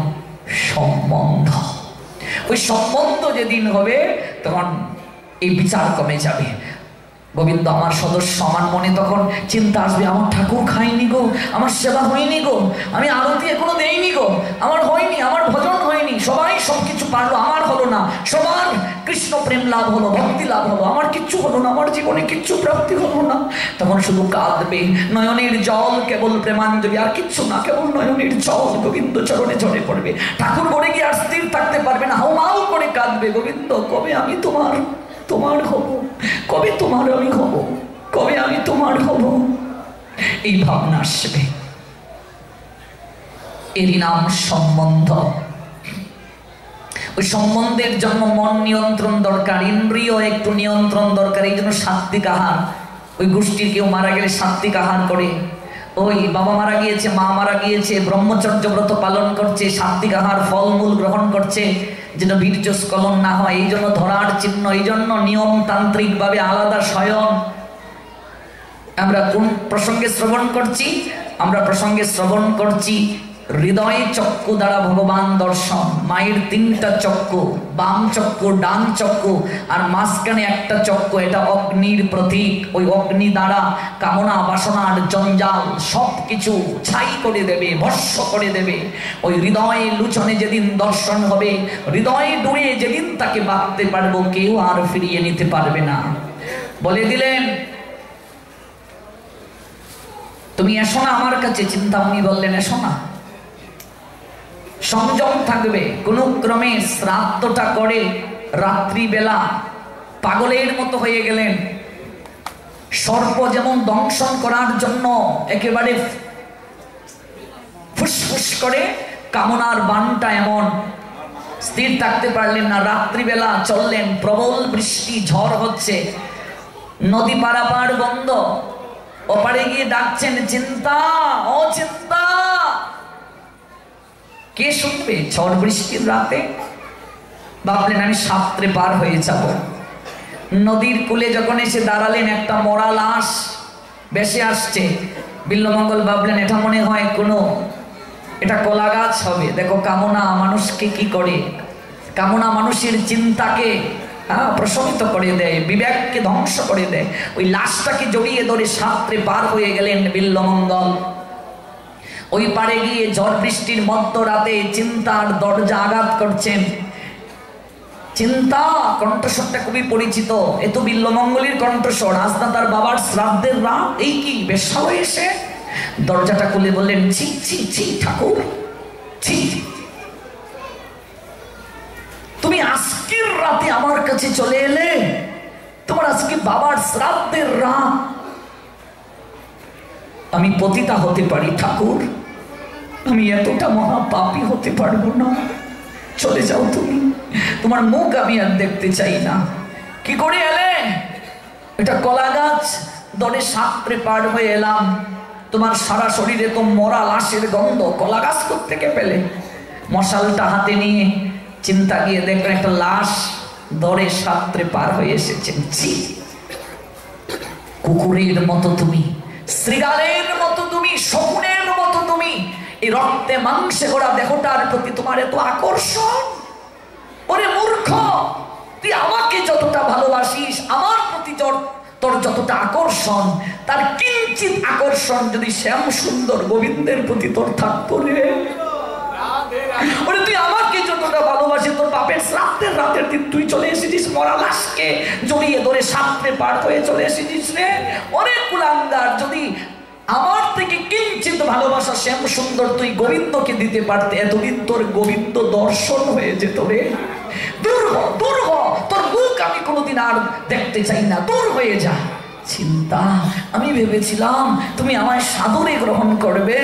সম্বন্ধ। ওই সম্বন্ধ যেদিন হবে, তখন এই বিচার কমে যাবে। গোবিন্দ আমার সদস্য, আমার মনে তখন চিন্তা আসবে, আমার ঠাকুর খাইনি গো, আমার সেবা হয়নি গো, আমি আরতি এখনো দেইনি গো, আমার হয়নি, আমার ভজন হয়নি, সবাই সবকিছু পারলো, আমার হলো না, সবার কৃষ্ণ প্রেম লাভ হলো, ভক্তি লাভ হলো, আমার কিচ্ছু হলো না, আমার জীবনে কিচ্ছু প্রাপ্তি হলো না। তখন শুধু কাঁদবে, নয়নের জল কেবল প্রেমাঞ্জলি, আর কিচ্ছু না, কেবল নয়নের জল গোবিন্দ চরণে ঝরে পড়বে। ঠাকুর বলে গিয়ে আর স্থির থাকতে পারবে না, হাউমাউ করে কাঁদবে, গোবিন্দ কবে আমি তোমার হব, কবে তোমার আমি হব, কবে আমি তোমার হব, এই ভাবনা আসবে। এরই নাম সম্বন্ধ। ওই সম্বন্ধের জন্য মন নিয়ন্ত্রণ দরকার, ইন্দ্রিয় একটু নিয়ন্ত্রণ দরকার। এই জন্য সাত্বিক আহার, ওই গোষ্ঠীর কেউ মারা গেলে সাত্বিক আহার করে, ওই বাবা মারা গিয়েছে, মা মারা গিয়েছে, ব্রহ্মচর্য ব্রত পালন করছে, সাত্বিক আহার ফলমূল গ্রহণ করছে, যেন বীর্যস্খলন না হয়, এই জন্য ধরার চিহ্ন, এই জন্য নিয়মতান্ত্রিক ভাবে আলাদা শয়ন। আমরা কোন প্রসঙ্গে শ্রবণ করছি? আমরা প্রসঙ্গে শ্রবণ করছি হৃদয় চক্ষু দ্বারা ভগবান দর্শন। মায়ের তিনটা চক্ষু, বাম চক্ষু, ডান চক্ষু, আর মাঝখানে একটা চক্ষু, এটা অগ্নির প্রতীক। ওই অগ্নি দ্বারা কামনা বাসনার জঞ্জাল সব কিছু ছাই করে দেবে, ভস্ম করে দেবে। ওই হৃদয় লুচনে যেদিন দর্শন হবে, হৃদয় ডুবে যেদিন তাকে বাঁধতে পারবো, কেউ আর ফিরিয়ে নিতে পারবে না। বলে দিলেন, তুমি এসো না আমার কাছে। চিন্তামণি বললেন, এসো না, সংযম থাকবে। কোন ক্রমে শ্রাদ্ধটা করে রাত্রিবেলা পাগলের মতো হয়ে গেলেন। সর্প যেমন দংশন করার জন্য একেবারে ফুসফুস করে, কামনার বানটা এমন স্থির থাকতে পারলেন না। রাত্রিবেলা চললেন, প্রবল বৃষ্টি, ঝড় হচ্ছে, নদী পারাপার বন্ধ। ওপারে গিয়ে ডাকছেন, চিন্তা, ও চিন্তা। কে শুনবে ঝড় বৃষ্টির রাতে? ভাবলেন আমি সাঁতরে পার হয়ে যাব। নদীর কূলে যখন এসে দাঁড়ালেন, একটা মরা লাশ ভেসে আসছে। বিল্বমঙ্গল ভাবলেন, এটা মনে হয় কোনো, এটা কলা গাছ হবে। দেখো, কামনা মানুষকে কি করে, কামনা মানুষের চিন্তাকে প্রশমিত করে দেয়, বিবেককে ধ্বংস করে দেয়। ওই লাশটাকে জড়িয়ে ধরে সাঁতরে পার হয়ে গেলেন বিল্বমঙ্গল। ওই পারে গিয়ে ঝড় বৃষ্টির মধ্যরাতে চিন্তার দরজা আঘাত করছেন। চিন্তা, কণ্ঠস্বরটা খুবই পরিচিত, এ তো বিল্বমঙ্গলের কণ্ঠস্বর। আজ না তার বাবার শ্রাদ্ধের রাত, এই কি বেশ্যালয়ে এসে দরজাটা খুলে বললেন, ছি ছি ছি ঠাকুর, ছি, তুমি আজকের রাতে আমার কাছে চলে এলে, তোমার আজকে বাবার শ্রাদ্ধের রাত। আমি পতিতা হতে পারি ঠাকুর, আমি এতটা মহাপাপী হতে পারবো না, চলে যাও তুমি, তোমার মুখ আমি আর দেখতে চাই না। কি করে এলে? এটা কলা গাছ, দরে সাঁতরে পার হয়ে এলাম, তোমার সারা শরীরে তো মরা লাশের গন্ধ, কলা গাছ থেকে পেলে? মশালটা হাতে নিয়ে চিন্তা গিয়ে দেখবেন একটা লাশ দরে সাঁতরে পার হয়ে এসেছেন। ছি, কুকুরের মতো তুমি, শৃগালের মতো তুমি, শকুনের মতো তুমি, এই রক্তে মাংসে গড়া দেহটার প্রতি তোমার এত আকর্ষণ? ওরে মূর্খ, তুই আমাকে যতটা ভালোবাসিস, আমার প্রতি তোর যতটা আকর্ষণ, তার কিঞ্চিত আকর্ষণ যদি শ্যাম সুন্দর গোবিন্দের প্রতি তোর থাকতো রে। ওরে তুই আমাকে যতটা ভালোবাসিস, তোর বাপের শ্রাদ্ধের রাতের দিন তুই চলে এসেছিস মরা লাশকে জড়িয়ে ধরে সাঁতরে পার হয়ে চলে এসেছিস রে। ওরে কুলাঙ্গার, যদি আমার থেকে কিঞ্চিত ভালোবাসা শ্যাম সুন্দর তুই গোবিন্দকে দিতে পারতে, এতদিন তোর গোবিন্দ দর্শন হয়ে যেত রে। দূর হ, দূর হ, তোর মুখ আমি কোনোদিন আর দেখতে চাই না, দূর হয়ে যা। চিন্তা, আমি ভেবেছিলাম তুমি আমায় সাদরে গ্রহণ করবে,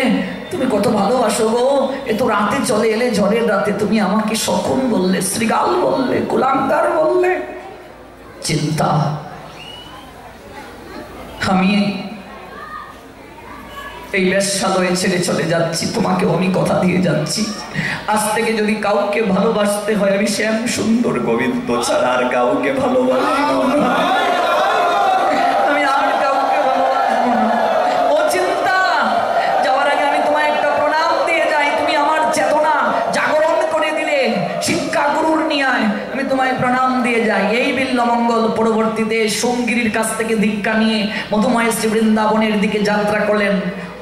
তুমি কত ভালোবাসো গো। এ তো রাতে চলে এলে, ঝড়ের রাতে তুমি আমাকে শকুন বললে, শৃগাল বললে, কুলাঙ্গার বললে। চিন্তা, আমি এই বেশ্যালয়ে ছেড়ে চলে যাচ্ছি, তোমাকে আমি কথা দিয়ে যাচ্ছি, আজ থেকে যদি কাউকে ভালোবাসতে হয় আমি শ্যাম সুন্দর গোবিন্দ ছাড়া আর কাউকে ভালোবাসবো না, আমি আর কাউকে ভালোবাসবো না। ও চিন্তা, যাওয়ার আগে আমি তোমায় একটা প্রণাম দিয়ে যাই, তুমি আমার চেতনা জাগরণ করে দিলে, শিক্ষা গুরুর নিয়ায় আমি তোমায় প্রণাম দিয়ে যাই। এই বিল্লমঙ্গল পরবর্তীতে সোমগিরির কাছ থেকে দীক্ষা নিয়ে মধুময় শ্রী বৃন্দাবনের দিকে যাত্রা করলেন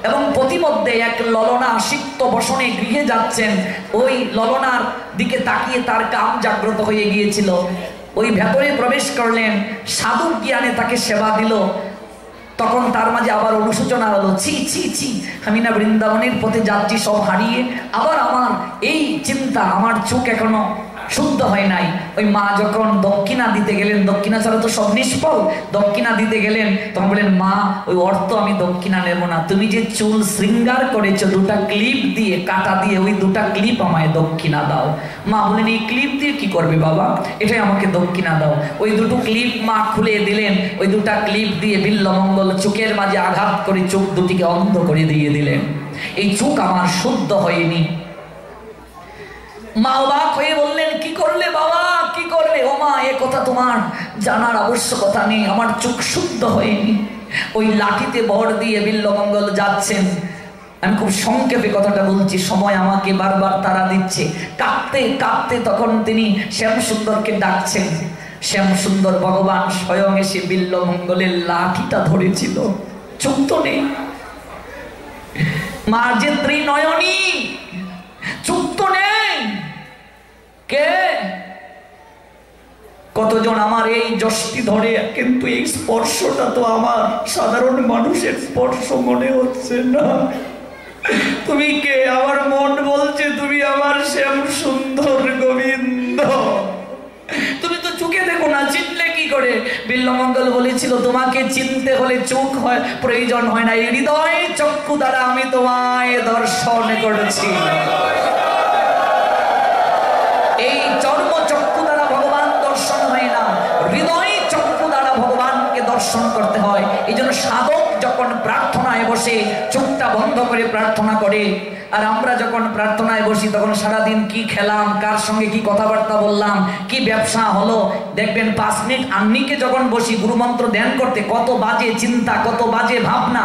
এবং প্রতিমধ্যে এক ললনা সিক্ত বসনে গৃহে যাচ্ছেন। ওই ললনার দিকে তাকিয়ে তার কাম জাগ্রত হয়ে গিয়েছিল। ওই ভেতরে প্রবেশ করলেন, সাধু জ্ঞানে তাকে সেবা দিল। তখন তার মাঝে আবার অনুশোচনা হলো, ছি ছি ছি, আমি না বৃন্দাবনের পথে যাচ্ছি সব হারিয়ে, আবার আমার এই চিন্তা, আমার চোখ এখনো শুদ্ধ হয় নাই। ওই মা যখন দক্ষিণা দিতে গেলেন, দক্ষিণা ছাড়া তো সব নিষ্ফল, দক্ষিণা দিতে গেলেন, তখন বললেন, মা ওই অর্থ আমি দক্ষিণা নেব না, তুমি যে চুল শৃঙ্গার করেছো দুটা ক্লিপ দিয়ে, কাটা দিয়ে, ওই দুটা ক্লিপ আমায় দক্ষিণা দাও। মা বলেন, এই ক্লিপ দিয়ে কি করবে বাবা, এটাই আমাকে দক্ষিণা দাও। ওই দুটো ক্লিপ মা খুলে দিলেন, ওই দুটা ক্লিপ দিয়ে বিল্লমঙ্গল চোখের মাঝে আঘাত করে চোখ দুটিকে অন্ধ করে দিয়ে দিলেন। এই চোখ আমার শুদ্ধ হয়নি। মা অবাক হয়ে বললেন, কি করলে বাবা, কি করলে? ও মা, এ কথা তোমার জানার আবশ্যকতা নেই, আমার চোখ শুদ্ধ হয়নি। ওই লাঠিতে ভর দিয়ে বিল্লমঙ্গল যাচ্ছেন। আমি খুব সংক্ষেপে কথাটা বলছি, সময় আমাকে বারবার তাড়া দিচ্ছে। কাঁপতে কাঁপতে তখন তিনি শ্যাম সুন্দরকে ডাকছেন। শ্যাম সুন্দর ভগবান স্বয়ং এসে বিল্লমঙ্গলের লাঠিটা ধরেছিল, চোখ তো নেই। মা যে ত্রিনয়নী, চোখ তো নেই। কে? কতজন আমার এই যষ্টি ধরে, কিন্তু এই স্পর্শটা তো আমার সাধারণ মানুষের স্পর্শ মনে হচ্ছে না। তুমি কে? আমার মন বলছে তুমি আমার শ্যাম সুন্দর গোবিন্দ। তুমি তো চোখে দেখো না, চিনলে কি করে? বিল্লমঙ্গল বলেছিল, তোমাকে চিনতে হলে চোখ হয় প্রয়োজন হয় না, হৃদয় চক্ষু দ্বারা আমি তোমায় দর্শন করেছি। এই চর্ম চক্ষু দ্বারা ভগবান দর্শন হয় না, হৃদয় চক্ষু দ্বারা ভগবানকে দর্শন করতে হয়। এই জন্য সাধক যখন প্রার্থনায় বসে চোখটা বন্ধ করে প্রার্থনা করে, আর আমরা যখন প্রার্থনায় বসি তখন সারাদিন কি খেলাম, কার সঙ্গে কি কথাবার্তা বললাম, কি ব্যবসা হলো, দেখবেন 5 মিনিট আন্নিকে যখন বসি গুরুমন্ত্র ধ্যান করতে, কত বাজে চিন্তা, কত বাজে ভাবনা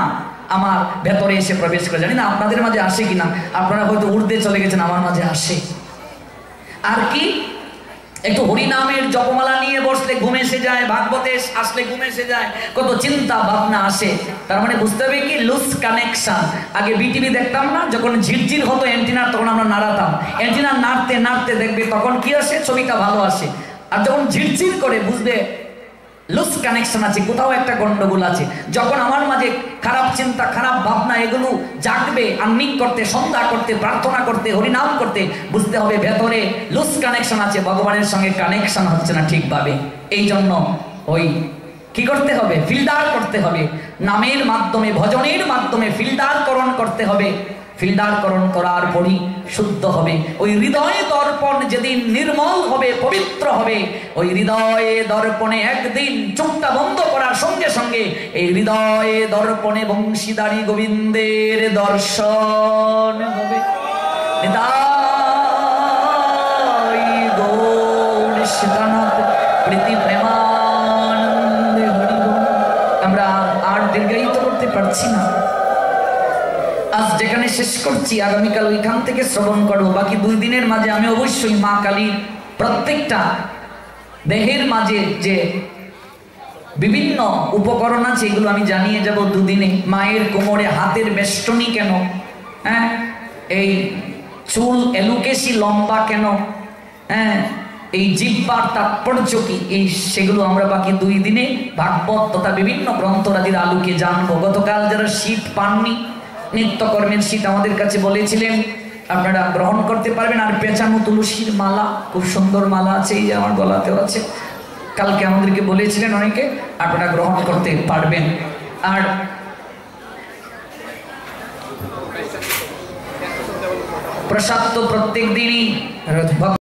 আমার ভেতরে এসে প্রবেশ করে। জানি না আপনাদের মাঝে আসে কিনা, আপনারা হয়তো উর্ধে চলে গেছেন, আমার মাঝে আসে। আর কি, একটু হরিনামের জপমালা নিয়ে বসলে ঘুম এসে যায়, ভাগবতে আসলে ঘুম এসে যায়, কত চিন্তা ভাবনা আসে। তার মানে বুঝতে হবে কি, লুজ কানেকশন। আগে বিটিভি দেখতাম না, যখন ঝিরঝির হতো অ্যান্টিনার, তখন আমরা নাড়াতাম, অ্যান্টিনা নাড়তে নাড়তে দেখবে তখন কি আসে, ছবিটা ভালো আসে। আর যখন ঝিরঝির করে বুঝবে লুজ কানেকশন আছে, কোথাও একটা গন্ডগোল আছে। যখন আমার মাঝে খারাপ চিন্তা, খারাপ ভাবনা এগুলো জাগবে, আন্নিক করতে, সন্ধ্যা করতে, প্রার্থনা করতে, হরিনাম করতে, বুঝতে হবে ভেতরে লুজ কানেকশন আছে, ভগবানের সঙ্গে কানেকশন হচ্ছে না ঠিকভাবে। এই জন্য ওই কি করতে হবে, ফিল্টার করতে হবে, নামের মাধ্যমে, ভজনের মাধ্যমে ফিল্টারকরণ করতে হবে। ফিল্টারকরণ করার পরই শুদ্ধ হবে। ওই হৃদয় দর্পণ যেদিন নির্মল হবে, পবিত্র হবে, ওই হৃদয়ে দর্পণে একদিন চোখটা বন্ধ করার সঙ্গে সঙ্গে সঙ্গে এই হৃদয়ে দর্পণে বংশীধারী গোবিন্দের দর্শন হবে। গৌর সীতানাথ প্রীতি প্রেমানন্দে হরি বল। আমরা আর দীর্ঘায়িত করতে পারছি না, আজ যেখানে শেষ করছি, আগামীকাল ওইখান থেকে শ্রবণ করবো। বাকি 2 দিনের মাঝে আমি অবশ্যই মা কালীর প্রত্যেকটা দেহের মাঝে যে বিভিন্ন উপকরণ আছে এগুলো আমি জানিয়ে যাব 2 দিনে। মায়ের কোমরে হাতের বেষ্টনী কেন, হ্যাঁ, এই চুল এলুকেশি লম্বা কেন, হ্যাঁ, এই জিহ্বার তাৎপর্য কি, এই সেগুলো আমরা বাকি 2 দিনে ভাগবত তথা বিভিন্ন গ্রন্থরাদির আলোকে জানবো। গতকাল যারা শীত পাননি, নিত্যকর্মের শীত আমাদের কাছে বলেছিলেন, আপনারা গ্রহণ করতে পারবেন। আর পেঁচানো তুলসীর মালা, খুব সুন্দর মালা আছে, এই যে আমার গলাতেও আছে, কালকে আমাদেরকে বলেছিলেন অনেকে, আপনারা গ্রহণ করতে পারবেন। আর প্রসাদ তো প্রত্যেক দিনই